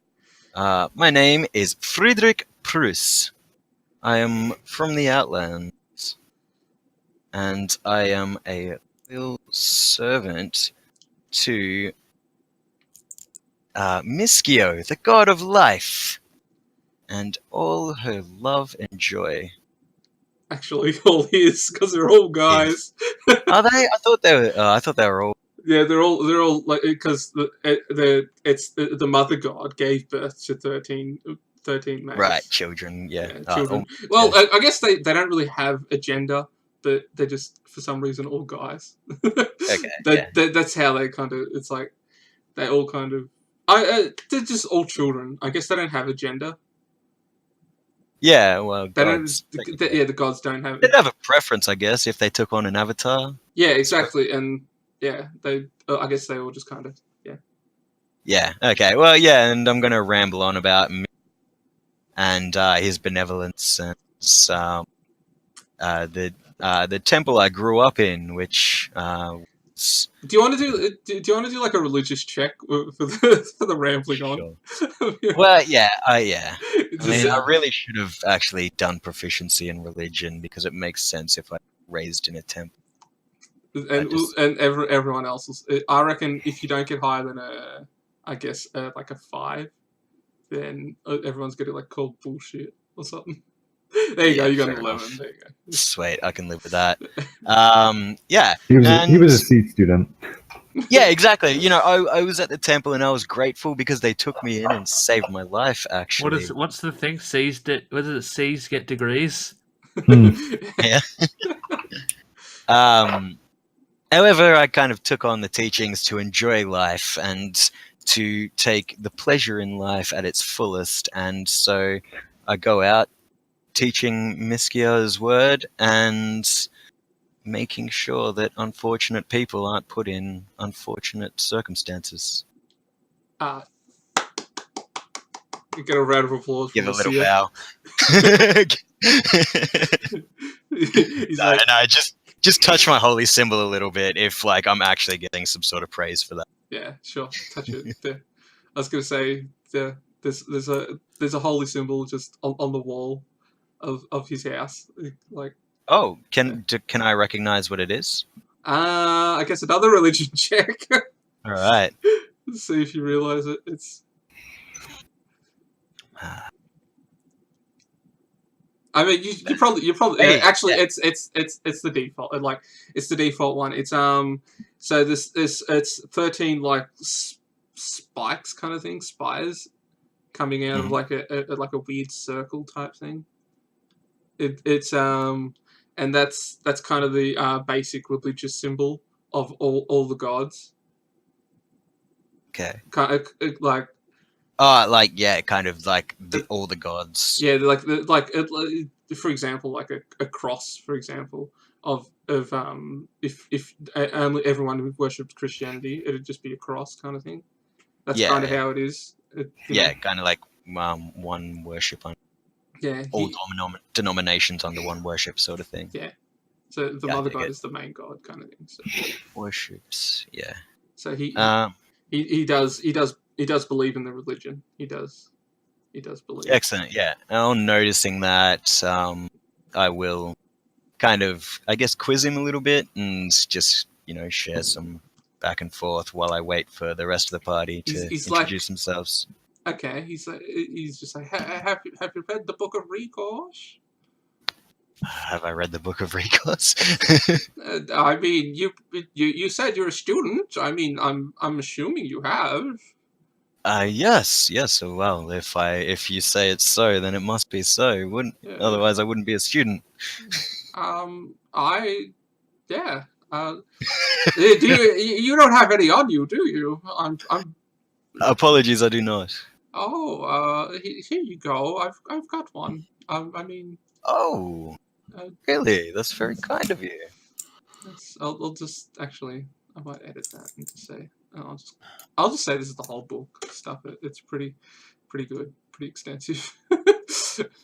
My name is Friedrich Preuss. I am from the Outlands, and I am a loyal servant to Miskio, the god of life, and all her love and joy. Actually, all his, because they're all guys. Are they? I thought they were. I thought they were all. Yeah, they're all like, because the mother god gave birth to 13 males. Right, children, yeah. Children. Well, yeah. I guess they don't really have a gender, but they're just, for some reason, all guys. Okay, That's how they kind of, it's like, they all kind of, they're just all children. I guess they don't have a gender. Yeah, well, They gods. don't, the gods don't have They'd have a preference, I guess, if they took on an avatar. Yeah, exactly. And yeah, they, I guess they all just kind of, yeah. Yeah, okay, well, yeah, and I'm going to ramble on about me and his benevolence and the temple I grew up in, which was... Do you want to do like a religious check for the rambling on? Sure. Well, yeah. I Just- mean, I really should have actually done proficiency in religion because it makes sense if I raised in a temple. and everyone else is, I reckon if you don't get higher than like a 5, then everyone's gonna like call bullshit or something. There you go, you got an fair 11. enough. There you go. Sweet, I can live with that. Yeah. He was a C student. Yeah, exactly. You know, I was at the temple and I was grateful because they took me in and saved my life, actually. What's the thing? What is it? C's get degrees. Yeah. However, I kind of took on the teachings to enjoy life and to take the pleasure in life at its fullest, and so I go out teaching Miskio's word and making sure that unfortunate people aren't put in unfortunate circumstances. You get a round of applause. Give a from little Lucia. bow. He's like, no, just touch my holy symbol a little bit if like I'm actually getting some sort of praise for that. yeah, sure, touch it. There. I was gonna say, there's a holy symbol just on the wall of his house. Like, Oh, can I recognize what it is? I guess another religion check. All right. Let's see if you realize it. It's. I mean, you probably Hey, actually yeah. it's the default. Like, it's the default one. It's so this it's 13 like spikes kind of thing, spires coming out of like a weird circle type thing. It's and that's kind of the basic religious symbol of all the gods. Okay. Kind of, like. Like yeah, kind of like all the gods. Yeah, for example, like a cross, for example, of if only everyone who worshipped Christianity, it'd just be a cross kind of thing. That's Yeah, kind of yeah. how it is. Kind of like one worship on Yeah. all denominations under one worship sort of thing. Yeah. So the Yeah, I mother dig god it. is the main god kind of thing. So, Worships. Yeah. so he does believe in the religion. He does believe. Excellent. Yeah. On noticing that, I will kind of, I guess, quiz him a little bit and just, share some back and forth while I wait for the rest of the party to He's introduce themselves. Okay, he's just like, have you read the book of Recourse? Have I read the Book of Recourse? I mean, you said you're a student. I mean, I'm assuming you have. Yes. So, well, if you say it's so, then it must be so. Otherwise, I wouldn't be a student. Yeah. Do you don't have any on you, do you? I'm. Apologies, I do not. Oh, here you go. I've got one. I mean. Oh, really? That's very kind of you. I'll just actually. I might edit that and just say. I'll just say this is the whole book stuff. It's pretty good, pretty extensive.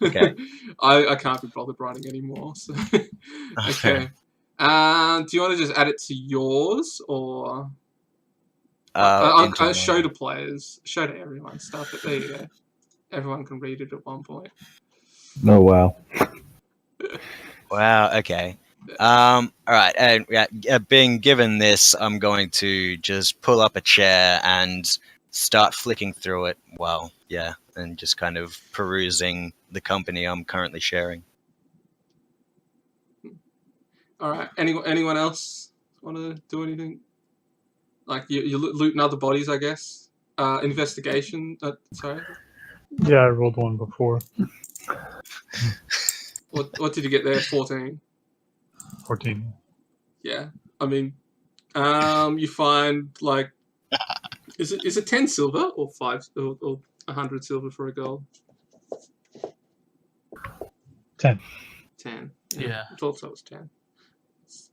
Okay. I can't be bothered writing anymore. So okay. Do you want to just add it to yours or? I'll show to players, show to everyone stuff. But there you go. Everyone can read it at one point. Oh wow. Wow. Okay. All right. And being given this, I'm going to just pull up a chair and start flicking through it. And just kind of perusing the company I'm currently sharing. All right. Anyone else want to do anything? Like you looting other bodies, I guess. Investigation. Sorry. Yeah, I rolled one before. What did you get there? 14. 14. Yeah. I mean, you find like, is it 10 silver or 5 or 100 silver for a gold? 10. 10. Yeah. I thought so. It was 10.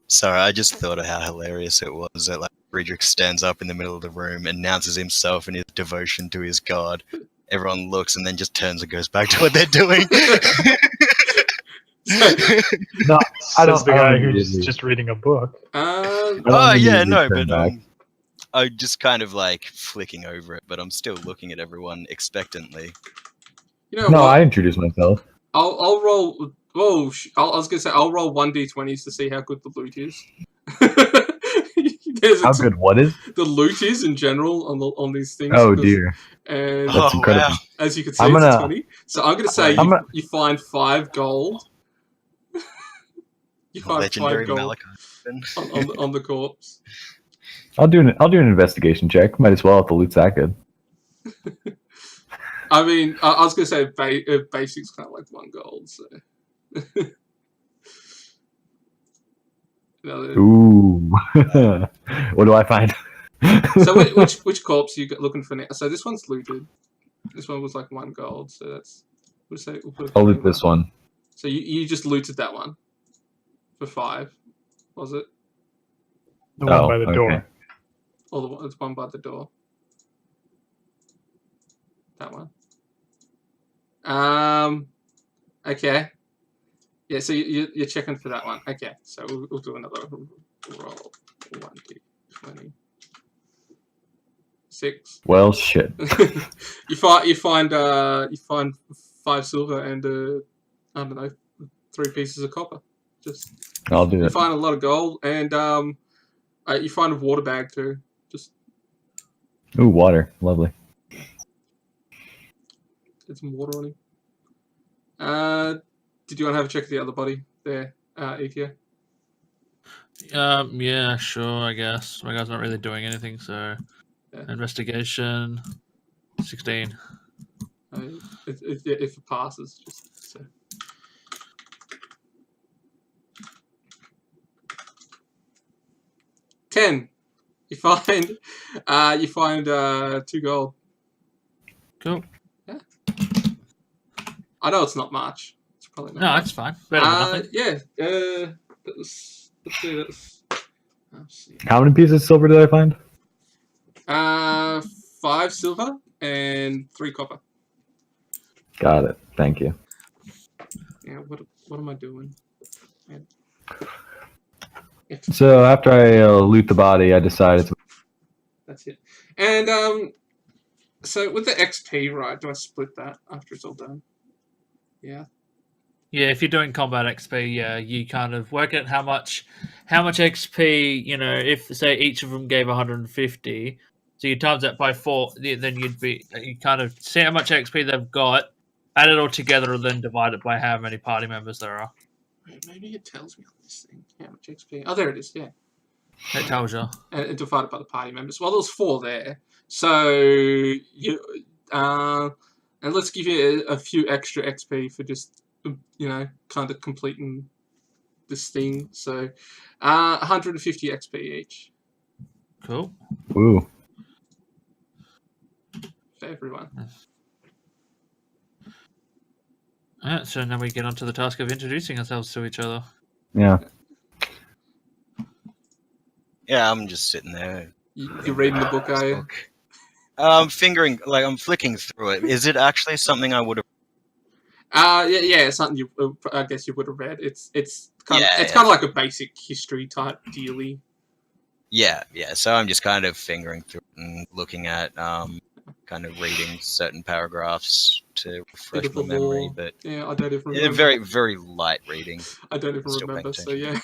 Sorry, I just thought of how hilarious it was that like Friedrich stands up in the middle of the room, announces himself and his devotion to his god. Everyone looks and then just turns and goes back to what they're doing. No, I Says don't. the I guy don't who's immediately- just reading a book. I don't Oh yeah, immediately no, turn but back. I'm just kind of like flicking over it, but I'm still looking at everyone expectantly. You know No, what? I introduced myself. I'll roll. Whoa! I was gonna say I'll roll 1d20s to see how good the loot is. How good? What is? The loot is in general on these things. Oh dear, And that's incredible. Wow. as you can see, I'm it's gonna- a 20. So I'm gonna say you find 5 gold. You find Legendary 5 gold Malachi. on the corpse. I'll do an investigation check. Might as well if the loot's that good. I mean, I was gonna say basic's kind of like 1 gold. So. Ooh, what do I find? So which corpse are you looking for now? So this one's looted. This one was like 1 gold. So that's we'll put I'll loot this one. So you just looted that one for 5, was it? The one by the door. Or it's one by the door. That one. Okay. Yeah, so you're checking for that one. Okay, so we'll do another roll. 1d20. 6. Well, shit. you find 5 silver and I don't know, 3 pieces of copper. Just I'll do you it. find a lot of gold and you find a water bag too. Just Ooh, water. Lovely. get some water on him. Did you want to have a check of the other body there, Ethier? Yeah, sure, I guess. My guy's not really doing anything, so Yeah. investigation 16. If it passes, just so. $10. You find 2 gold. Cool. Yeah. I know it's not much. It's probably not. No, much. that's fine. Better than nothing. Yeah. Let's see. Let's see. How many pieces of silver did I find? 5 silver and 3 copper. Got it. Thank you. Yeah. What am I doing? Yeah. So after I loot the body, I decide it's That's it. And so with the XP, right? Do I split that after it's all done? Yeah. Yeah, if you're doing combat XP, yeah, you kind of work out how much XP, if say each of them gave 150, so you times that by 4, then you kind of see how much XP they've got, add it all together, and then divide it by how many party members there are. Maybe it tells me on this thing how much XP. Oh, there it is. Yeah. It tells you. And divided by the party members. Well, there was 4 there, so you and let's give you a few extra XP for just kind of completing this thing. So 150 XP each. Cool. Ooh. For everyone. Alright, so now we get on to the task of introducing ourselves to each other. Yeah. Yeah, I'm just sitting there. You're reading the book, are you? I'm flicking through it. Is it actually something I would have? Yeah, something I guess you would have read. It's kind of like a basic history type dealy. Yeah. So I'm just kind of fingering through it and looking at, kind of reading certain paragraphs to refresh my memory. But yeah, I don't even remember. Very, very light reading. I don't even Still remember. So paying yeah,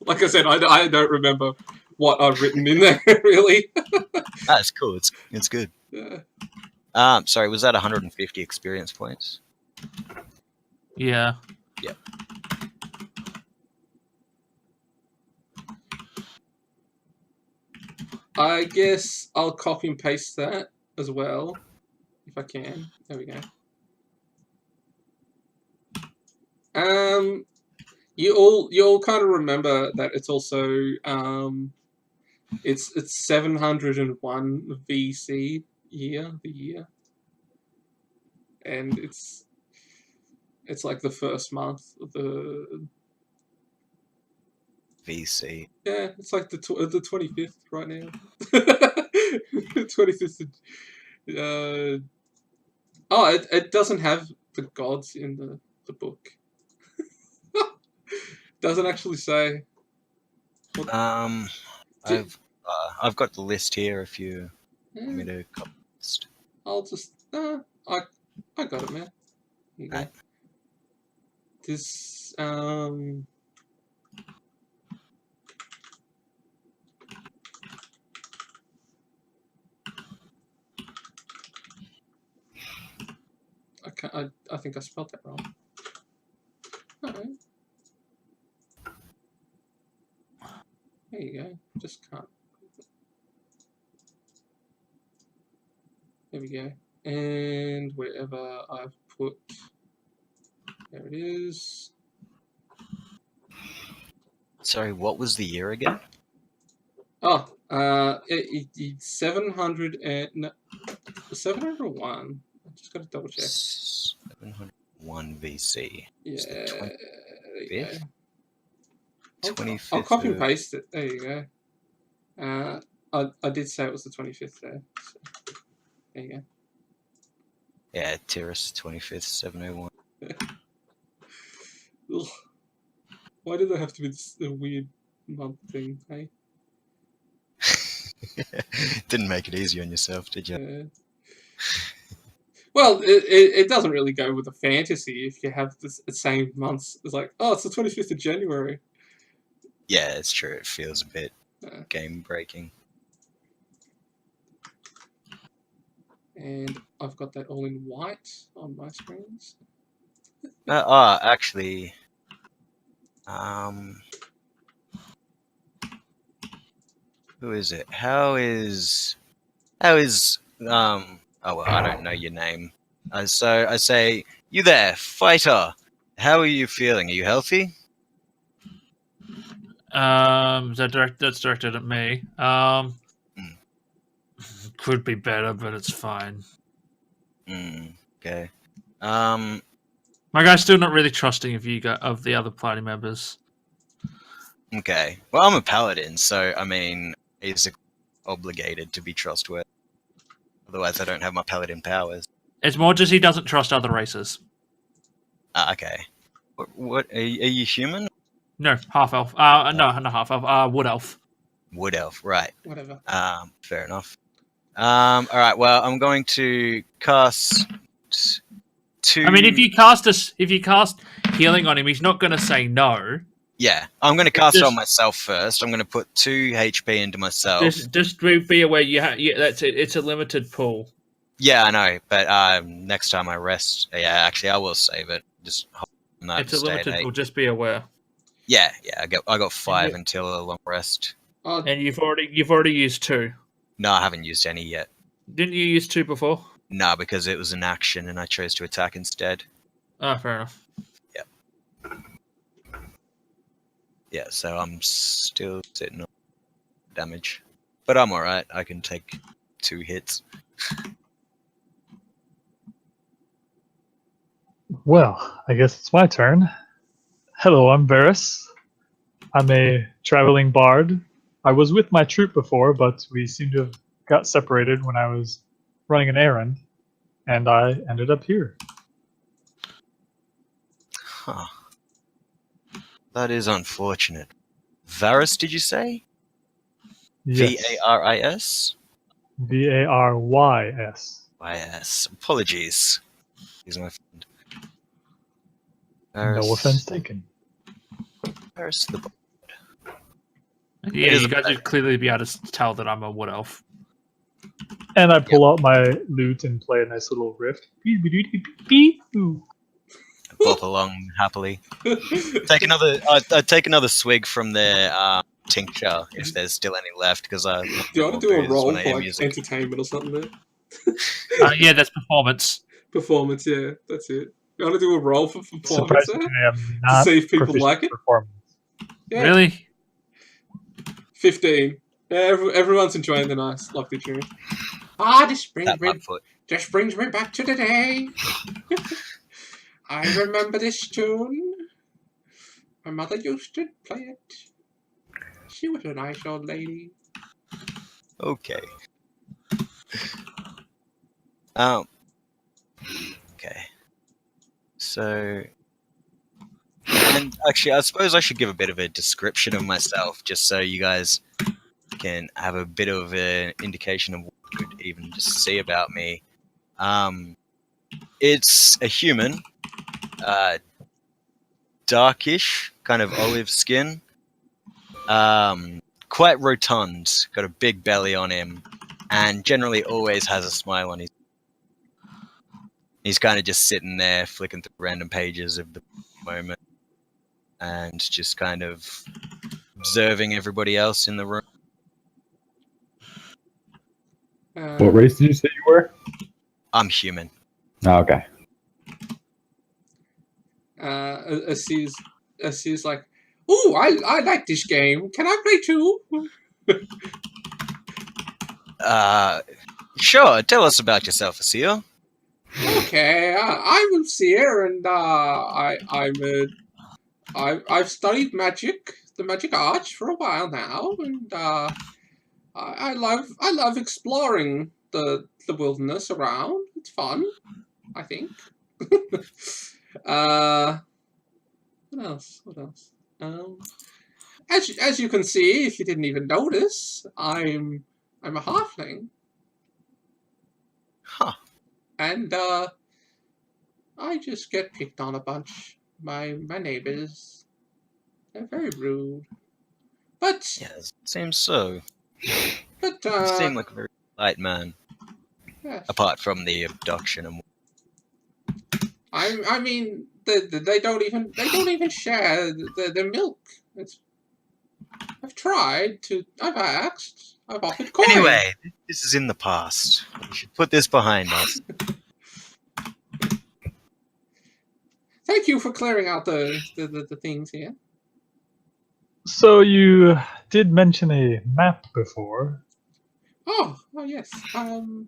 like I said, I don't remember what I've written in there really. That's cool. It's good. Yeah. Sorry, was that 150 experience points? Yeah. Yep. I guess I'll copy and paste that as well, if I can. There we go. You all kind of remember that it's also it's 701 VC the year, and it's like the first month of the VC. Yeah, it's like the 25th right now. 25th. It doesn't have the gods in the book. Doesn't actually say. I've got the list here. If you want me to copy the list. I'll just I got it, man. Here you go. Right. This I think I spelled that wrong. Alright. There you go. Just can't. There we go. And wherever I've put, there it is. Sorry, what was the year again? Oh, it's 701. I just got to double check. 701 VC. Yeah, there you go. 25th. I'll copy and paste it. There you go. I did say it was the 25th there. So, there you go. Yeah, Terrace 25th, 701. Ugh. Why did there have to be this weird month thing, hey? Didn't make it easy on yourself, did you? Yeah. Well, it doesn't really go with the fantasy if you have the same months. It's like, oh, it's the 25th of January. Yeah, it's true. It feels a bit game breaking. And I've got that all in white on my screens. Actually, who is it? How is oh well, I don't know your name. So I say, you there, fighter. How are you feeling? Are you healthy? That's directed at me. Could be better, but it's fine. Okay. My guy's still not really trusting of the other party members. Okay. Well, I'm a paladin, so I mean, he's obligated to be trustworthy. Otherwise, I don't have my paladin powers. It's more just he doesn't trust other races. Okay. What are you human? No, half elf. No, not half elf. Wood elf. Wood elf, right? Whatever. Fair enough. All right. Well, I'm going to cast 2. I mean, if you cast healing on him, he's not going to say no. Yeah, I'm going to cast it Just- on myself first. I'm going to put 2 HP into myself. Just be aware. That's it. It's a limited pool. Yeah, I know, but next time I rest, yeah, actually, I will save it. Just hold on that It's a stay at limited 8. pool. Just be aware. Yeah, I got 5 you- until a long rest. Oh, And you've already used 2. No, I haven't used any yet. Didn't you use 2 before? No, because it was an action and I chose to attack instead. Ah, fair enough. Yeah, so I'm still sitting on damage, but I'm all right. I can take 2 hits. Well, I guess it's my turn. Hello, I'm Varus. I'm a traveling bard. I was with my troop before, but we seem to have got separated when I was running an errand, and I ended up here. Huh. That is unfortunate. Varus, did you say? Yes. Varis? Varys. Yes. Apologies. He's my friend. No offense taken. Varus the Yeah, It is you a guys bad- would clearly be able to tell that I'm a wood elf. And I pull out my lute and play a nice little riff. bop along happily. Take another. I'd take another swig from their tincture if there's still any left, because I. do you want to do a booze roll when I for hear like music. entertainment or something there? Yeah, that's performance. Performance, yeah, that's it. You want to do a roll for performance there? Surprisingly, I'm not see if people proficient like in it? performance. Yeah. Really? 15. Yeah, everyone's enjoying the nice, lovely tune. Ah, this Tap my foot. brings me back to the day. I remember this tune. My mother used to play it. She was a nice old lady. Okay. Um. Okay. So. And actually, I suppose I should give a bit of a description of myself, just so you guys can have a bit of an indication of what you could even just see about me. It's a human, darkish, kind of olive skin, quite rotund, got a big belly on him, and generally always has a smile on his. He's kind of just sitting there, flicking through random pages of the moment, and just kind of observing everybody else in the room. What race did you say you were? I'm human. Oh, okay. She's like, ooh, I like this game. Can I play too? Sure. Tell us about yourself, Asir. Okay, I'm Seer, and I've studied magic, the magic arts, for a while now, and I love exploring the wilderness around. It's fun, I think. What else? What else? As you can see, if you didn't even notice, I'm a halfling. Huh. And I just get picked on a bunch. My neighbors, they're very rude. But Yes, seems so. but You seem like a very light man, yes. apart from the abduction and. I mean they don't even share the milk. I've asked, I've offered coin. Anyway, this is in the past. We should put this behind us. Thank you for clearing out the things here. So you did mention a map before. Oh yes. Oh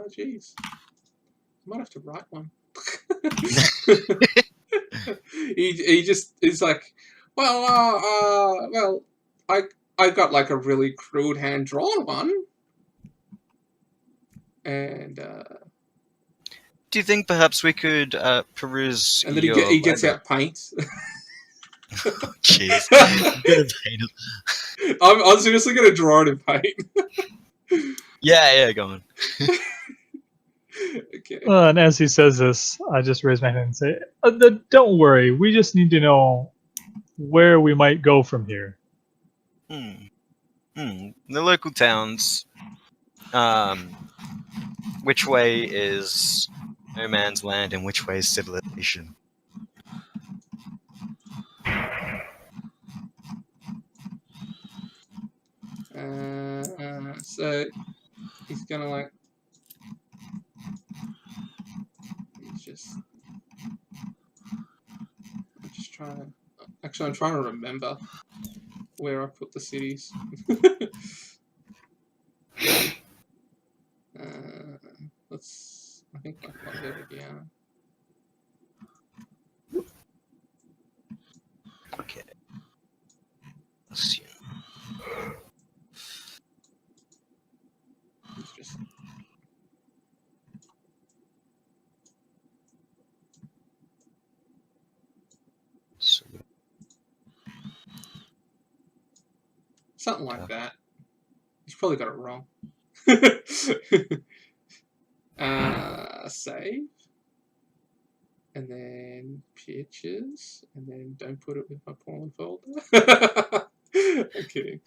jeez. Might have to write one. he just is like, well, I got like a really crude hand drawn one, and Do you think perhaps we could peruse then your he gets library? out paint. Jeez. Good of paint. I'm seriously gonna draw it in paint. Yeah, go on. Okay. And as he says this, I just raise my hand and say, "Don't worry. We just need to know where we might go from here." The local towns. Which way is no man's land and which way is civilization? So he's gonna like. I'm just trying to. Actually, I'm trying to remember where I put the cities. Let's. I think I got it again. Okay. Let's see. It's just. So, Something like that. He's probably got it wrong. Save. And then pictures. And then don't put it with my porn folder. I'm kidding.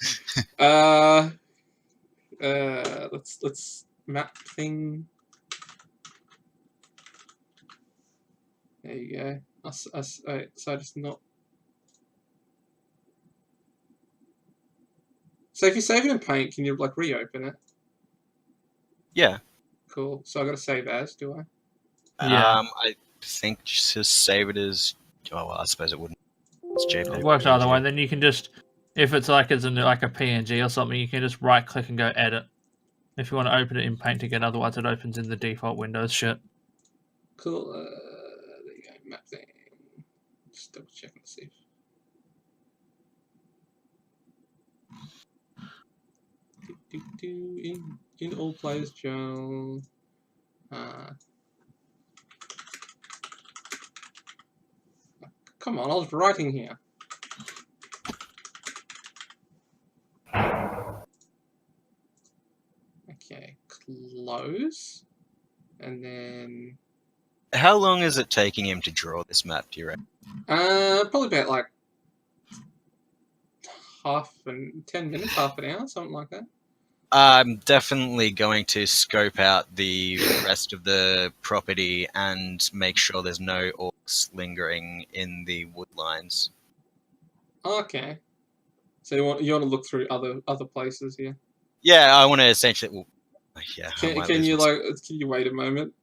Let's map thing. There you go. So I just not. So if you save it in Paint, can you like reopen it? yeah. Cool. So I got to save as, do I? Yeah. I think just save it as. Oh, well, I suppose it wouldn't. It's JPEG. It works either way. Then you can just, if it's like it's in like a PNG or something, you can just right click and go edit. If you want to open it in Paint again, otherwise it opens in the default Windows shit. Cool. There you go. Map thing. Just double check and see. In all players journal. Come on, I was writing here. Okay, close. And then How long is it taking him to draw this map, do you reckon? probably about like 10 minutes, half an hour, something like that. I'm definitely going to scope out the rest of the property and make sure there's no orcs lingering in the wood lines. Okay. So you want to look through other places here? Yeah, I want to essentially. Well, yeah. Can you wait a moment?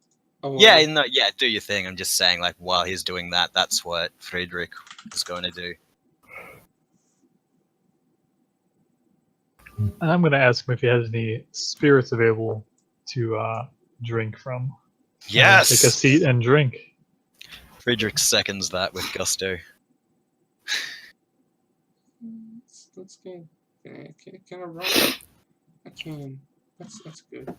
Yeah, no, yeah. Do your thing. I'm just saying, like, while he's doing that, that's what Friedrich was going to do. And I'm going to ask him if he has any spirits available to drink from. Yes. Take a seat and drink. Friedrich seconds that with gusto. Let's go. Can I write? I can. That's good.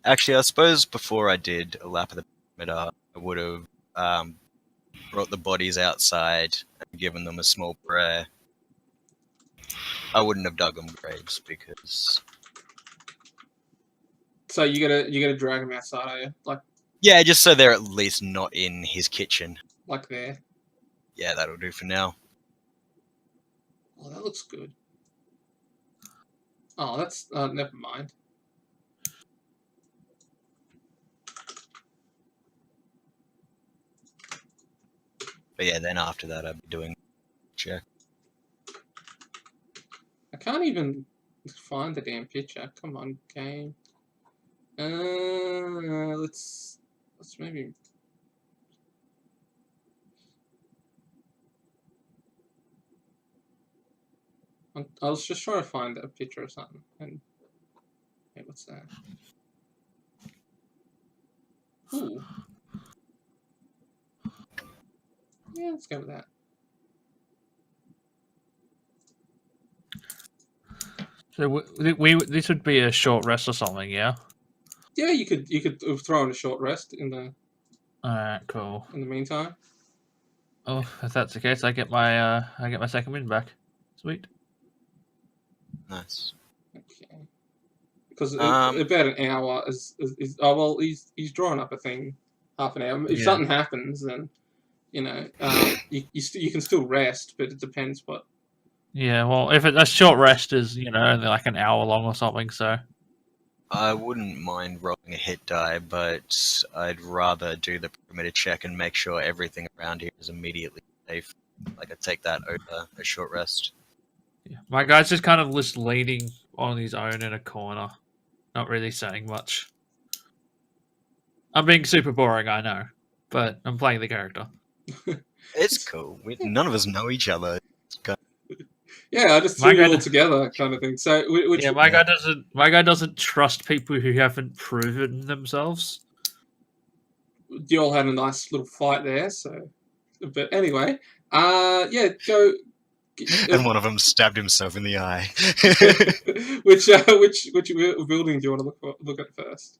Actually, I suppose before I did a lap of the perimeter, I would have brought the bodies outside and given them a small prayer. I wouldn't have dug them graves because. So you gotta drag them outside, are you? Yeah, just so they're at least not in his kitchen. Like there. Yeah, that'll do for now. Oh, that looks good. Oh, that's never mind. But yeah, then after that, I'll be doing check. I can't even find the damn picture. Come on, game. Let's maybe. I was just trying to find a picture or something. And hey, what's that? Ooh. Yeah, let's go with that. So this would be a short rest or something, yeah. Yeah, you could throw in a short rest All right, cool. in the meantime. Oh, if that's the case, I get my second wind back. Sweet. Nice. Okay. Because Um, about an hour is oh well, he's drawing up a thing half an hour. If Yeah. something happens, then you can still rest, but it depends what. Yeah, well, if a short rest is only like an hour long or something, so I wouldn't mind rolling a hit die, but I'd rather do the perimeter check and make sure everything around here is immediately safe. Like I'd take that over a short rest. yeah. My guy's just kind of just leaning on his own in a corner, not really saying much. I'm being super boring, I know, but I'm playing the character. It's cool. None of us know each other. Yeah, I just My threw you guy- all together, kind of thing. So, which Yeah, my guy doesn't trust people who haven't proven themselves. you all had a nice little fight there. So, but anyway, yeah, go. And one of them stabbed himself in the eye. which building do you want to look at first?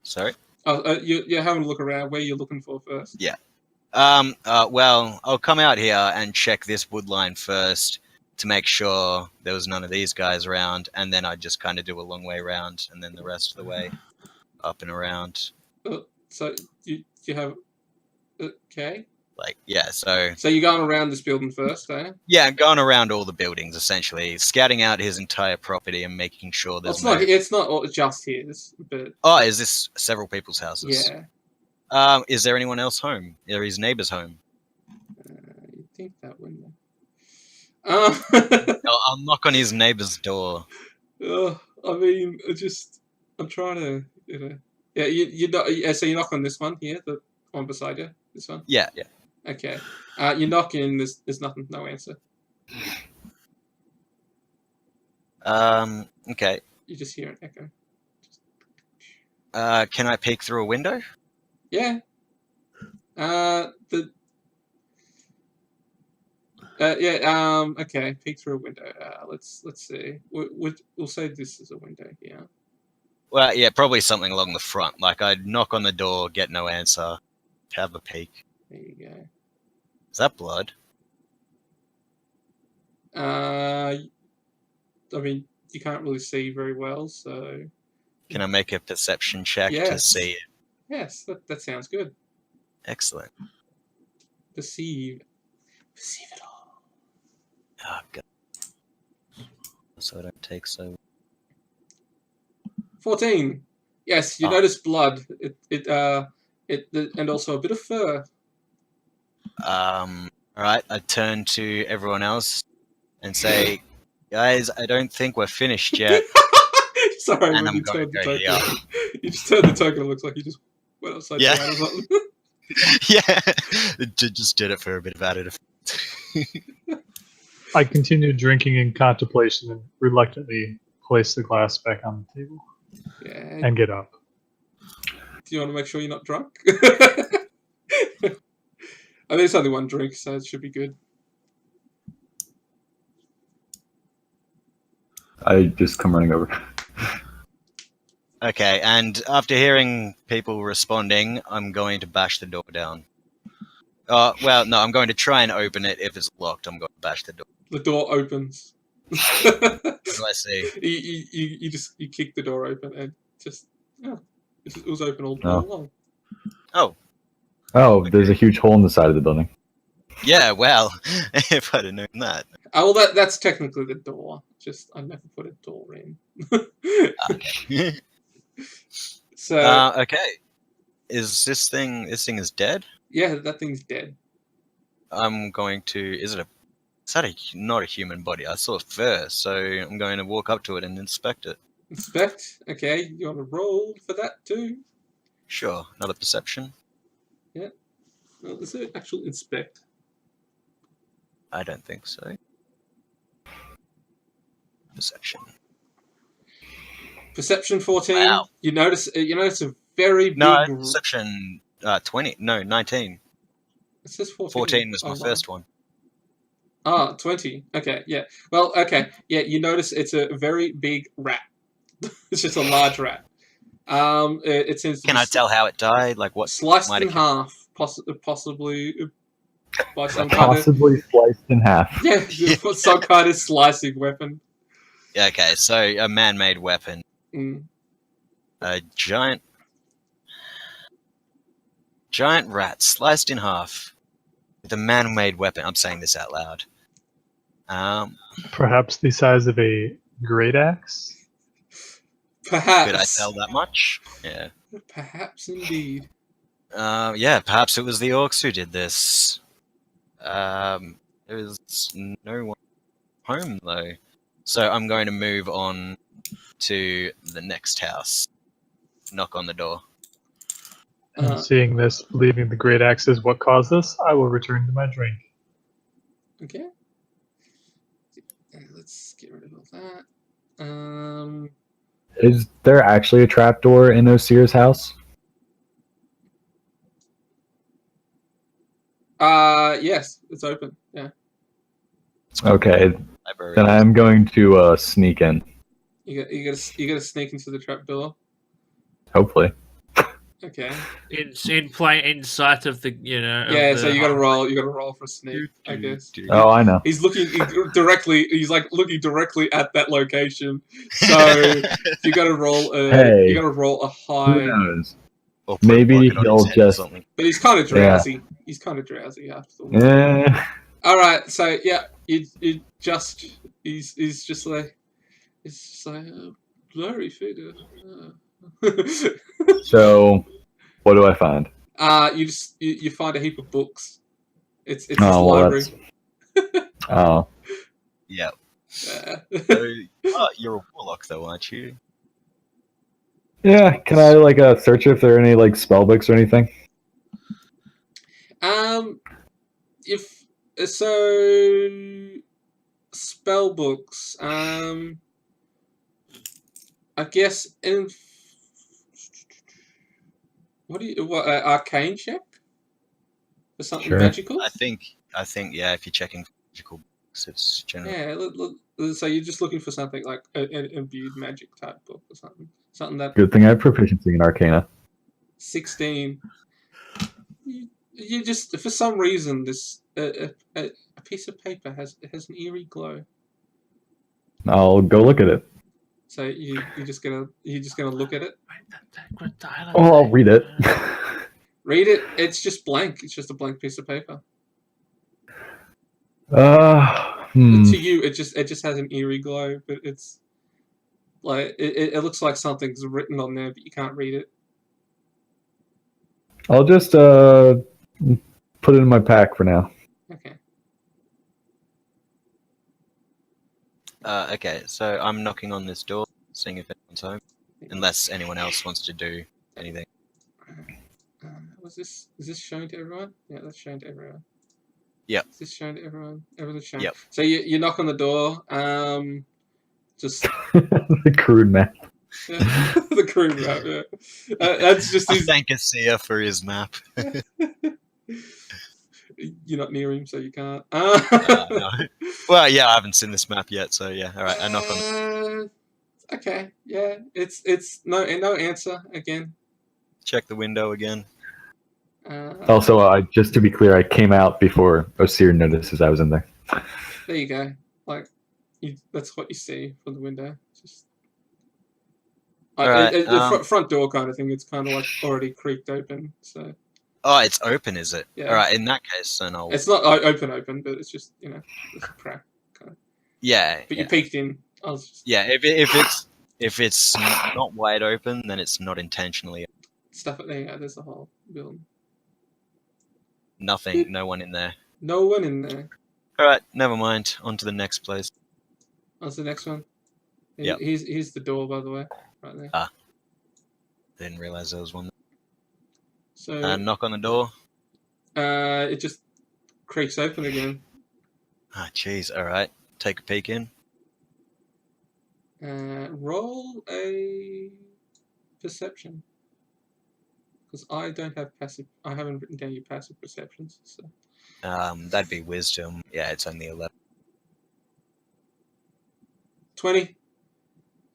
Sorry? You're having a look around. Where you're looking for first? Yeah. Well, I'll come out here and check this wood line first to make sure there was none of these guys around, and then I'd just kind of do a long way around, and then the rest of the way up and around. So you have okay. Like, yeah, so So you're going around this building first, eh? yeah, going around all the buildings essentially, scouting out his entire property and making sure Well, there's it's not just his, but Oh, is this several people's houses? yeah. Is there anyone else home? Are his neighbors home? You think that wouldn't? I'll knock on his neighbor's door. I mean, I'm trying to, Yeah, yeah. So you knock on this one here, the one beside you, this one. Yeah, yeah. Okay. You knock in. There's nothing. No answer. Okay. You just hear an echo. Can I peek through a window? Yeah. Yeah. Okay. Peek through a window. Let's see. We'll say this is a window here. Well, yeah, probably something along the front. Like I'd knock on the door, get no answer, have a peek. There you go. Is that blood? I mean, you can't really see very well, so. Can I make a perception check to Yes. see it? Yes, that sounds good. Excellent. Perceive it all. Oh, God. So I don't take so. 14. Yes, you notice blood. And also a bit of fur. All right. I turn to everyone else and say, "Guys, I don't think we're finished yet." Sorry, And when I'm you going turned the to go token. You just turned the token. It looks like you just went upside Yeah. down or something. Yeah, just did it for a bit of added effect. I continue drinking in contemplation and reluctantly place the glass back on the table Yeah. and get up. Do you want to make sure you're not drunk? I mean, it's only one drink, so it should be good. I just come running over. Okay, and after hearing people responding, I'm going to bash the door down. Well, no, I'm going to try and open it. If it's locked, I'm going to bash the door. The door opens. What do I see? You kick the door open and just it was open all Oh. along. Oh, there's a huge hole in the side of the building. Yeah, well, if I'd have known that. Oh, well, that's technically the door. Just I never put a door in. Okay. So Okay. Is this thing? This thing is dead. yeah, that thing's dead. I'm going to. Is that not a human body? I saw fur, so I'm going to walk up to it and inspect it. Inspect. Okay, you want to roll for that too? Sure. Another perception. Well, is it actual inspect? I don't think so. Perception. Perception 14. Wow. You notice a very No, big. perception 20. No, 19. It says 14. 14 was my Oh, wow. first one. Ah, 20. Okay, yeah. Well, okay. Yeah, you notice it's a very big rat. It's just a large rat. It seems to Can be I tell how it died? Like what sliced might in have killed half, possibly by some Weapon? kind of Possibly sliced in half. yeah, some kind of slicing weapon. Yeah, okay, so a man-made weapon. Mm. A giant rat sliced in half with a man-made weapon. I'm saying this out loud. Perhaps the size of a great axe. Perhaps. Could I tell that much? Yeah. Perhaps indeed. Yeah, perhaps it was the orcs who did this. There was no one home though. So I'm going to move on to the next house. Knock on the door. And seeing this, believing the great axe is what caused this, I will return to my drink. Okay. Let's get rid of all that. Is there actually a trapdoor in Osir's house? Yes, it's open. Yeah. Okay, Library. then I'm going to sneak in. You gotta sneak into the trapdoor. Hopefully. Okay. In in sight of the Yeah, of so the you gotta roll for sneak, I guess. Oh, I know. He's looking directly. He's like looking directly at that location. So you gotta roll a. Hey, you gotta roll a Who high. knows? Or put a Maybe bucket on he'll his head or just. something. But he's kind of drowsy. He's kind of drowsy after the war. All right, so yeah, you just he's just like blurry figure. So, what do I find? You find a heap of books. It's his Oh, well, library. Oh, Yeah. Yeah. You're a warlock though, aren't you? yeah. Can I search if there are any spell books or anything? If so, spell books. I guess in what arcane check for something Sure. magical. I think yeah. If you're checking for magical books, it's generally Yeah. So you're just looking for something like an imbued magic type book or something that Good thing I have proficiency in Arcana. 16. You just for some reason this a piece of paper has an eerie glow. I'll go look at it. So you're just gonna look at it. Oh, I'll read it. Read it. It's just blank. It's just a blank piece of paper. To you, it just has an eerie glow, but it's like it looks like something's written on there, but you can't read it. I'll just put it in my pack for now. Okay. Okay, so I'm knocking on this door, seeing if anyone's home, unless anyone else wants to do anything. Is this shown to everyone? Yeah, that's shown to everyone. Yep. Is this shown to everyone? Everyone's shown. Yep. So you knock on the door. Just The crude map. the crude map. Yeah. That's just I his. thank Asia for his map. You're not near him, so you can't. No. Well, yeah, I haven't seen this map yet, so yeah. All right, I knock on. Okay, yeah, it's no answer again. Check the window again. Also, just to be clear, I came out before Osir notices I was in there. There you go. Like, that's what you see from the window. Just Alright, the front door kind of thing. It's kind of like already creaked open. So. Oh, it's open, is it? Yeah. All right. In that case, then I'll. It's not open, but it's just there's a crack. Kind of. Yeah. But you peeked in. I was just. Yeah. If it's not wide open, then it's not intentionally. Stuff it there. There's a whole building. Nothing. No one in there. No one in there. All right. Never mind. On to the next place. What's the next one? Yep. Here's the door, by the way, right there. Didn't realize there was one. So knock on the door. it just creaks open again. Ah, jeez. All right. Take a peek in. Roll a perception, because I don't have passive. I haven't written down your passive perceptions. So That'd be wisdom. Yeah, it's only 11. 20.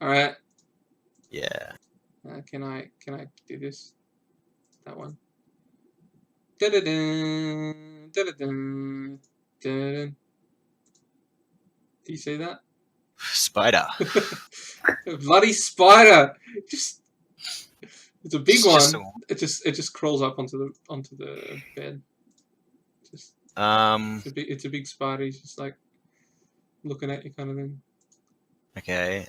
All right. Yeah. Can I do this? That one. Da-da-dun, da-da-dun, da-dun. Do you see that? Spider. A bloody spider! Just it's a big It's one. just It just crawls up onto the bed. Just it's a big spider. He's just like looking at you, kind of thing. Okay.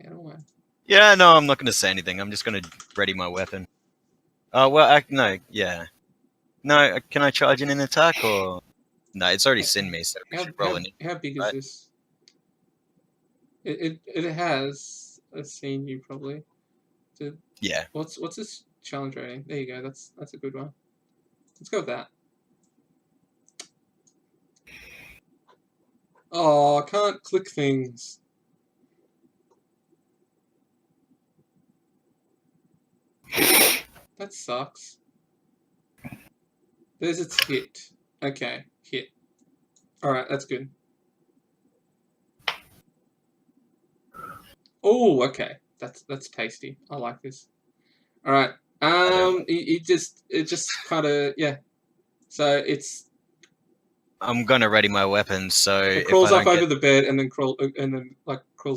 Get away. Yeah, no, I'm not going to say anything. I'm just going to ready my weapon. Oh, well, no, yeah. No, can I charge in an attack, or... No, it's already seen me, so we should roll in. How big is right? this? It has seen you probably. Yeah. What's this challenge rating? There you go. That's a good one. Let's go with that. Oh, I can't click things. That sucks. There's its hit. Okay, hit. Alright, that's good. Oh, okay. That's tasty. I like this. Alright. It just kinda, yeah. So I'm going to ready my weapon, so it crawls if I up don't over the bed and then crawls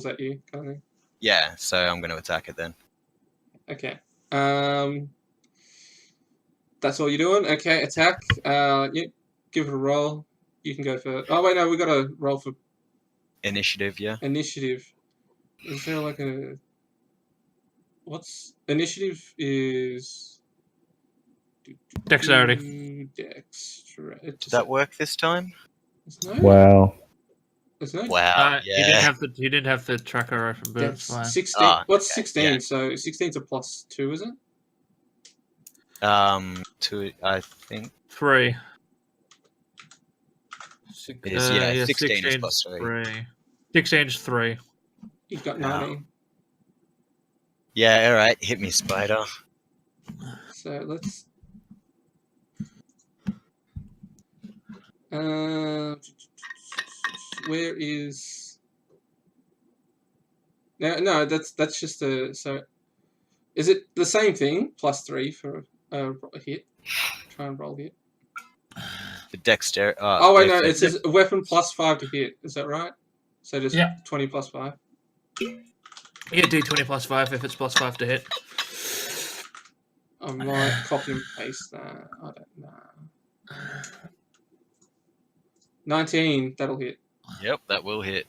at you, kind of thing. Yeah, so I'm going to attack it then. Okay. That's all you're doing? Okay, attack. Yep. Give it a roll. You can go for... Oh, wait, no, we got to roll for... Initiative, yeah? Initiative. Is there like a... What's... Initiative is... Dexterity. Did that work this time? Wow. There's no... Wow, He didn't have the tracker open, but it's fine. 16. What's okay, 16? yeah. So 16's a +2, is it? 2, I think. 3. It is, yeah, 16 is +3. 16 is 3. You've got 19. Yeah, alright, hit me, spider. So let's... where is... No, that's just a... So, is it the same thing? +3 for a hit? Try and roll hit. The dexterity. Oh, wait, no, it says a weapon +5 to hit. Is that right? So just 20 + 5. Yeah, do 20 +5 if it's +5 to hit. I might copy and paste that. I don't know. 19, that'll hit. Yep, that will hit.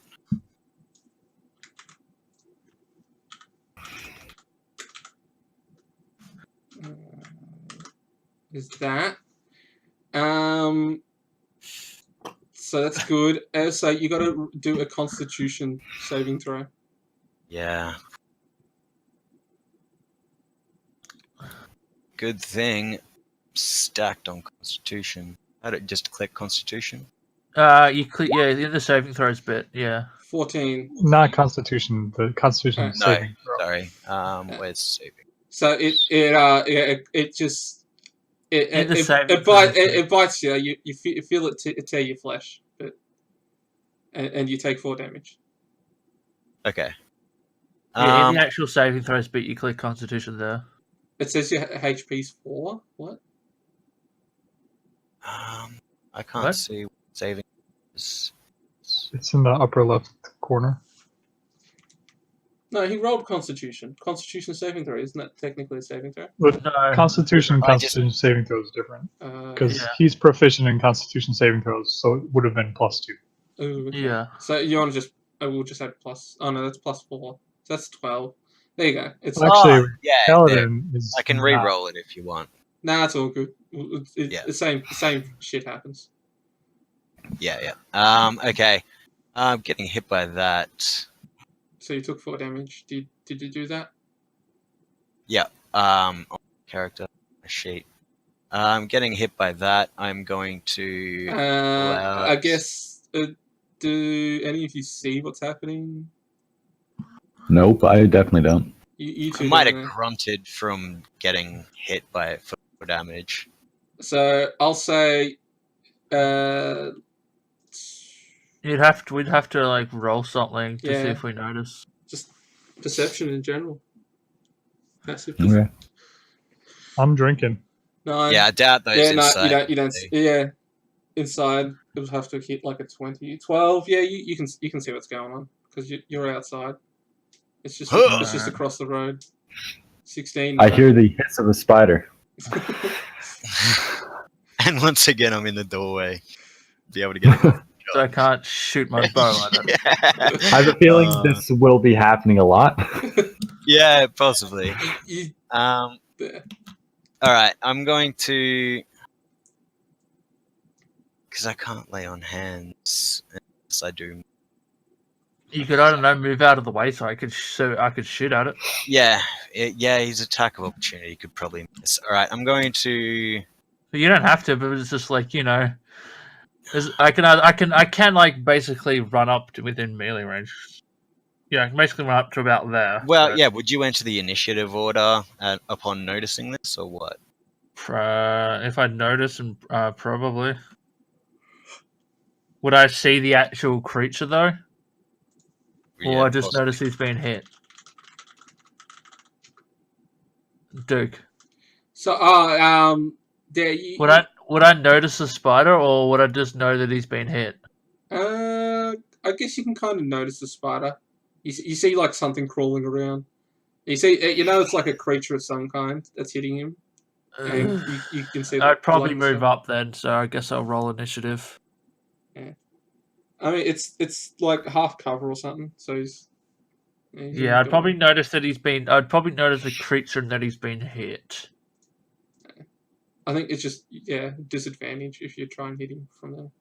Is that? So that's good. So you got to do a Constitution saving throw. Yeah. Good thing. Stacked on Constitution. I don't just click Constitution. You click in the saving throws bit. Yeah. 14. Not Constitution. The Constitution No, saving throw. sorry. Where's saving? So it just it bites you. You feel it tear your flesh, but and you take 4 damage. Okay. Yeah, in the actual saving throws bit, you click Constitution there. It says your HP's 4. What? I can't see what saving is. It's in the upper left corner. No, he rolled Constitution. Constitution saving throw. Isn't that technically a saving throw? But Constitution and Constitution saving throws is different. Because he's proficient in Constitution saving throws, so it would have been +2. Ooh, okay. Yeah. So you want to just... we'll just add plus... Oh, no, that's +4. So that's 12. There you go. It's actually, yeah, Paladin is... I can re-roll it if you want. Nah, it's all good. The same shit happens. Yeah. Okay. I'm getting hit by that. So you took 4 damage. Did you do that? Yeah. Character sheet. Getting hit by that. I'm going to. I guess. Do any of you see what's happening? Nope, I definitely don't. You I might have grunted from getting hit by it for damage. So I'll say. We'd have to like roll something to see Yeah. if we notice. Just perception in general. Passive Okay. perception. I'm drinking. No. Yeah, I doubt those Yeah, no, inside. you don't. Yeah, inside it would have to hit like a 20, 12. Yeah, you can see what's going on because you're outside. It's just across the road. 16. I hear the hiss of a spider. And once again, I'm in the doorway. Be able to get a good So I can't shoot my bow at it. I have a feeling this will be happening a lot. Yeah, possibly. You- All right, I'm going to, because I can't lay on hands unless I do. You could, I don't know, move out of the way so I could shoot at it. Yeah, his attack of opportunity could probably miss. All right, I'm going to. But you don't have to. But it's just like I can like basically run up to within melee range. Yeah, I can basically run up to about there. Well, but, yeah. Would you enter the initiative order upon noticing this, or what? if I notice, and probably. Would I see the actual creature though, or I just possibly. notice he's been hit? Duke. So, there you. Would I notice the spider, or would I just know that he's been hit? I guess you can kind of notice the spider. You see like something crawling around. You see, it's like a creature of some kind that's hitting him. And you can see. I'd probably move up then, so I guess I'll roll initiative. Yeah. I mean, it's like half cover or something. So he's Yeah, I'd probably notice that I'd probably notice the creature and that he's been hit. I think it's just disadvantage if you try and hit him from there.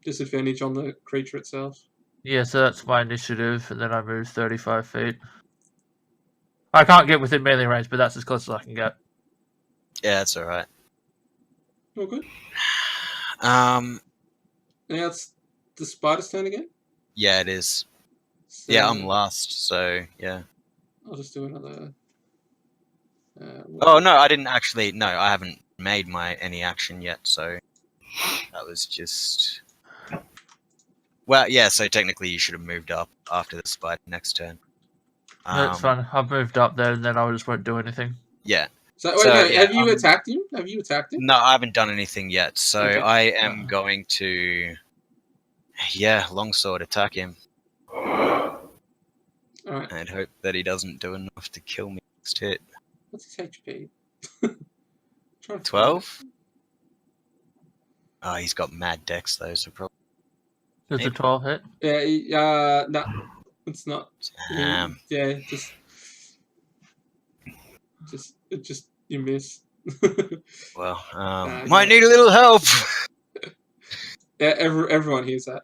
Disadvantage on the creature itself. Yeah, so that's my initiative, and then I move 35 feet. I can't get within melee range, but that's as close as I can get. Yeah, that's all right. All good. Um. Now it's the spider's turn again. Yeah, it is. So Yeah, I'm last, so yeah. I'll just do another. Oh no, I didn't actually. No, I haven't made any action yet, so that was just. Well, yeah. So technically, you should have moved up after the spider next turn. That's fine. I've moved up there, and then I just won't do anything. Yeah. So wait, no, have you attacked him? Have you attacked him? No, I haven't done anything yet, so Okay. I am going to. Yeah, longsword attack him. All right. And hope that he doesn't do enough to kill me next hit. What's his HP? 12? Oh, he's got mad dex though, so probably. Does a 12 hit? Yeah. No, it's not. Damn. Yeah, just you miss. Well, no. might need a little help. Yeah, everyone hears that.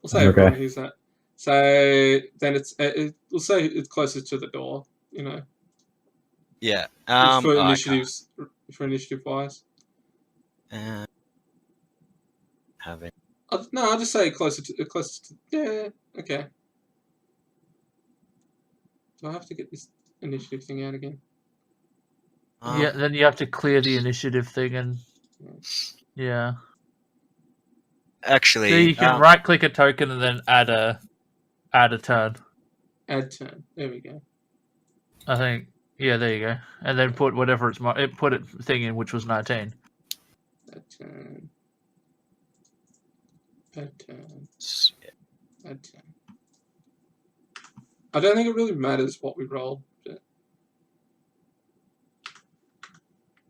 We'll say Okay. everyone hears that. So then we'll say it's closest to the door. Yeah. For initiatives, for initiative wise. Having. No, I'll just say closer to. Yeah. Okay. Do I have to get this initiative thing out again? Yeah, then you have to clear the initiative thing, and yeah. Actually, So you can right-click a token and then add a turn. Add turn. There we go. I think. Yeah, there you go. And then put whatever put it thing in, which was 19. Add turn. Add turn. Add turn. I don't think it really matters what we rolled. But...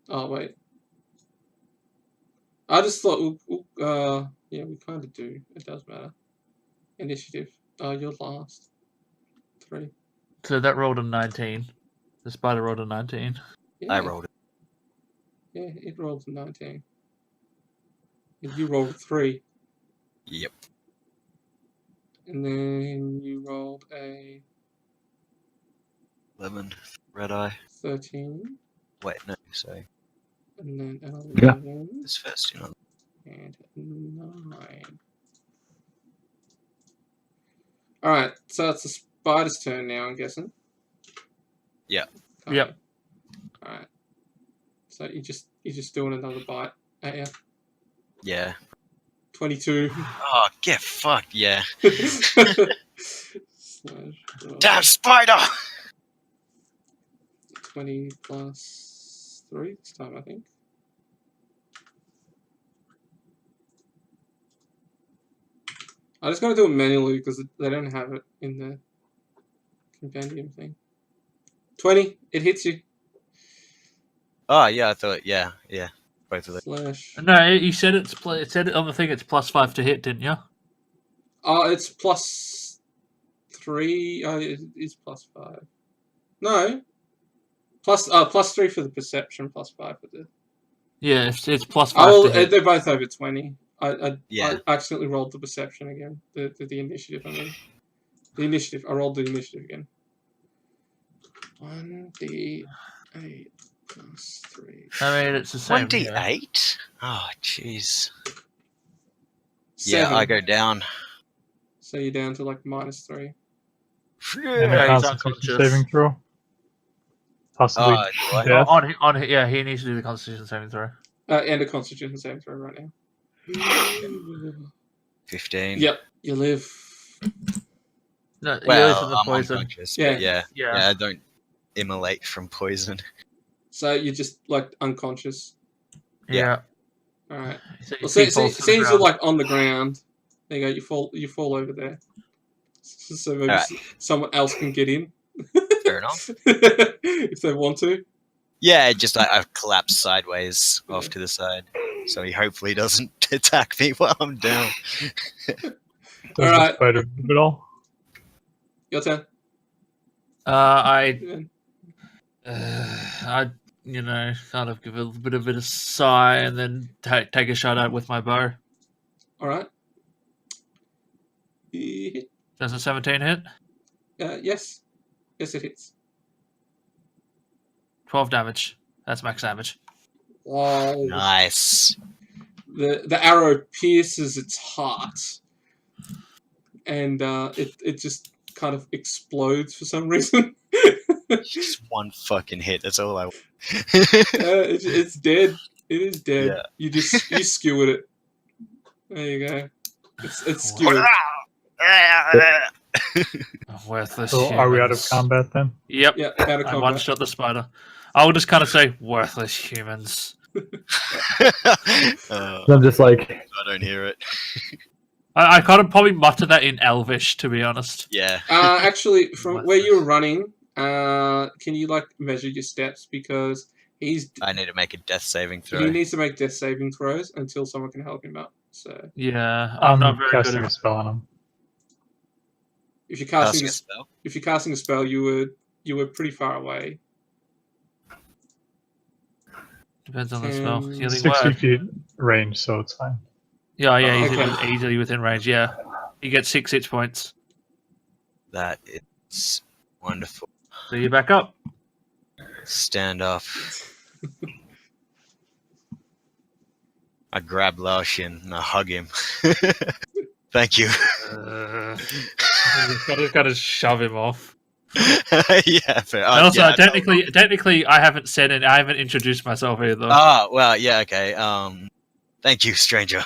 Oh wait. I just thought yeah, we kind of do. It does matter. Initiative. Oh, you're last. 3. So that rolled a 19. The spider rolled a 19. Yeah. I rolled it. Yeah, it rolled a 19. And you rolled a 3. Yep. And then you rolled a 11. Red eye. 13. Wait, no, sorry. And then an 11. This first, And 9. Alright, so it's the spider's turn now, I'm guessing. Yeah. Yep. Alright. So you He's just doing another bite at you. Yeah. 22. Oh, get fucked, yeah. Slash, Damn spider! 20 plus 3 this time, I think. I just gotta do it manually because they don't have it in the compendium thing. 20, it hits you. Oh, yeah, I thought, yeah. Both of them. Slash. No, you said it said it on the thing. It's +5 to hit, didn't you? Oh, it's plus 3. Oh, it is plus 5. No. Plus 3 for the perception, plus 5 for the. Yeah, it's +5 Oh, to hit. they're both over 20. I Yeah. accidentally rolled the perception again. The initiative, I mean. The initiative. I rolled the initiative again. 1d8 plus 3. I mean, it's the same. 1d8? Oh, jeez. 7. Yeah, I go down. So you're down to like -3. And Yeah, a he's Constitution unconscious. saving throw. Possibly Do I? death. On yeah, he needs to do the Constitution saving throw. And a Constitution saving throw right now. 15. Yep, you live. No, you lose Well, from the I'm poison. unconscious, Yeah. but yeah, Yeah. I don't immolate from poison. So you're just like unconscious. Yeah. All right. So Well, your feet fall to the since you're ground. like on the ground, there you go. You fall over there. So maybe Alright. someone else can get in Fair enough. if they want to. Yeah, just I've collapsed sideways off to the side, so he hopefully doesn't attack me while I'm down. Does Alright. the spider move at all? Your turn. I kind of give a bit of a sigh and then take a shot out with my bow. All right. You hit. Does a 17 hit? Yes. Yes, it hits. 12 damage. That's max damage. Wow. Nice. The arrow pierces its heart, and it just kind of explodes for some reason. Just one fucking hit. That's all I want. It's dead. It is dead. Yeah. You skewered it. There you go. It's skewered. Worthless. So are we out of humans. combat then? Yep. Yeah, out of I combat. one shot the spider. I will just kind of say worthless humans. I'm just like, I don't hear it. I kind of probably mutter that in Elvish, to be honest. Yeah. Actually, from where you were running, can you like measure your steps because I need to make a death saving throw. he needs to make death saving throws until someone can help him up. So Yeah, I'm not very casting good a at spell on him. if you're Casting a spell. if you're casting a spell, you were pretty far away. Depends on the spell. 10, Healing 60 word. feet range, so it's fine. Yeah, he's Okay. easily within range. Yeah, you get 6 hit points. That is wonderful. So you're back up. Stand up. I grab Laoshin and I hug him. Thank you. Just gotta shove him off. Yeah, fair. And also, yeah, technically, I haven't said it. I haven't introduced myself either. Oh, well, yeah, okay. Thank you, stranger.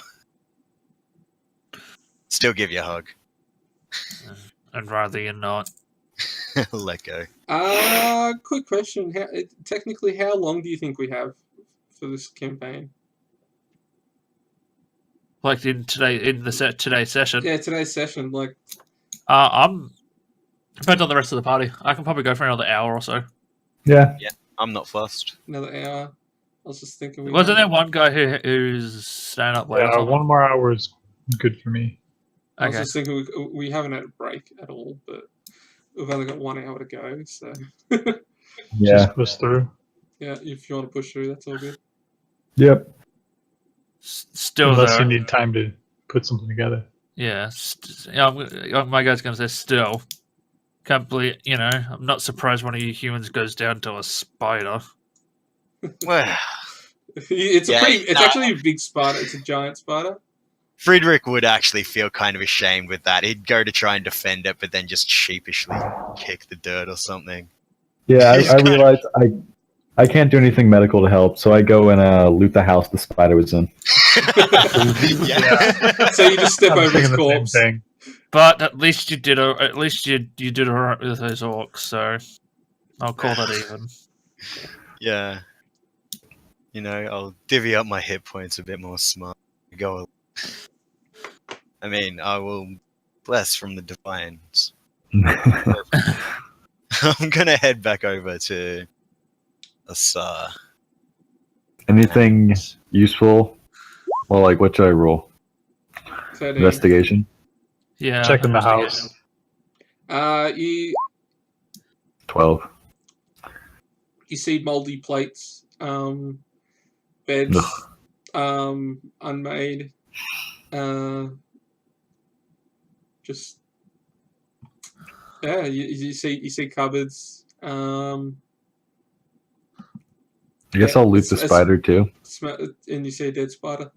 Still give you a hug. I'd rather you not. Let go. Quick question. Technically, how long do you think we have for this campaign? Like today's session. Yeah, today's session. Like, Depends on the rest of the party. I can probably go for another hour or so. yeah, I'm not fussed. another hour. I was just thinking. Wasn't there one guy who's staying up late? or Yeah, something? 1 more hour is good for me. I was Okay. just thinking we haven't had a break at all, but we've only got 1 hour to go. So yeah, Just push through. yeah, if you want to push through, that's all good. yep. Still Unless though. you need time to put something together. Yeah, my guy's gonna say still. Can't believe, I'm not surprised one of you humans goes down to a spider. Well, It's Yeah, actually a big spider. It's a giant spider. Friedrich would actually feel kind of ashamed with that. He'd go to try and defend it, but then just sheepishly kick the dirt or something. Yeah, He's I kind of- realized I can't do anything medical to help, so I go and loot the house the spider was in. Yeah. So you just step I'm over his thinking the same corpse. thing. But at least you did. At least you did alright with those orcs. So I'll call that even. Yeah. You know, I'll divvy up my hit points a bit more smart. Go. I mean, I will bless from the divines. I'm gonna head back over to Asar. Anything useful? Well, like, what should I roll? 13. Investigation? Yeah. Checking the investigation. house. You 12. see moldy plates, beds, unmade, just yeah. You see cupboards. I guess I'll loot the spider too. And you see a dead spider.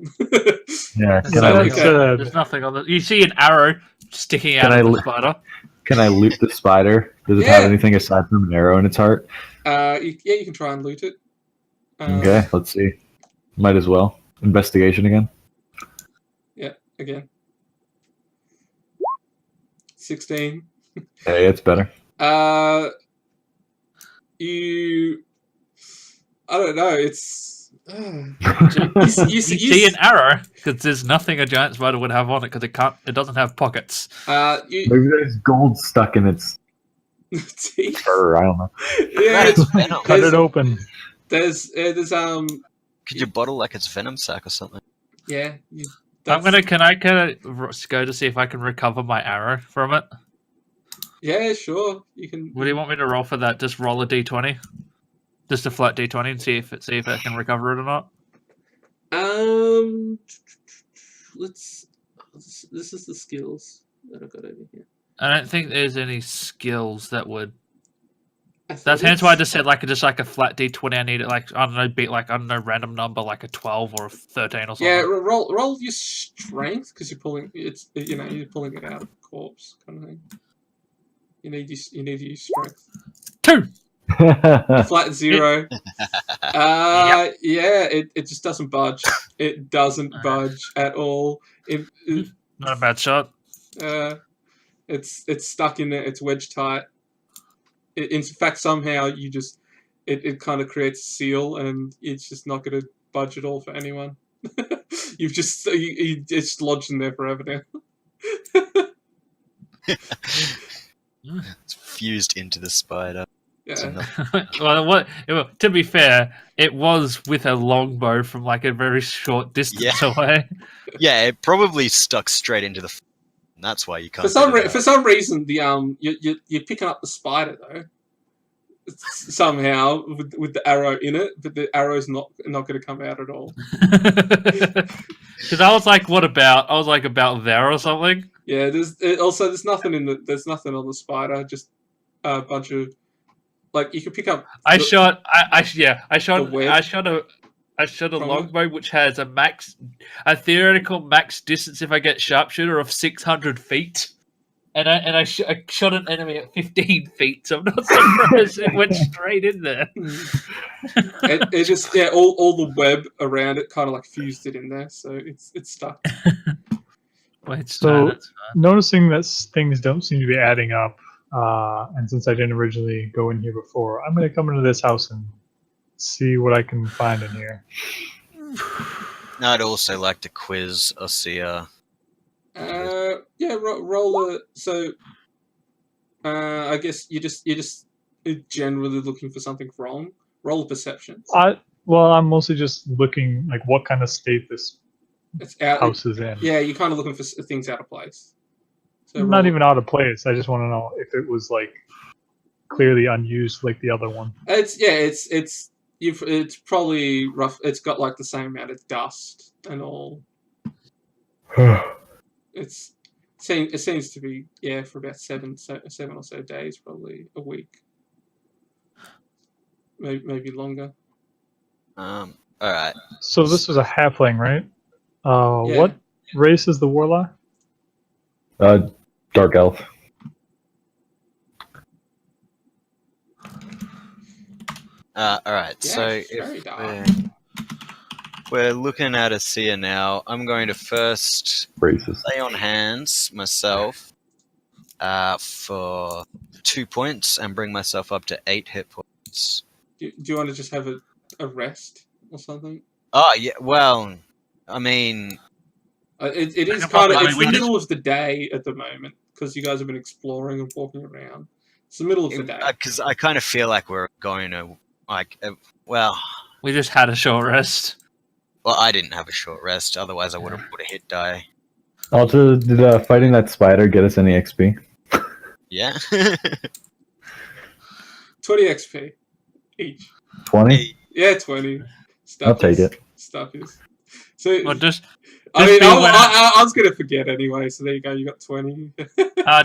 Yeah. There's, Can I So, loot, okay. there's nothing on the. You see an arrow sticking out Can of I the li- spider. can I loot the spider? Does it have Yeah. anything aside from an arrow in its heart? You can try and loot it. Okay, let's see. Might as well. Investigation again. Yeah, again. 16. Hey, it's better. You. I don't know. It's. You see an arrow because there's nothing a giant spider would have on it because it doesn't have pockets. Maybe there's gold stuck in its teeth. fur. I don't know. Yeah, It's venom. Cut it open. There's Could you bottle like it's venom sac or something? yeah. Can I go to see if I can recover my arrow from it? Yeah, sure. You can. What do you want me to roll for that? Just roll a d20, just a flat d20, and see if I can recover it or not. Let's. This is the skills that I've got over here. I don't think there's any skills that would. Athletics? That's hence why I just said just like a flat d20. I need it like I don't know, beat like I don't know random number like a 12 or a 13 or something. Yeah, roll your strength because you're pulling you're pulling it out of the corpse kind of thing. You need to use strength. 2. Flat 0. Yep. Yeah, it just doesn't budge. It doesn't budge at all. Not a bad shot. It's stuck in there. It's wedge tight. In fact, somehow it kind of creates a seal, and it's just not going to budge at all for anyone. It's lodged in there forever now. It's fused into the spider. Yeah. Well, to be fair, it was with a longbow from like a very short distance away. Yeah, it probably stuck straight into the. That's why you can't. For some reason, you're picking up the spider though. Somehow with the arrow in it, but the arrow's not going to come out at all. Because I was like, what about? I was like, about there or something. Yeah, there's nothing on the spider. Just a bunch of like you can pick up. I shot a From longbow which has a theoretical max distance if I get sharpshooter of 600 feet. And I shot an enemy at 15 feet, so I'm not surprised it went straight in there. It just all the web around it kind of like fused it in there, so it's stuck. Noticing that things don't seem to be adding up, and since I didn't originally go in here before, I'm going to come into this house and see what I can find in here. I'd also like to quiz Osea. Roll a. So, I guess you're just generally looking for something wrong. Roll a perception. I'm mostly just looking like what kind of state this house is in. Yeah, you're kind of looking for things out of place. So not even out of place. I just want to know if it was like clearly unused like the other one. It's probably rough. It's got like the same amount of dust and all. It seems to be for about seven or so days, probably a week, maybe longer. All right. So this was a halfling, right? Yeah. What race is the warlock? Dark elf. Alright, Yeah, so it's very if dark. we're looking at a seer now, I'm going to first Racist. lay on hands myself for 2 points and bring myself up to 8 hit points. Do you want to just have a rest or something? Oh, yeah, well, I mean, It is can kind of. probably- I It's mean, the we middle of the day at the moment because you guys have been exploring and walking around. It's the middle of the day. because I kind of feel like we're going to, like, well, We just had a short rest. I didn't have a short rest, otherwise I would have put a hit die. Also, did fighting that spider get us any XP? Yeah? 20 XP each. 20? Yeah, 20. I'll take it. Stuffies. So, Well, just I mean, be aware- I was going to forget anyway, so there you go, you got 20.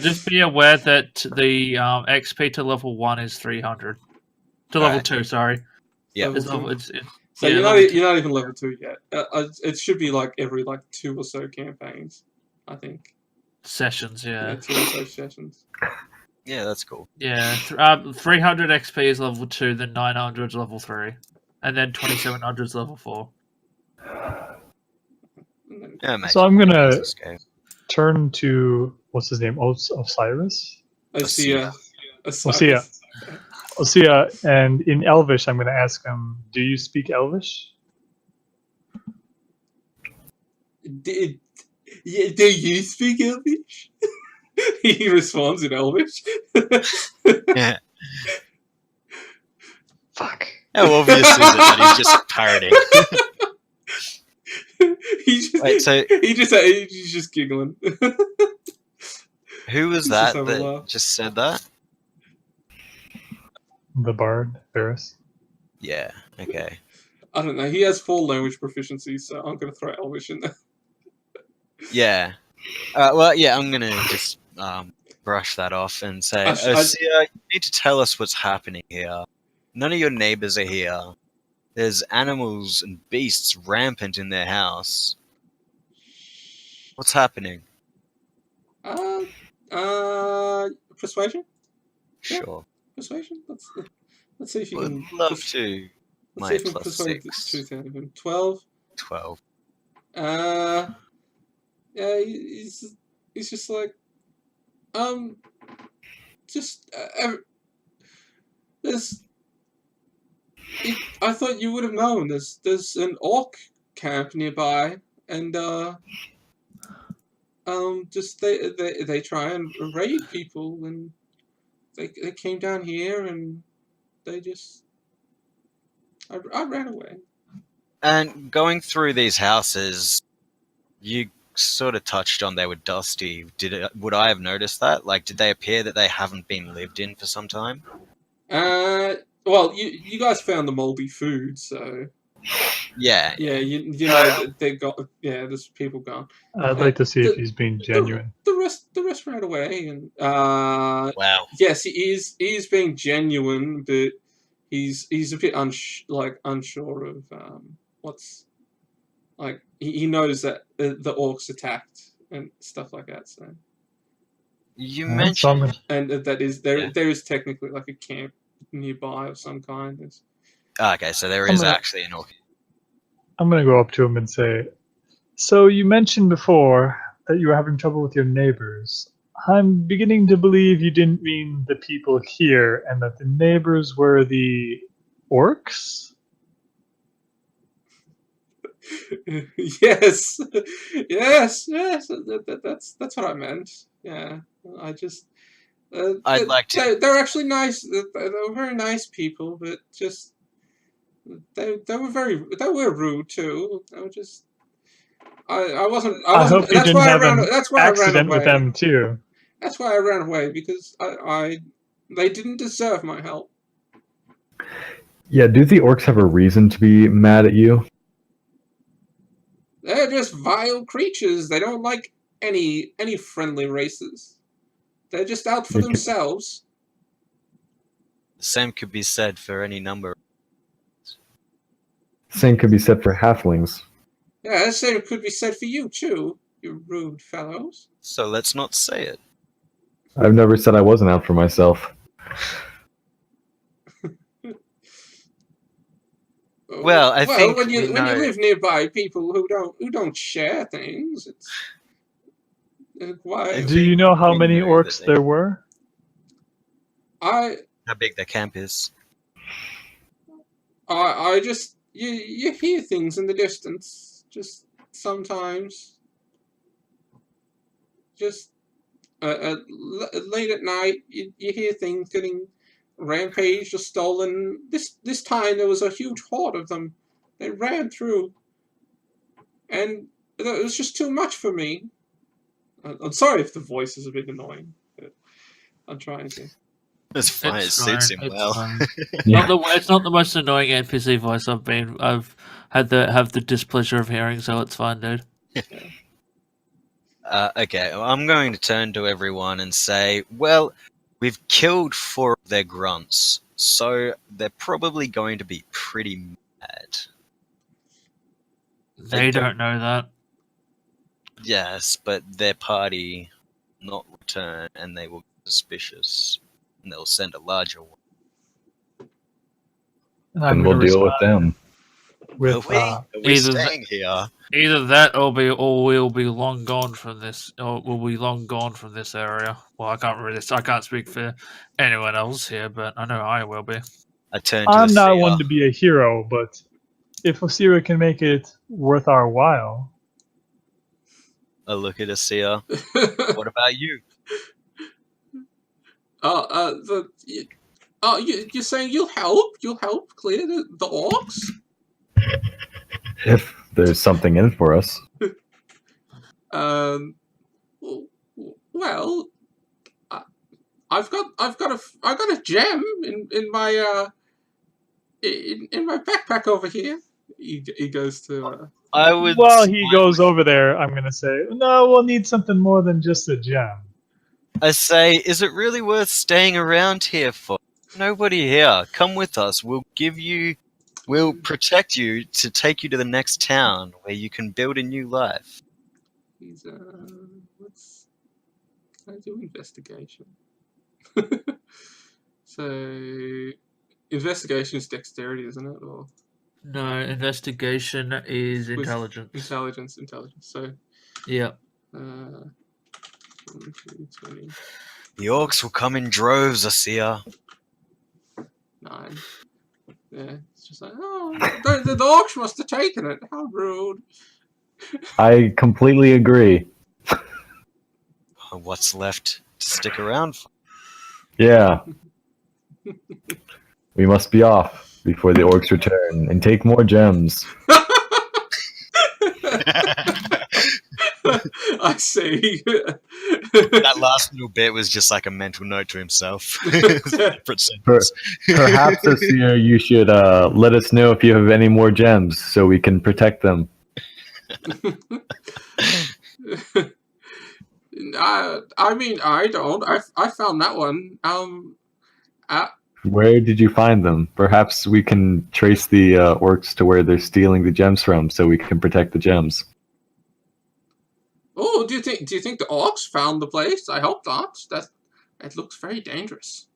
just be aware that the XP to level 1 is 300. To level Right. 2, sorry. Yeah. It's Level level, two. it's, So yeah, you're level not two. you're not even level 2 yet. It should be like every 2 or so campaigns, I think. Sessions, Yeah, yeah. 2 or so sessions. Yeah, that's cool. Yeah, 300 XP is level 2, then 900 is level 3. And then 2700 is level 4. And then, Yeah, mate. So I'm gonna Let's go. turn to what's his name? Osiris. Osea. Osea. Osea, and in Elvish, I'm gonna ask him, "Do you speak Elvish?" Do you speak Elvish? He responds in Elvish. Yeah. Fuck. How obvious is it that he's just parroting? Wait, so He's just giggling. who was He's that just having a that laugh. just said that? The bard, Ferris. Yeah, okay. I don't know. He has 4 language proficiencies, so I'm going to throw Elvish in there. Yeah. Well, yeah, I'm gonna just brush that off and say, Osea, you need to tell us what's happening here. None of your neighbors are here. There's animals and beasts rampant in their house. What's happening? Persuasion? Yeah. Sure. Persuasion? Let's see if you Would can. love to. Let's My see if you can plus persuade the 6. truth out of him. 12. 12. Yeah, he's just like, just there's. I thought you would have known. There's an orc camp nearby, and just they try and raid people, and they came down here, and they just. I ran away. And going through these houses, you sort of touched on they were dusty. Would I have noticed that? Like, did they appear that they haven't been lived in for some time? Well, you guys found the moldy food, so Yeah. yeah, you know they got there's people gone. I'd like to see if he's being genuine. The rest ran away, and Wow. yes, he is being genuine, but he's a bit unsure of what's like. He knows that the orcs attacked and stuff like that. So You So I'm mentioned. gonna- and that is there. Yeah. There is technically like a camp nearby of some kind. Okay, so there I'm is gonna- actually an orc. I'm gonna go up to him and say, "So you mentioned before that you were having trouble with your neighbors. I'm beginning to believe you didn't mean the people here, and that the neighbors were the orcs." Yes, yes. That's what I meant. Yeah, I just. I'd like to. They're actually nice. They were very nice people, but just they were rude too. They were just. I wasn't. I hope you That's didn't why I have ran. an That's why I ran accident away. with them too. That's why I ran away because they didn't deserve my help. Yeah, do the orcs have a reason to be mad at you? They're just vile creatures. They don't like any friendly races. They're just out for Okay. themselves. The same could be said for any number. Same could be said for halflings. Yeah, the same could be said for you too, you rude fellows. So let's not say it. I've never said I wasn't out for myself. Well, I think when we you know. live nearby people who don't share things, it's why. Do you know how we many know orcs that they- there were? I How big their camp is? I just you hear things in the distance, just sometimes, just late at night, you hear things getting rampaged or stolen. This time there was a huge horde of them. They ran through, and it was just too much for me. I'm sorry if the voice is a bit annoying, but I'm trying to. It's fine. It suits him It's well. fine. Yeah. It's not the most annoying NPC voice I've had the displeasure of hearing, so it's fine, dude. Okay, well, I'm going to turn to everyone and say, well, we've killed 4 of their grunts, so they're probably going to be pretty mad. They don't know that. Yes, but their party not return, and they will be suspicious, and they'll send a larger one. And I'm And going we'll to deal with respond them. with Are we either staying here? Either that, or we'll be long gone from this, or we'll be long gone from this area. Well, I can't speak for anyone else here, but I know I will be. I turn to I'm not Asia. one to be a hero, but if Osira can make it worth our while, I look at Asia. What about you? You're saying you'll help? You'll help clear the orcs? If there's something in for us. Um, well, I've got a gem in my in my backpack over here. He goes to. I would. while he goes over there, I'm going to say, no, we'll need something more than just a gem. I say, is it really worth staying around here for? Nobody here. Come with us. We'll protect you to take you to the next town where you can build a new life. He's let's. Can I do investigation? So, investigation is dexterity, isn't it? Or No, investigation is intelligence. Intelligence. So, Yeah. 1, 2, 20, The orcs will come in droves, Asia. 9. Yeah, it's just like, oh, the orcs must have taken it. How rude. I completely agree. What's left to stick around for? Yeah. We must be off before the orcs return and take more gems. I see. That last little bit was just like a mental note to himself. Separate sentence. Perhaps this year you should let us know if you have any more gems so we can protect them. I mean, I don't. I found that one. Where did you find them? Perhaps we can trace the orcs to where they're stealing the gems from so we can protect the gems. Oh, do you think the orcs found the place? I hope not. It looks very dangerous.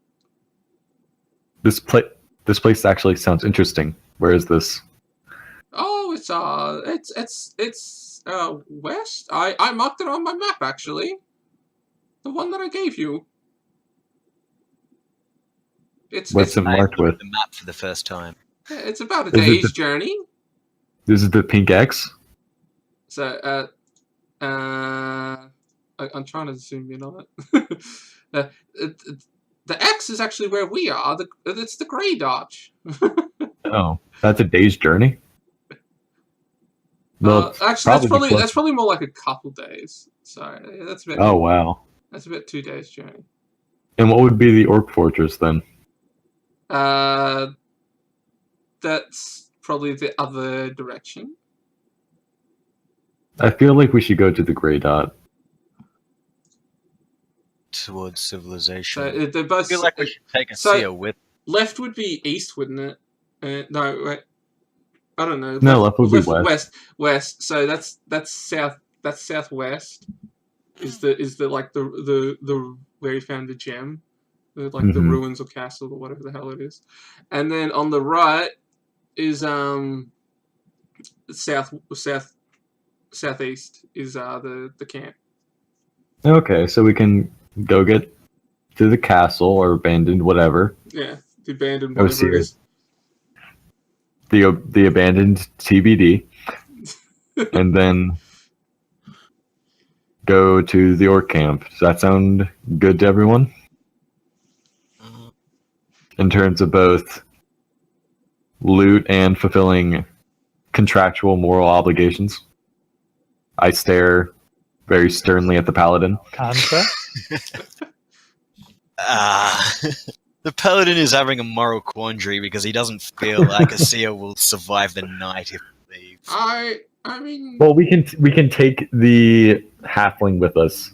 This place actually sounds interesting. Where is this? Oh, it's west. I marked it on my map actually. The one that I gave you. What's it marked with? The map for the first time. It's about a Is it day's journey. This is the pink X? So I'm trying to zoom in on it. The X is actually where we are. It's the gray dot. Oh, that's a day's journey? Well, actually, that's probably more like a couple days. So that's a bit. Oh, wow. That's about 2 days journey. And what would be the orc fortress then? That's probably the other direction. I feel like we should go to the gray dot. Towards civilization. So they're both. I feel like we should take a so- seal with. Left would be east, wouldn't it? No, wait. I don't know. No, left would be west. West. So that's south. That's southwest. Is the like the where he found the gem, the ruins or castle or whatever the hell it is, and then on the right southeast is the camp. Okay, so we can go get to the castle or abandoned whatever. Yeah, the abandoned Oh, whatever it Seer. is. The abandoned TBD, and then go to the orc camp. Does that sound good to everyone? In terms of both loot and fulfilling contractual moral obligations. I stare very sternly at the paladin. Concept? The paladin is having a moral quandary because he doesn't feel like Asia will survive the night if he leaves. I mean, Well, we can take the halfling with us.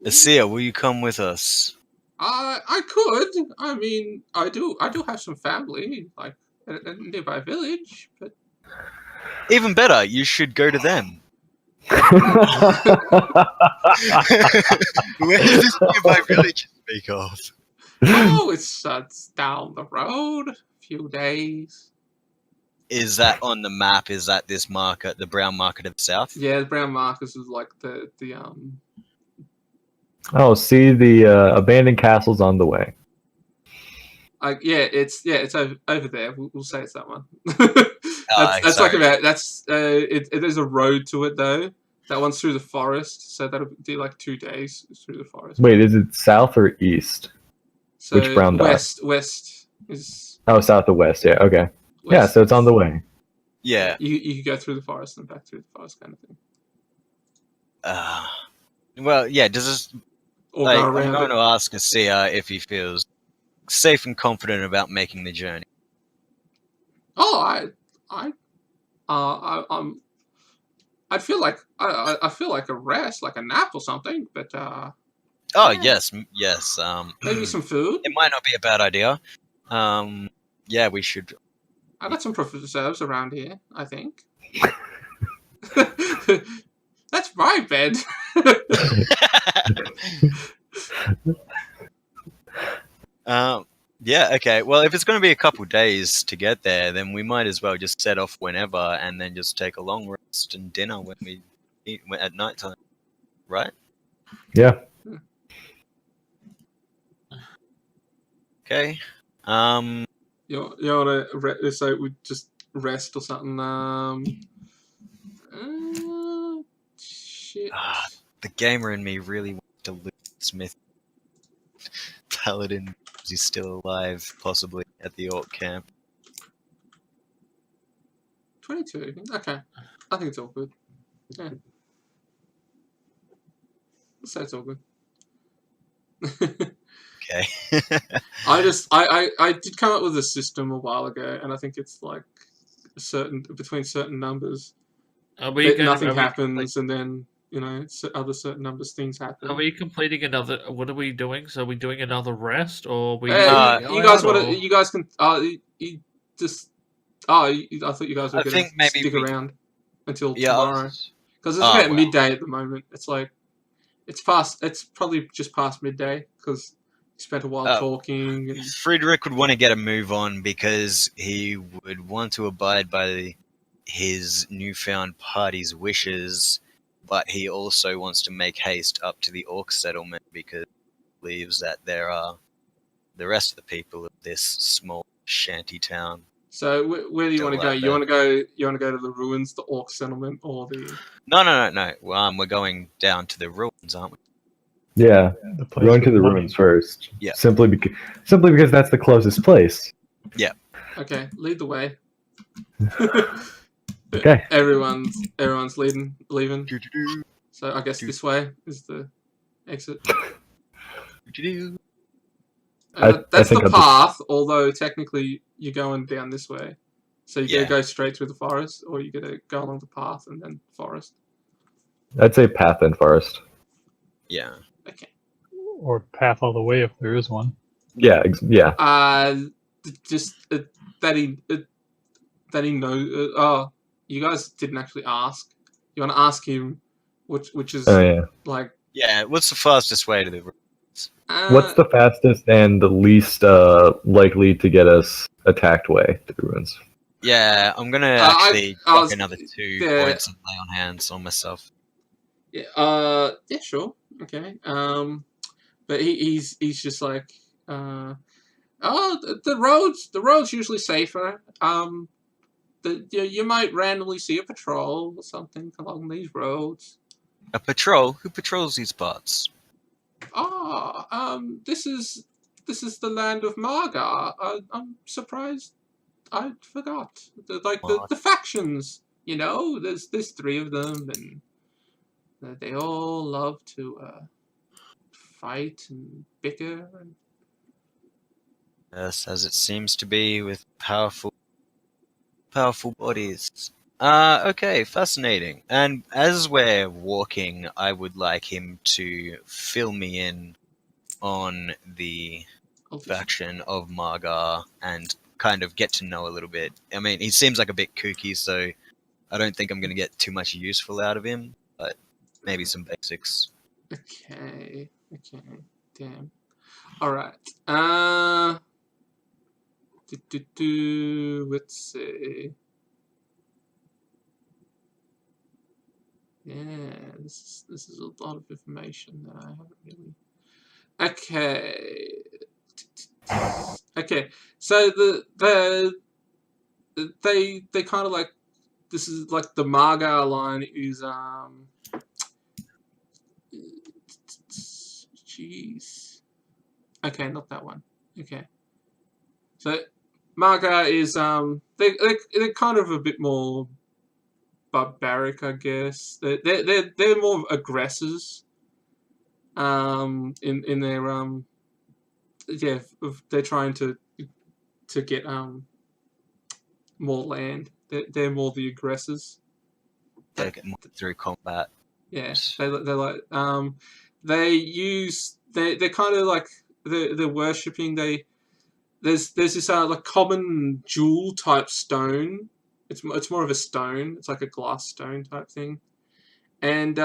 Asia, will you come with us? I could. I mean, I do have some family, like in a nearby village, but Even better, you should go to them. Where is this nearby village you speak of? oh, it's down the road. A few days. Is that on the map? Is that this market, the brown market of the south? Yeah, the brown markers is like the Oh, see, the abandoned castle's on the way. it's over there. We'll say it's that one. That's like sorry. there's a road to it though. That one's through the forest, so that'll be like 2 days through the forest. Wait, is it south or east? So which brown dot? West is. Oh, south or west. Yeah, okay. West. Yeah, so it's on the way. Yeah. You could go through the forest and back through the forest, kind of thing. Well, yeah. Does this? Or Like, go I'm around going it. to ask Asia if he feels safe and confident about making the journey. Oh, I'd feel like I feel like a rest, like a nap or something, but Oh yeah. yes. Maybe some food. It might not be a bad idea. Yeah, we should. I got some preserves around here, I think. That's my bed. Yeah, okay. Well, if it's going to be a couple days to get there, then we might as well just set off whenever and then just take a long rest and dinner when we eat at night time, right? Yeah. Okay. You want to so we just rest or something? Shit. The gamer in me really wants to loot Smith Paladin because he's still alive, possibly at the orc camp. 22. Okay, I think it's all good. Yeah, let's say it's all good. Okay. I did come up with a system a while ago, and I think it's like between certain numbers, nothing happens, and then other certain numbers things happen. Are we completing another? What are we doing? So are we doing another rest, or we? You guys want to? You guys can. You just. I thought you guys were going to stick around until tomorrow, because it's about midday at the moment. It's like it's past. It's probably just past midday because you spent a while talking. And... Friedrich would want to get a move on because he would want to abide by his newfound party's wishes, but he also wants to make haste up to the orc settlement because he believes that there are the rest of the people of this small shanty town. So where do you want to go? You want to go to the ruins, the orc settlement, or the? No. We're going down to the ruins, aren't we? Yeah, we're going to the ruins first. Yeah. Simply because that's the closest place. Yeah. Okay, lead the way. Okay. Everyone's leaving. So I guess this way is the exit. That's the path, although technically you're going down this way. So you're going to go straight through the forest, or you're going to go along the path and then forest. I'd say path and forest. Yeah. Okay. Or path all the way if there is one. Yeah, yeah. Just that he knows. Oh, you guys didn't actually ask. You want to ask him, which is like. Yeah, what's the fastest way to the ruins? What's the fastest and the least likely to get us attacked way to the ruins? Yeah, I'm gonna I- actually I drop was- another 2 yeah. points and lay on hands on myself. Yeah, sure. Okay. But he's just like, the road's usually safer. You might randomly see a patrol or something along these roads. A patrol? Who patrols these parts? This is the land of Margar. I'm surprised I forgot. The factions. You know, there's 3 of them, and they all love to fight and bicker. And Yes, as it seems to be with powerful bodies. Okay, fascinating. And as we're walking, I would like him to fill me in on the faction of Margar and kind of get to know a little bit. I mean, he seems like a bit kooky, so I don't think I'm going to get too much useful out of him, but maybe some basics. Okay. Damn. All right. Let's see. Yeah, this is a lot of information that I haven't really. Okay. Okay. So they kind of like, this is like the Margar line is jeez. Okay, not that one. Okay. So Margar is they're kind of a bit more barbaric, I guess. They're more aggressors. In their yeah, they're trying to get more land. They're more the aggressors. Take it more through combat. Yeah, they're like they're kind of like they're worshipping. There's this like common jewel type stone. It's more of a stone. It's like a glass stone type thing, and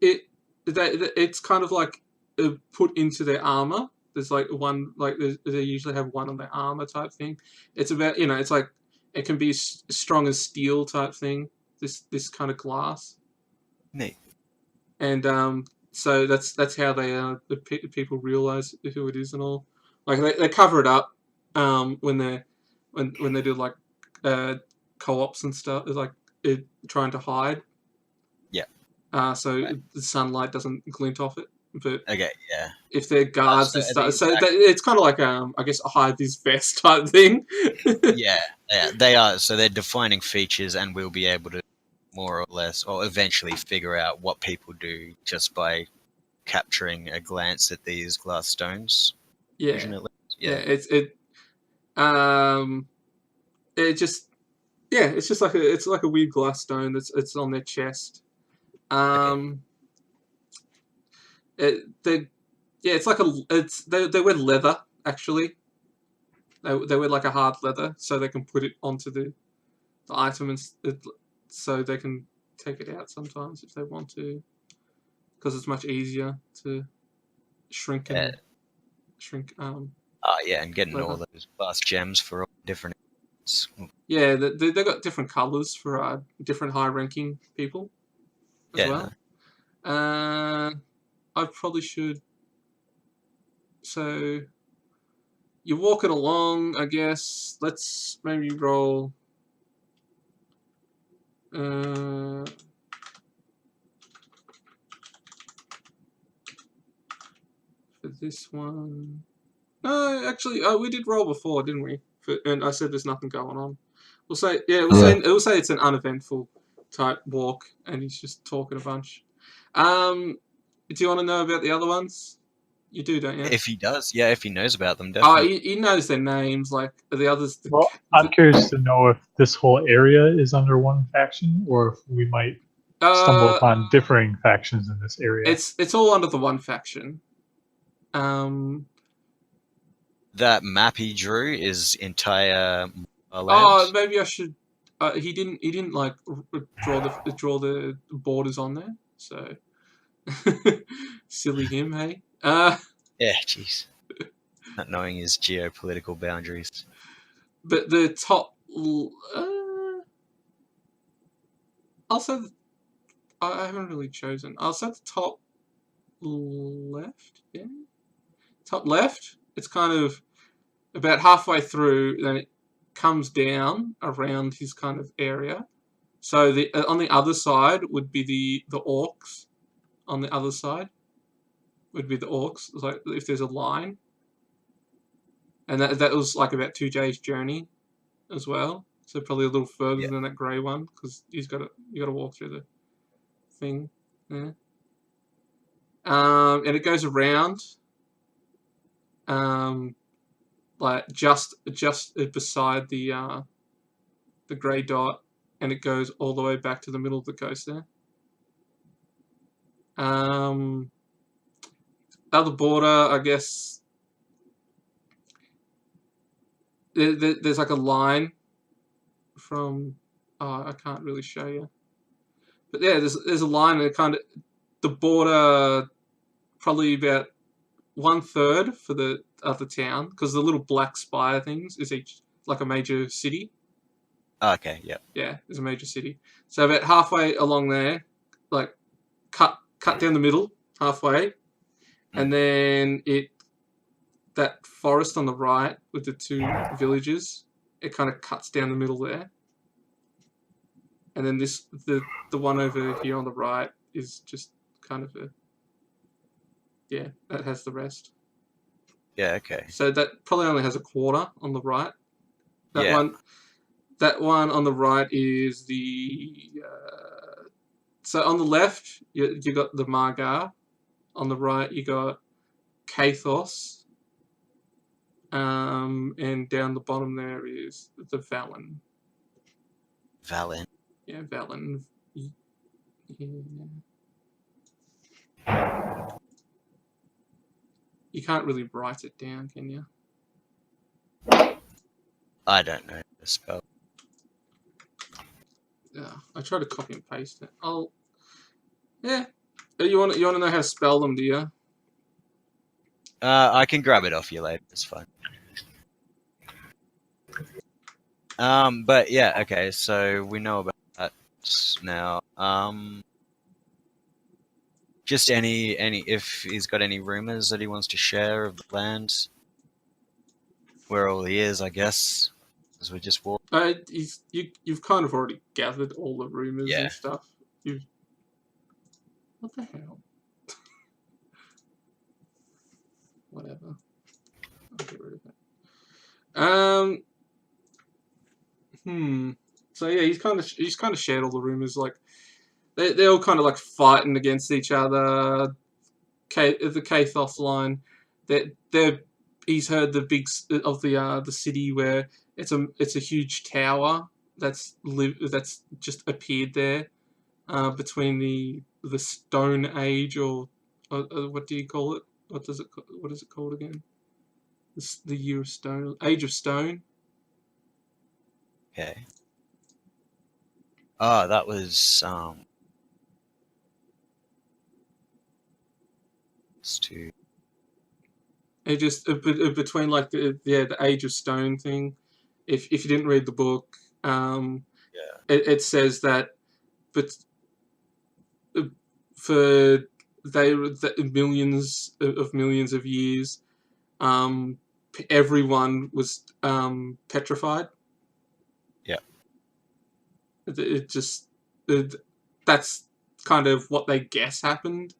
it's kind of like put into their armor. There's like one, like they usually have one on their armor type thing. It's about, it's like it can be as strong as steel type thing. This kind of glass. Neat. And so that's how the people realize who it is and all. Like they cover it up when they do like co-ops and stuff. It's like trying to hide. Yeah. So the sunlight doesn't glint off it. But Okay, yeah. if they're guards so and stuff, so exact- it's kind of like I guess a hide this vest type thing. Yeah, they are. So they're defining features, and we'll be able to more or less, or eventually figure out what people do just by capturing a glance at these glass stones. Yeah, Vision at least. yeah. Yeah. It's just like a weird glass stone that's on their chest. It's like they wear leather actually. They wear like a hard leather so they can put it onto the item and so they can take it out sometimes if they want to, because it's much easier to shrink. Yeah. Yeah, and getting leather. all those glass gems for all different. Yeah, they got different colors for different high-ranking people as well. I probably should. So you're walking along, I guess. Let's maybe roll. For this one. No, actually, we did roll before, didn't we? And I said there's nothing going on. We'll say it's an uneventful type walk, and he's just talking a bunch. Do you want to know about the other ones? You do, don't you? If he does, yeah, if he knows about them, definitely. He knows their names, like the others. Well, I'm curious to know if this whole area is under one faction, or if we might stumble upon differing factions in this area. It's all under the one faction. That map he drew is entire land. Oh, maybe I should. He didn't like draw the borders on there. So silly him, hey. Yeah, jeez. Not knowing his geopolitical boundaries. but the top. I'll say I haven't really chosen. I'll say the top left. Yeah, top left. It's kind of about halfway through. Then it comes down around his kind of area. So the on the other side would be the orcs. On the other side would be the orcs. It's like if there's a line, and that was like about 2 days journey as well. So probably a little further than that grey one because you got to walk through the thing. Yeah. And it goes around, like just beside the grey dot, and it goes all the way back to the middle of the coast there. Other border, I guess. There's like a line from. Oh, I can't really show you, but yeah, there's a line, and it kind of the border, probably about 1/3 for the other town, because the little black spire things is each like a major city. Okay, yeah. Yeah, there's a major city. So about halfway along there, like cut down the middle halfway, and then that forest on the right with the 2 villages, it kind of cuts down the middle there. And then the one over here on the right is just kind of that has the rest. Yeah, okay. So that probably only has a quarter on the right. Yeah. That one on the right is the. So on the left, you got the Margar. On the right, you got Kathos. And down the bottom there is the Valen. Valen. Yeah, Valen. Yeah. You can't really write it down, can you? I don't know the spell. Yeah, I try to copy and paste it. Yeah. You want to know how to spell them, do you? I can grab it off you later. It's fine. But yeah, okay. So we know about that now. Just any if he's got any rumors that he wants to share of the land, where all he is, I guess, as we just walk. You've kind of already gathered all the rumors and stuff. What the hell? Whatever. I'll get rid of it. So yeah, he's kind of shared all the rumors. Like they're all kind of like fighting against each other. The Kathos line, he's heard the big of the city where it's a huge tower that's just appeared there, between the Stone Age or what do you call it? What is it called again? The Year of Stone, Age of Stone. Okay. Oh, that was it's too. It just between like the Age of Stone thing. If you didn't read the book, it says that, but for millions of years, everyone was petrified. Yeah. That's kind of what they guess happened.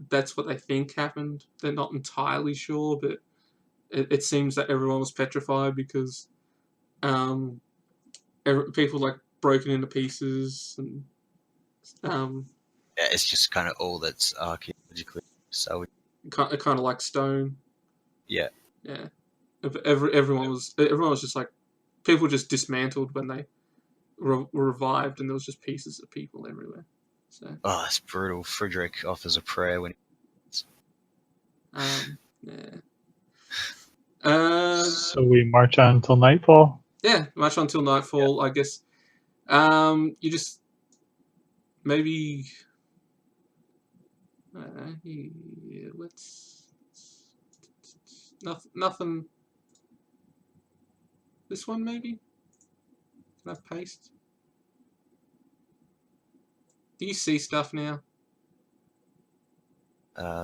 That's what they think happened. They're not entirely sure, but it seems that everyone was petrified because people like broken into pieces and yeah, it's just kind of all that's archaeologically so. Kind of like stone. Yeah. Yeah. Everyone was just like, people just dismantled when they were revived, and there was just pieces of people everywhere. So. Oh, that's brutal. Frederick offers a prayer when. Yeah. So we march on until nightfall. Yeah, march on until nightfall. I guess. You just maybe. Let's. Nothing. This one maybe? Can I paste? Do you see stuff now?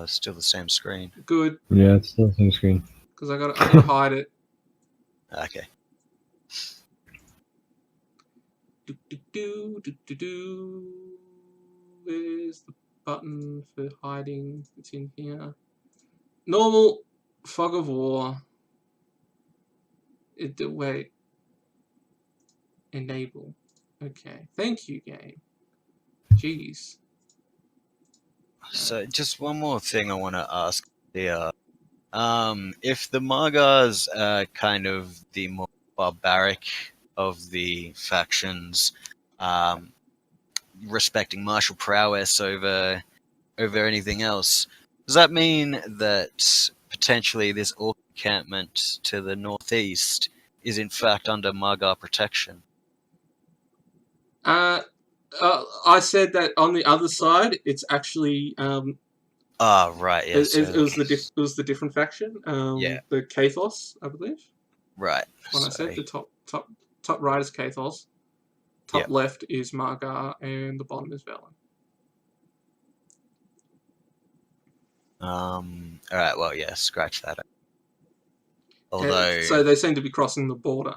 Still the same screen. Good, Yeah, it's still the same screen. because I gotta hide it. Okay. Where's the button for hiding? It's in here. Normal fog of war. Wait. Enable. Okay. Thank you, game. Jeez. So just one more thing I want to ask here. If the Margars are kind of the more barbaric of the factions, respecting martial prowess over anything else, does that mean that potentially this orc encampment to the northeast is in fact under Margar protection? I said that on the other side, it's actually Right, yes. it was the different faction. Yeah. The Kathos, I believe. Right. When I said the top right is Kathos, top left is Margar, and the bottom is Velen. Alright, well, yeah, scratch that. Although, So they seem to be crossing the border.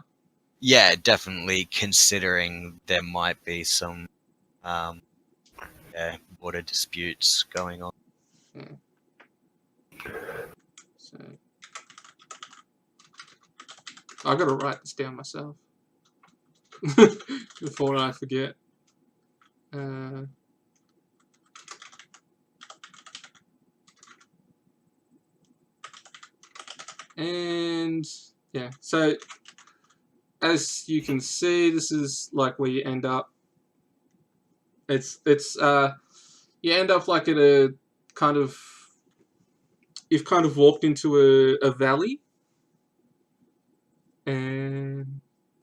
yeah, definitely considering there might be some border disputes going on. Yeah. So I gotta write this down myself before I forget. And yeah, so as you can see, this is like where you end up. You end up like at a kind of, you've kind of walked into a valley, and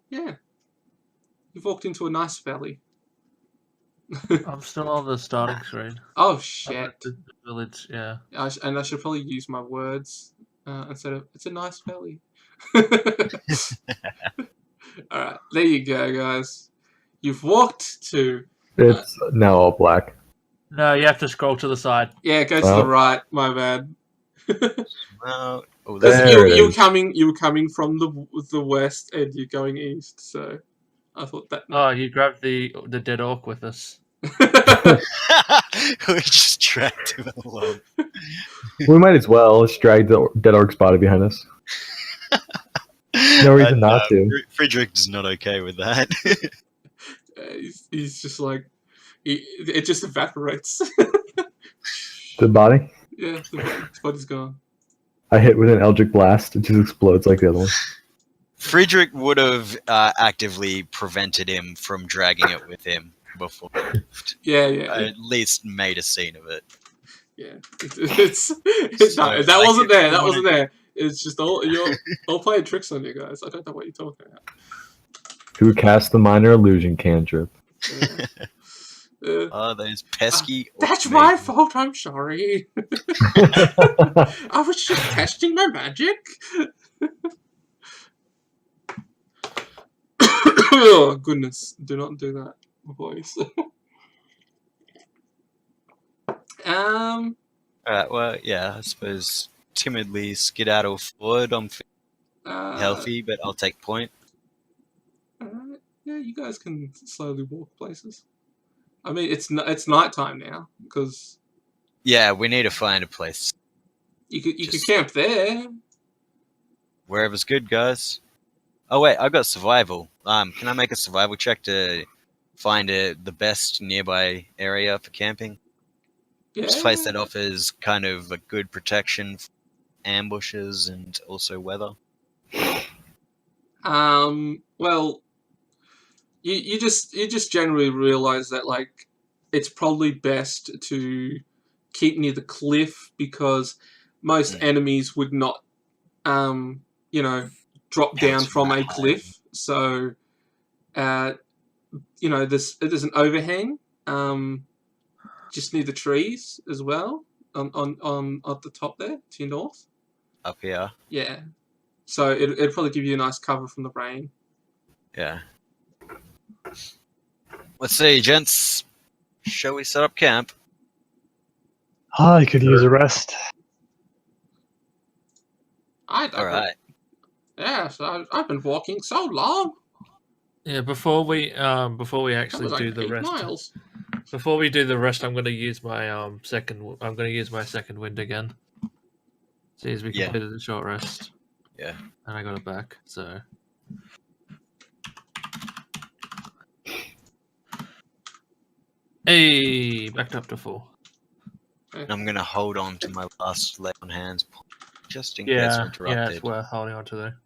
yeah, you've walked into a nice valley. I'm still on the starting screen. Oh shit! The village, yeah. And I should probably use my words instead of "it's a nice valley." All right, there you go, guys. You've walked to. It's now all black. No, you have to scroll to the side. Yeah, go to the right. My bad. Well, you were coming from the west and you're going east, so I thought that. Oh, you grabbed the dead orc with us. we just dragged him along. We might as well. Let's drag the dead orc's body behind us. No reason not to. Friedrich is not okay with that. He's just like, it just evaporates. The body? Yeah, the body's gone. I hit with an Eldritch Blast. It just explodes like the other one. Friedrich would have actively prevented him from dragging it with him before. Yeah. At least made a scene of it. Yeah, that wasn't there. That wasn't there. It's just you're all playing tricks on you guys. I don't know what you're talking about. Who cast the minor illusion cantrip? Those pesky. That's my fault. I'm sorry. I was just testing my magic. Oh goodness! Do not do that, boys. Alright, well, yeah, I suppose timidly skedaddle forward. I'm healthy, but I'll take point. Alright, yeah, you guys can slowly walk places. I mean, it's nighttime now because. Yeah, we need to find a place. You could camp there. Wherever's good, guys. Oh wait, I got survival. Can I make a survival check to find the best nearby area for camping? Yeah. Just place that offers kind of a good protection from ambushes and also weather. Well, you just generally realize that like it's probably best to keep near the cliff because most enemies would not drop down from a cliff. So there's an overhang just near the trees as well on at the top there to your north. Up here. Yeah. So it'd probably give you a nice cover from the rain. Yeah. Let's see, gents. Shall we set up camp? I could use a rest. All right. Yeah, so I've been walking so long. Yeah, before we That actually was like do the 8 rest. miles. Before we do the rest, I'm going to use my second wind again. See, as we completed the short rest. Yeah. And I got it back. So. Hey, backed up to full. And I'm gonna hold on to my last lay on hands, just in case we're Yeah, interrupted. it's worth holding on to there.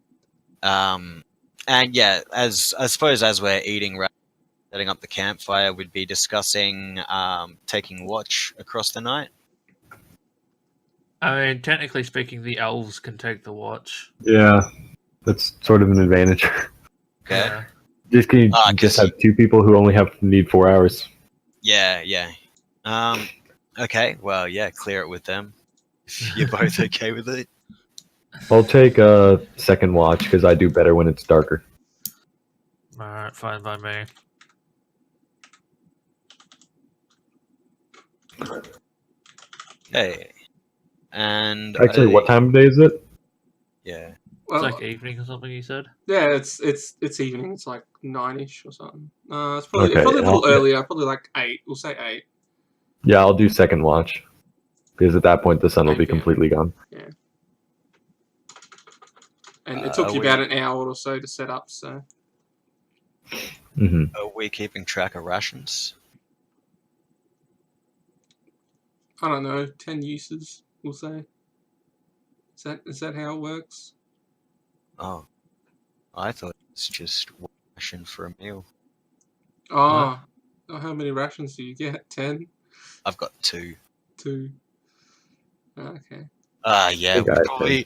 And yeah, as I suppose as we're eating, setting up the campfire, we'd be discussing taking watch across the night. I mean, technically speaking, the elves can take the watch. Yeah, that's sort of an advantage. Okay. Yeah. Just can you just have 2 people who only need 4 hours? Yeah. Okay. Well, yeah. Clear it with them. If you're both okay with it. I'll take a second watch because I do better when it's darker. Alright, fine by me. Hey. And Actually, what time of day is it? Yeah. Well, It's like evening or something, you said? yeah, it's evening. It's like 9ish or something. It's probably Okay, a little yeah. earlier. Probably like 8. We'll say 8. Yeah, I'll do second watch because at that point the sun will be Okay. completely gone. Yeah. And it took you about an hour or so to set up. So. Are we keeping track of rations? I don't know, 10 uses, we'll say. Is that how it works? Oh, I thought it's just one ration for a meal. Oh, how many rations do you get? 10? I've got 2. 2. Okay. Yeah. Okay,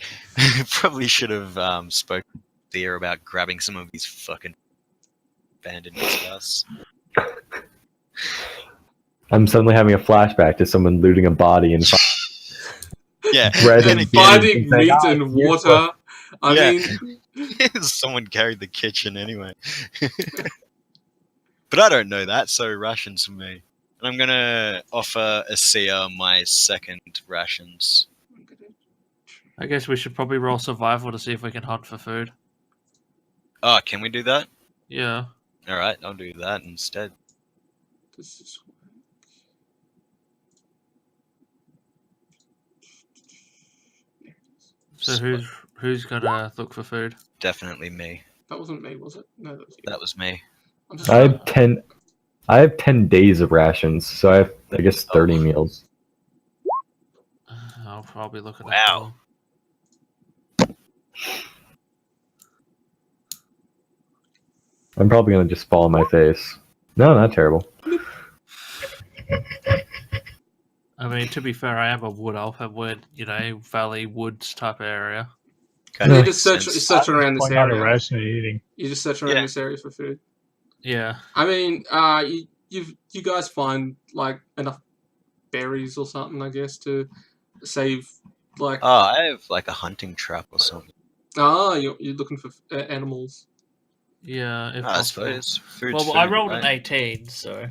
Probably should have spoken to Thea about grabbing some of these fucking abandoned house. I'm suddenly having a flashback to someone looting a body and Yeah, bread And and finding saying, meat "Ah, and it's water. I Yeah. mean, someone carried the kitchen anyway. But I don't know that, so rations for me. And I'm gonna offer Asia my second rations. I guess we should probably roll survival to see if we can hunt for food. Oh, can we do that? Yeah. Alright, I'll do that instead. this is So who's gonna look for food? Definitely me. that wasn't me, was it? No, that was you. That was me. I'm just I trying- have 10 days of rations, so I have, I guess, 30 meals. I'll be looking at Wow. them. I'm probably gonna just fall on my face. No, not terrible. I mean, to be fair, I am a wood elf. I'm wood, valley woods type area. Kinda You makes just sense. search around this Going on a area. ration and eating. You just search around Yeah. this area for food. Yeah. I mean, you guys find like enough berries or something, I guess, to save like. Oh, I have like a hunting trap or something. You're looking for animals. Yeah, if I possible. suppose. Food's Well, food, I rolled right? an 18, so.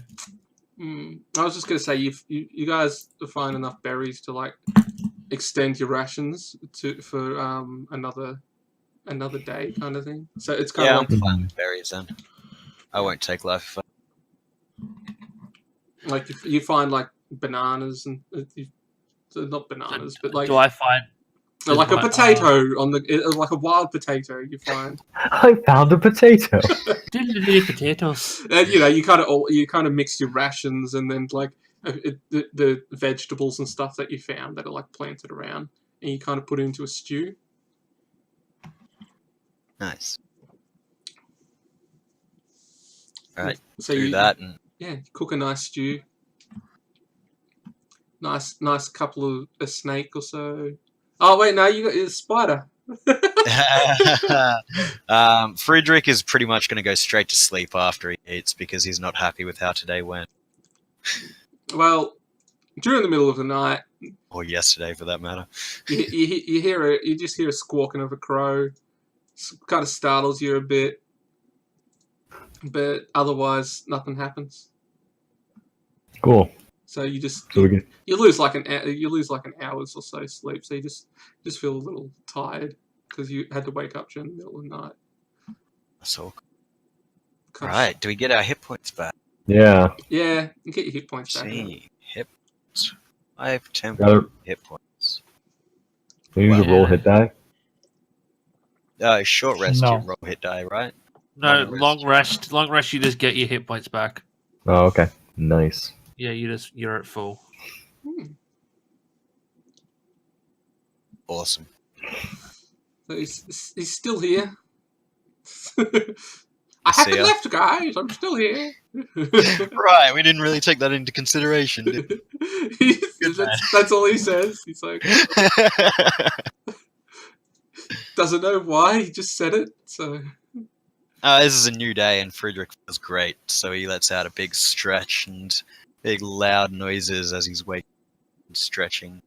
I was just gonna say you guys find enough berries to like extend your rations for another day kind of thing. So it's kind Yeah, of I'm fine with berries then. I won't take life. like if you find like bananas and so not bananas, but like Do I find. like a my- potato like a wild potato you find. I found a potato. Potatoes. And you kind of mix your rations and then like the vegetables and stuff that you found that are like planted around, and you kind of put it into a stew. Nice. Alright, So do you that and cook a nice stew. Nice couple of a snake or so. Oh wait, no, you got a spider. Friedrich is pretty much going to go straight to sleep after he eats because he's not happy with how today went. Well, during the middle of the night, Or yesterday, for that matter. you just hear a squawking of a crow, kind of startles you a bit, but otherwise nothing happens. Cool. So you just So we can. you lose like an hour's or so sleep. So you just feel a little tired because you had to wake up during the middle of the night. So, Kind of right. Do we get our hit points back? Yeah. Yeah, you get your hit points back. See, hit points. I have 10 Gotta, hit points. we need to roll hit die. Short rest, No. you roll hit die, right? No, Long rest. long rest. You just get your hit points back. Oh, okay. Nice. Yeah, you're at full. Awesome. So he's still here. I haven't see ya. left, guys. I'm still here. Right, we didn't really take that into consideration, did that's all he says. He's like, doesn't know why. He just said it. So This is a new day, and Friedrich feels great, so he lets out a big stretch and big loud noises as he's waking and stretching.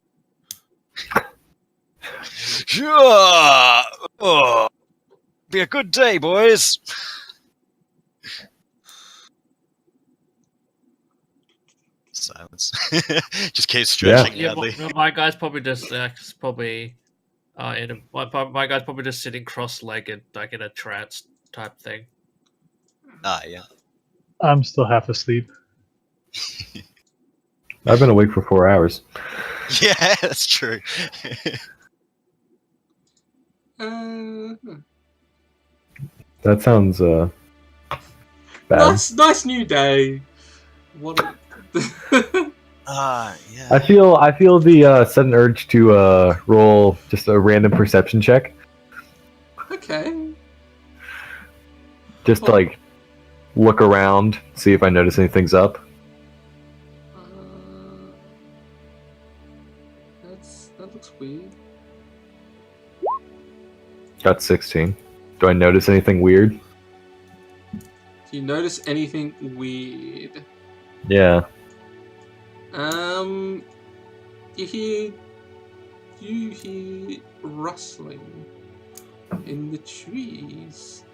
Oh, be a good day, boys. Silence. Just keep stretching Yeah, loudly. my guy's probably just my guy's probably just sitting cross-legged, like in a trance type thing. Yeah. I'm still half asleep. I've been awake for 4 hours. Yeah, that's true. That sounds bad. nice new day. What? Yeah. I feel the sudden urge to roll just a random perception check, Okay. just to like look around, see if I notice anything's up. That looks weird. Got 16. Do I notice anything weird? Do you notice anything weird? Yeah. You hear rustling in the trees.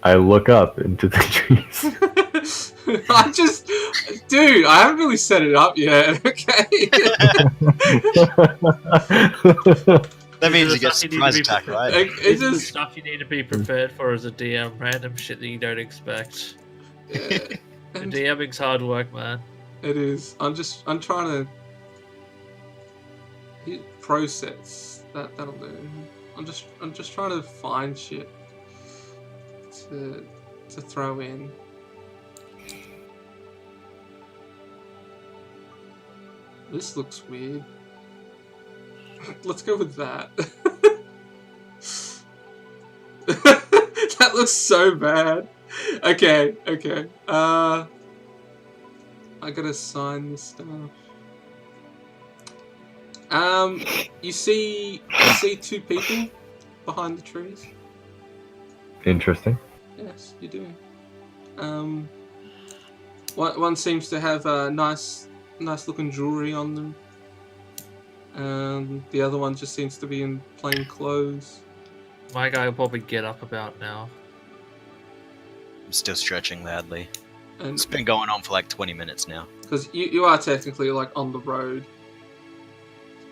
I look up into the trees. Dude, I haven't really set it up yet. Okay. That means It's he gets stuff you need surprise to be attack, prepared- right? It's It's the just stuff you need to be prepared for as a DM. Random shit that you don't expect. yeah, and DMing's hard work, man. it is. I'm trying to process that'll do. I'm just trying to find shit to throw in. This looks weird. Let's go with that. That looks so bad. Okay. I gotta sign this stuff. You see two people behind the trees. Interesting. Yes, you do. One seems to have nice looking jewelry on them. The other one just seems to be in plain clothes. My guy will probably get up about now. I'm still stretching loudly. And It's been going on for like 20 minutes now. because you are technically like on the road,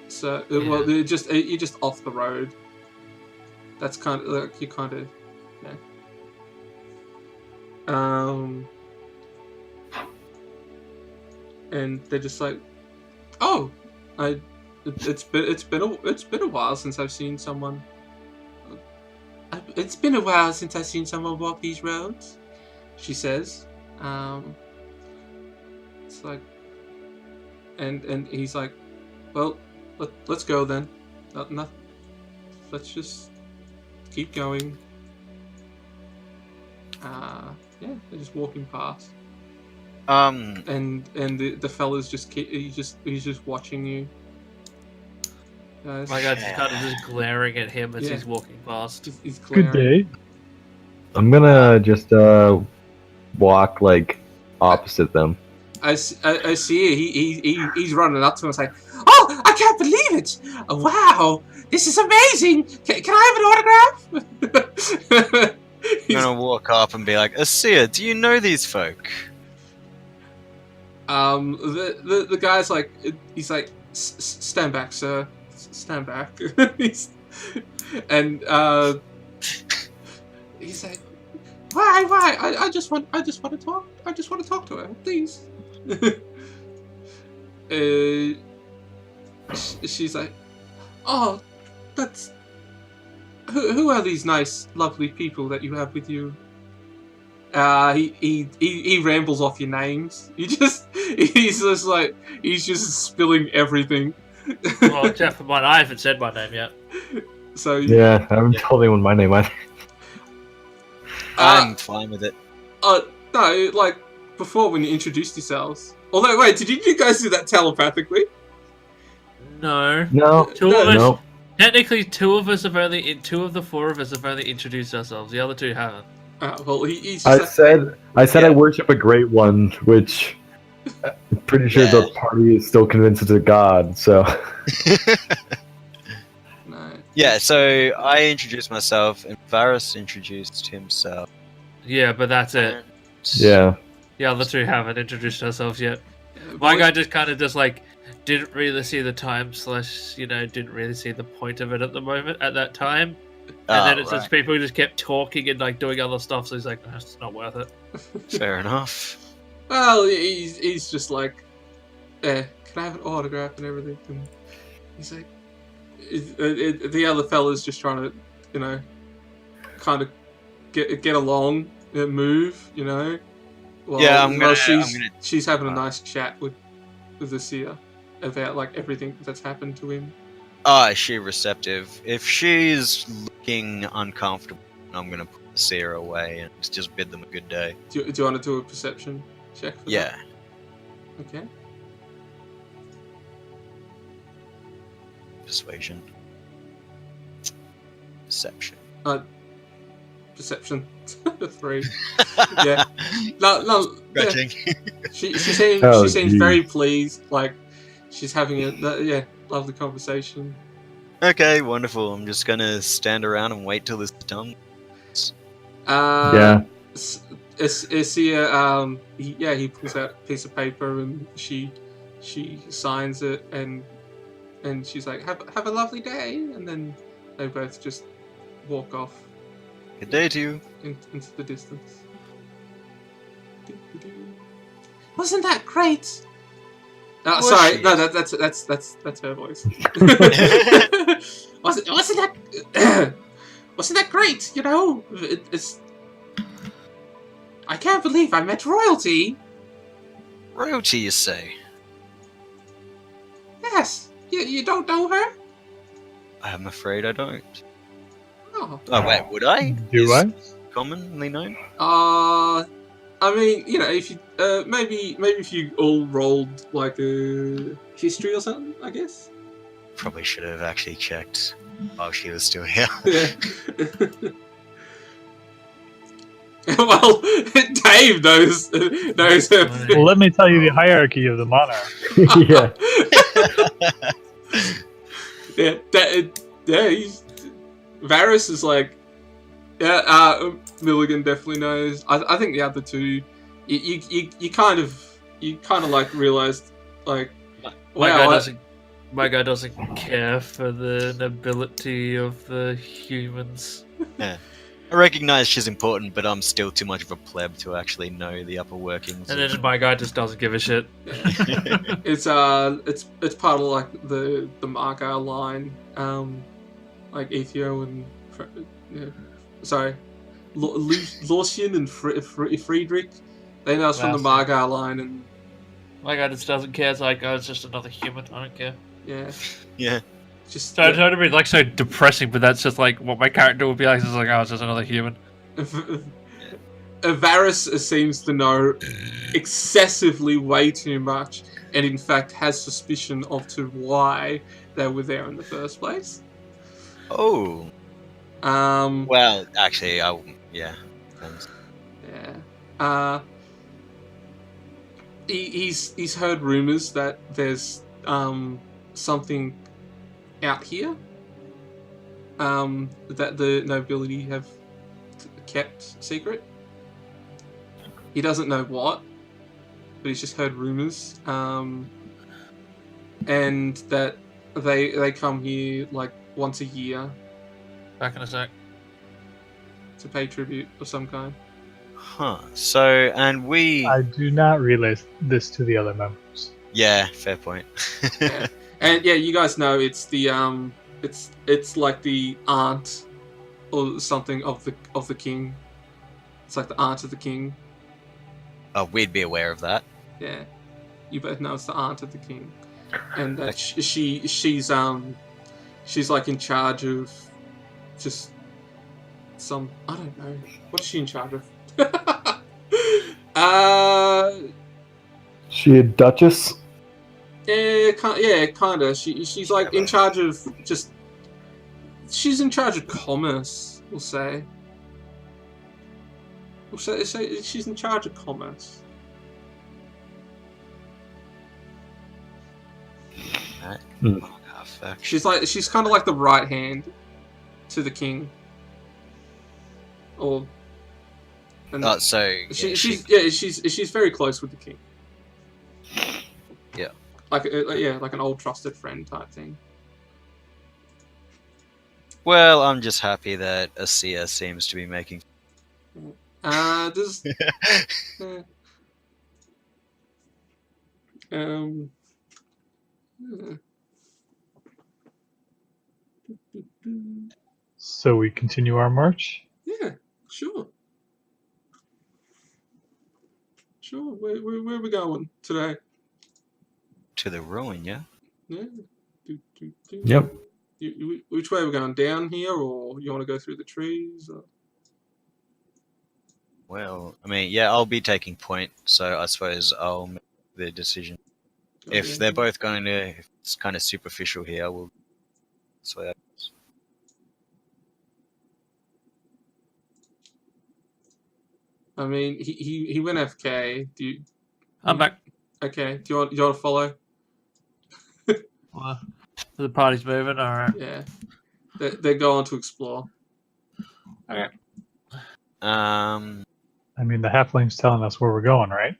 so well you're just off the road. That's kind of like you kind of yeah. And they're just like, oh, it's been a while since I've seen someone. It's been a while since I've seen someone walk these roads, she says. It's like, and he's like, well, let's go then. Let's just keep going. Yeah, they're just walking past. And the fella's he's just watching you. Guys. My guy's just kind of just glaring at him as Yeah. he's walking past. He's Good glaring. day. I'm gonna just walk like opposite them. I see he's running up to him and saying, "Oh, I can't believe it! Wow, this is amazing! Can I have an autograph?" I'm gonna walk up and be like, Asir, do you know these folk? The guy's like, he's like, stand back, sir, stand back. And he's like, why? I just want to talk. I just want to talk to her, please. She's like, oh, that's who are these nice, lovely people that you have with you? He rambles off your names. He's just spilling everything. Well, except for mine, I haven't said my name yet. So Yeah, I haven't told anyone my name either. I'm fine with it. No, like before when you introduced yourselves. Although, wait, did you guys do that telepathically? No. No. Two of us. No. Technically, two of the four of us have only introduced ourselves. The other two haven't. Well, he's just I said I Yeah. worship a great one, which I'm pretty sure the party is still convinced it's a god. So no. Yeah, so I introduced myself, and Varus introduced himself. Yeah, but that's it. yeah. The other two haven't introduced ourselves yet. My guy just kind of didn't really see the time / didn't really see the point of it at the moment at that time. And then it's just people who just kept talking and like doing other stuff, so he's like, it's not worth it. Fair enough. Well, he's just like, can I have an autograph and everything? And he's like, the other fella's just trying to, kind of get along, move, While she's having a nice chat with Asir about like everything that's happened to him. Is she receptive? If she's looking uncomfortable, I'm gonna put Asir away and just bid them a good day. Do you want to do a perception check for Yeah. that? Okay. Persuasion. Perception. Perception 3. Yeah. No. Yeah. Scratching. She seems Oh, she seems geez. very pleased. Like she's having a lovely conversation. Okay, wonderful. I'm just gonna stand around and wait till this is done. Yeah. Asir, he pulls out a piece of paper and she signs it and she's like, have a lovely day, and then they both just walk off Good day to you. into the distance. Wasn't that great? Was Sorry, she? no, that's her voice. wasn't that great? It's. I can't believe I met royalty. Royalty, you say? Yes, you don't know her? I'm afraid I don't. Oh. Oh, wait, would I? Do Is I? commonly known? I mean, if you maybe if you all rolled like a history or something, I guess. Probably should have actually checked while she was still here. Yeah. Well, Dave knows her. Well, let me tell you the hierarchy of the monarch. Yeah. He's Varus is like, Milligan definitely knows. I think the other two, you kind of like realized like, My guy doesn't care for the nobility of the humans. I recognize she's important, but I'm still too much of a pleb to actually know the upper workings. And then my guy just doesn't give a shit. it's part of like the Margar line, like Aethio and Lucian and Friedrich. They know us from the Margar line, and my guy just doesn't care. It's like, it's just another human. I don't care. yeah. Yeah. Just So I try to be like so depressing, but that's just like what my character would be like. It's like, it's just another human. Varus seems to know excessively way too much, and in fact has suspicion of to why they were there in the first place. Oh. Well, actually, yeah. Yeah. he's heard rumors that there's something out here that the nobility have kept secret. He doesn't know what, but he's just heard rumors, and that they come here like once a year Back in a sec. to pay tribute of some kind. Huh. So, and we. I do not relay this to the other members. Yeah, fair point. Yeah. And yeah, you guys know it's the it's like the aunt or something of the king. It's like the aunt of the king. Oh, we'd be aware of that. Yeah, you both know it's the aunt of the king, and that she's like in charge of just some, I don't know, what is she in charge of? She a duchess? Yeah, kind of. She's like in charge of just. She's in charge of commerce. We'll say she's in charge of commerce. Right. Hmm. Oh, fuck. She's kind of like the right hand to the king. Or. And Oh, so yeah, she's very close with the king. Yeah. Like an old trusted friend type thing. Well, I'm just happy that Asia seems to be making. Does uh, So we continue our march. yeah, sure. Where are we going today? To the ruin, yeah? Yeah. Yep. Which way are we going? Down here, or you want to go through the trees? Or... Well, I mean, yeah, I'll be taking point, so I suppose I'll make the decision. If they're both going to, if it's kind of superficial here, we'll. So I guess. I mean, he went FK. Do you? I'm back. Okay. Do you want to follow? Well, the party's moving. All right. Yeah. They're going to explore. Okay. I mean, the halfling's telling us where we're going, right?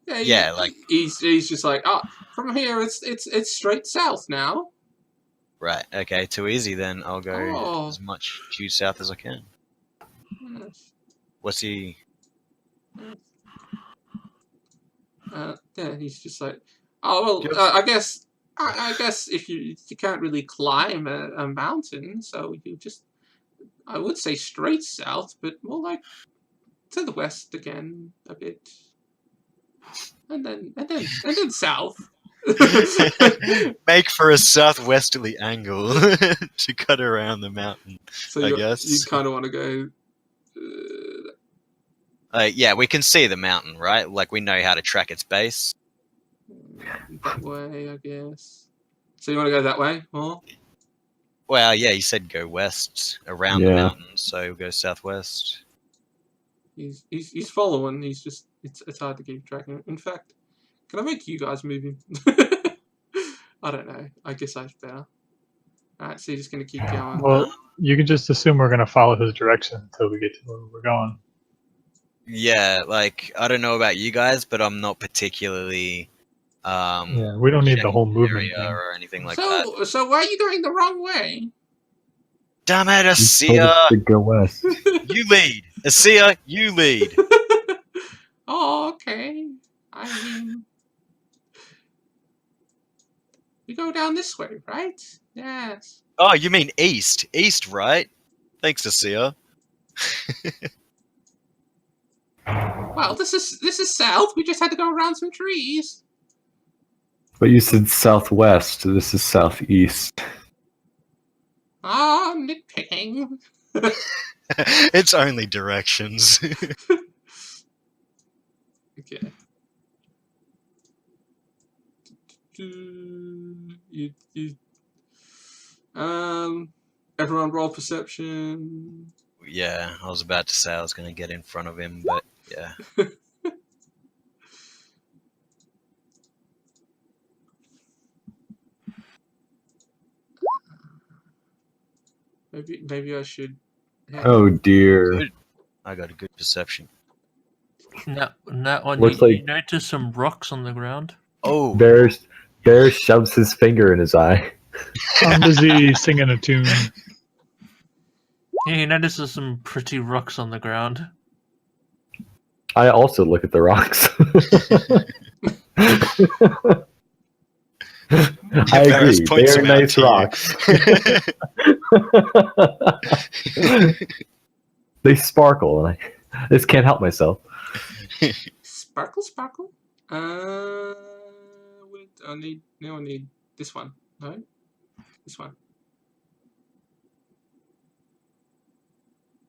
Yeah, like he's just like, from here it's straight south now. right, okay, too easy then. I'll go as much due south as I can. Yes. What's he? Yeah, he's just like, I guess if you can't really climb a mountain, so you just, I would say straight south, but more like to the west again a bit, and then south. Make for a southwesterly angle to cut around the mountain. So I guess you kind of want to go. Yeah, we can see the mountain, right? Like we know how to track its base. That way, I guess. So you want to go that way, or? Well, yeah, you said go west around the mountain, so we'll go southwest. He's following. He's just it's hard to keep track of. In fact, can I make you guys move him? I don't know. I guess that's better. All right, so you're just gonna keep going. Well, you can just assume we're going to follow his direction until we get to where we're going. Yeah, like I don't know about you guys, but I'm not particularly. Yeah, we don't need the whole movement area thing. or anything like that. So why are you going the wrong way? Damn it, You told Asia! us to go west. You lead, Asia. You lead. Oh, okay. I mean, we go down this way, right? Yes. Oh, you mean east? East, right? Thanks, Asia. Well, this is south. We just had to go around some trees. But you said southwest. This is southeast. Ah, nitpicking. It's only directions. Okay. Everyone roll perception. Yeah, I was about to say I was going to get in front of him, but yeah. Maybe I should. Oh dear. Good. I got a good perception. That one, Looks you like- notice some rocks on the ground. Oh, Bear shoves his finger in his eye. I'm busy singing a tune. Yeah, you notices some pretty rocks on the ground. I also look at the rocks. I Varys agree. points They are them out nice to you. rocks. They sparkle, and I just can't help myself. Sparkle. Wait, I need this one. No, this one.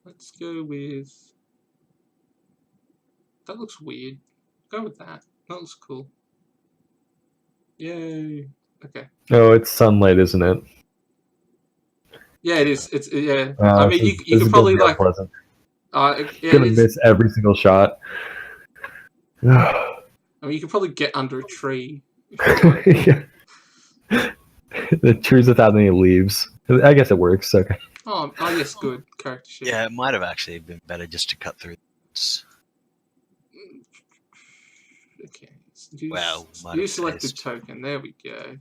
Let's go with. That looks weird. Go with that. That looks cool. Yay. Okay. Oh, it's sunlight, isn't it? Yeah, it is. It's yeah. I mean, you this could is probably gonna be like. unpleasant. Yeah, Gonna it is. miss every single shot. I mean, you could probably get under a tree. Yeah. The trees without any leaves. I guess it works. Okay. Oh yes, good character sheet. Yeah, it might have actually been better just to cut through this. Okay. Use, Well, might use have selected placed. token. There we go.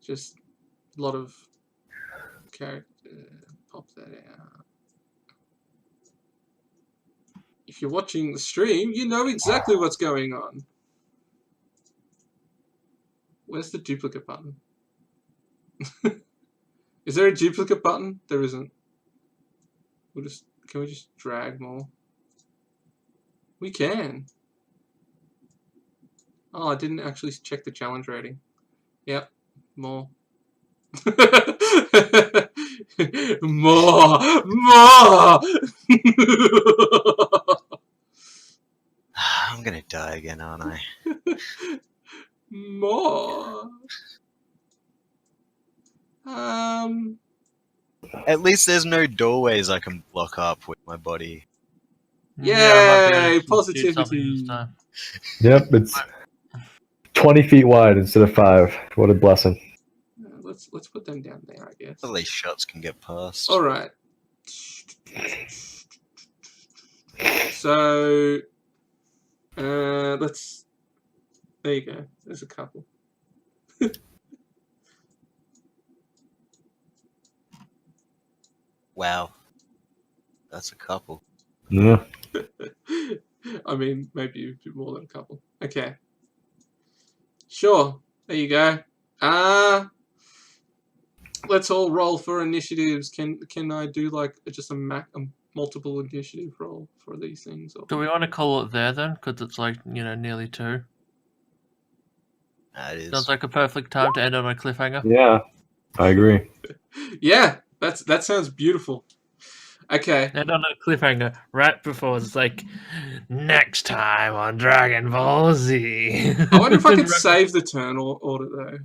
Just a lot of character. Pop that out. If you're watching the stream, you know exactly what's going on. Where's the duplicate button? Is there a duplicate button? There isn't. Can we just drag more? We can. Oh, I didn't actually check the challenge rating. Yep, more. More. I'm gonna die again, aren't I? More. At least there's no doorways I can block up with my body. Yay, I might be able to do positivity. something this time. Yep, it's 20 feet wide instead of 5. What a blessing. Let's put them down there, I guess. At least shots can get past. All right. So, let's. There you go. There's a couple. Wow. That's a couple. Yeah. I mean, maybe a bit more than a couple. Okay. Sure. There you go. Let's all roll for initiatives. Can I do like just a multiple initiative roll for these things? Or? Do we want to call it there then? Because it's like, nearly 2. That is. Sounds like a perfect time to end on a cliffhanger. Yeah, I agree. Yeah, that sounds beautiful. Okay. End on a cliffhanger right before it's like, next time on Dragon Ball Z. I wonder if I could save the turn order though.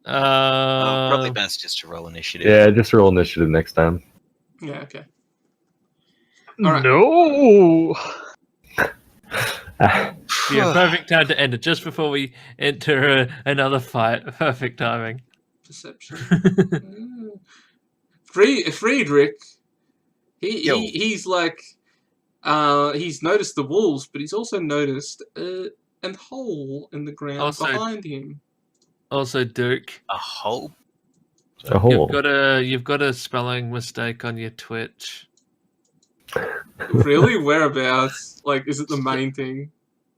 Probably best just to roll initiative. Yeah, just roll initiative next time. Yeah. Okay. All right. No. Yeah, perfect time to end it just before we enter another fight. Perfect timing. Perception. Friedrich. He's like he's noticed the wolves, but he's also noticed a hole in the ground behind him. Also, Duke. A hole? A hole. You've got a spelling mistake on your Twitch. Really? Whereabouts? Like, is it the main thing?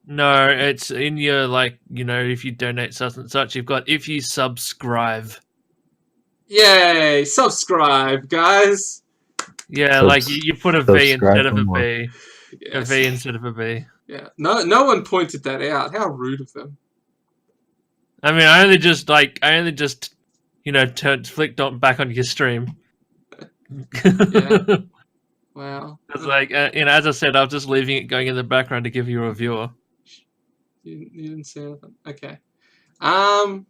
No, it's in your, like, if you donate such and such, you've got if you subscribe. Yay! Subscribe, guys! Yeah, like you put a V instead of a B. Yes. A V instead of a B. Yeah. No one pointed that out. How rude of them. I mean, I only just flicked on back on your stream. Yeah. Wow. It's like, as I said, I was just leaving it going in the background to give you a viewer. You didn't say anything. Okay. All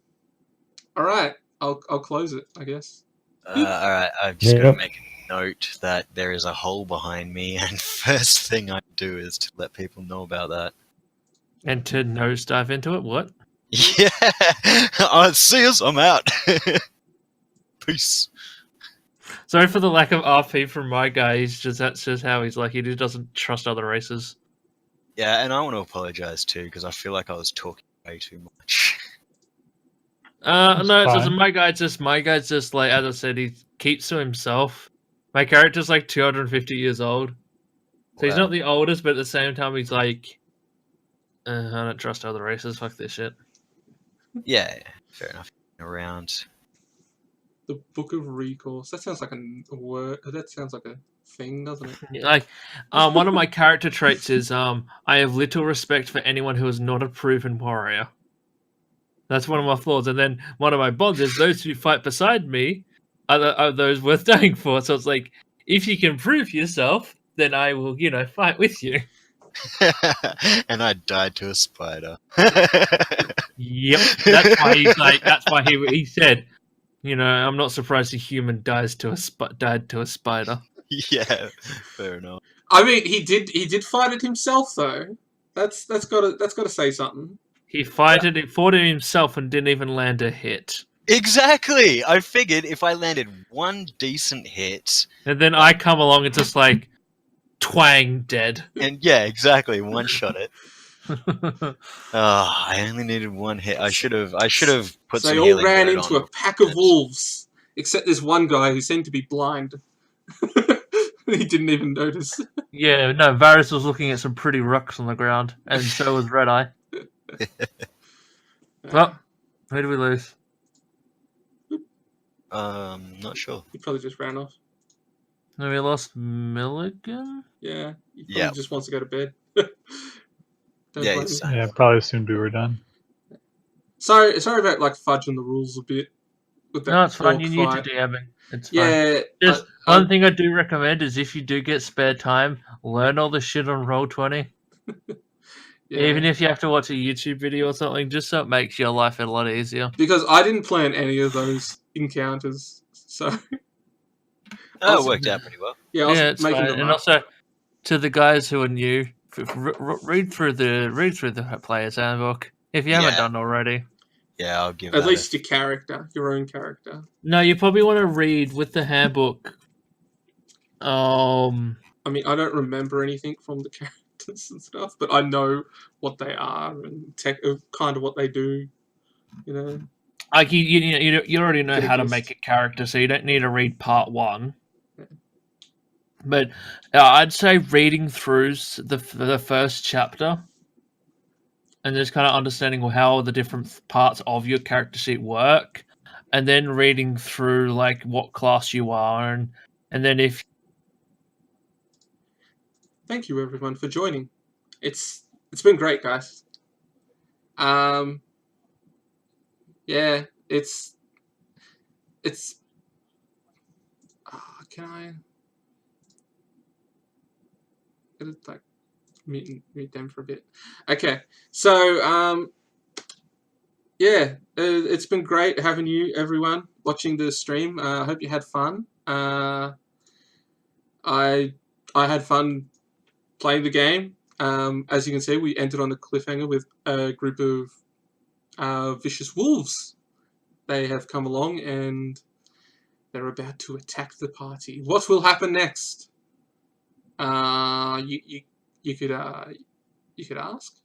right. I'll close it, I guess. All right. I've just got to make a note that there is a hole behind me, and first thing I do is to let people know about that. And to nosedive into it. What? Yeah. See us. I'm out. Peace. Sorry for the lack of RP from my guy. That's just how he's like. He just doesn't trust other races. Yeah, and I want to apologize too because I feel like I was talking way too much. That's No, it's just fine. my guy's just like, as I said, he keeps to himself. My character's like 250 years old, so he's Wow. not the oldest, but at the same time, he's like, I don't trust other races. Fuck this shit. Yeah, fair enough. Around. The Book of Recourse. That sounds like a word. That sounds like a thing, doesn't it? Like, one of my character traits is I have little respect for anyone who is not a proven warrior. That's one of my flaws. And then one of my bonds is those who fight beside me are those worth dying for. So it's like, if you can prove yourself, then I will, fight with you. And I died to a spider. Yep. That's why he's like. That's why he said, I'm not surprised a human died to a spider. Yeah, fair enough. I mean, he did fight it himself though. That's gotta say something. He fought it himself and didn't even land a hit. Exactly. I figured if I landed one decent hit, And then I come along and just like twang dead. and yeah, exactly, one shot it. I only needed one hit. I should have put So some they all healing ran word into on a pack of it. wolves, except this one guy who seemed to be blind. He didn't even notice. Yeah, no, Varys was looking at some pretty rocks on the ground, and so was Red Eye. Well, who do we lose? Not sure. He probably just ran off. No, we lost Milligan? Yeah, he probably Yeah. just wants to go to bed. Don't Yeah, blame he's- him. Yeah, probably assumed we were done. Sorry about like fudging the rules a bit. With that No, it's fine. orc You need to fight. DMing. It's fine. Yeah, Just one thing I do recommend is if you do get spare time, learn all the shit on Roll20. yeah. Even if you have to watch a YouTube video or something, just so it makes your life a lot easier. Because I didn't plan any of those encounters, so Oh, it worked out pretty well. yeah, I was Yeah, it's making fine. them And up. also, to the guys who are new, read through the player's handbook if you haven't Yeah. done already. Yeah, I'll give At that least your character, your own character. No, you probably want to read with the handbook. I mean, I don't remember anything from the characters and stuff, but I know what they are and kind of what they do. You know, Like you already know Get a how to gist. make a character, so you don't need to read part 1. Yeah. But I'd say reading through the first chapter, and just kind of understanding how the different parts of your character sheet work, and then reading through like what class you are, and then if thank you everyone for joining. It's been great, guys. Yeah, it's. Can I? It'll like mute them for a bit. Okay, so yeah, it's been great having you everyone watching the stream. I hope you had fun. I had fun playing the game. As you can see, we ended on a cliffhanger with a group of vicious wolves. They have come along and they're about to attack the party. What will happen next? You could ask,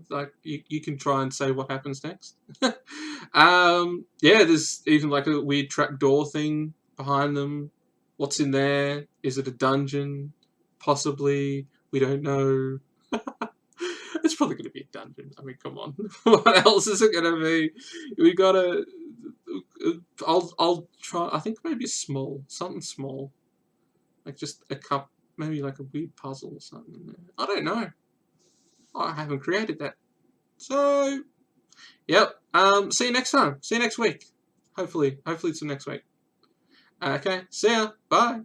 like you can try and say what happens next. Yeah, there's even like a weird trapdoor thing behind them. What's in there? Is it a dungeon? Possibly. We don't know. It's probably going to be a dungeon. I mean, come on. What else is it going to be? We gotta. I'll try. I think maybe something small, like just a cup, maybe like a weird puzzle or something. I don't know. I haven't created that. So, yep. See you next time. See you next week. Hopefully it's the next week. Okay. See ya. Bye.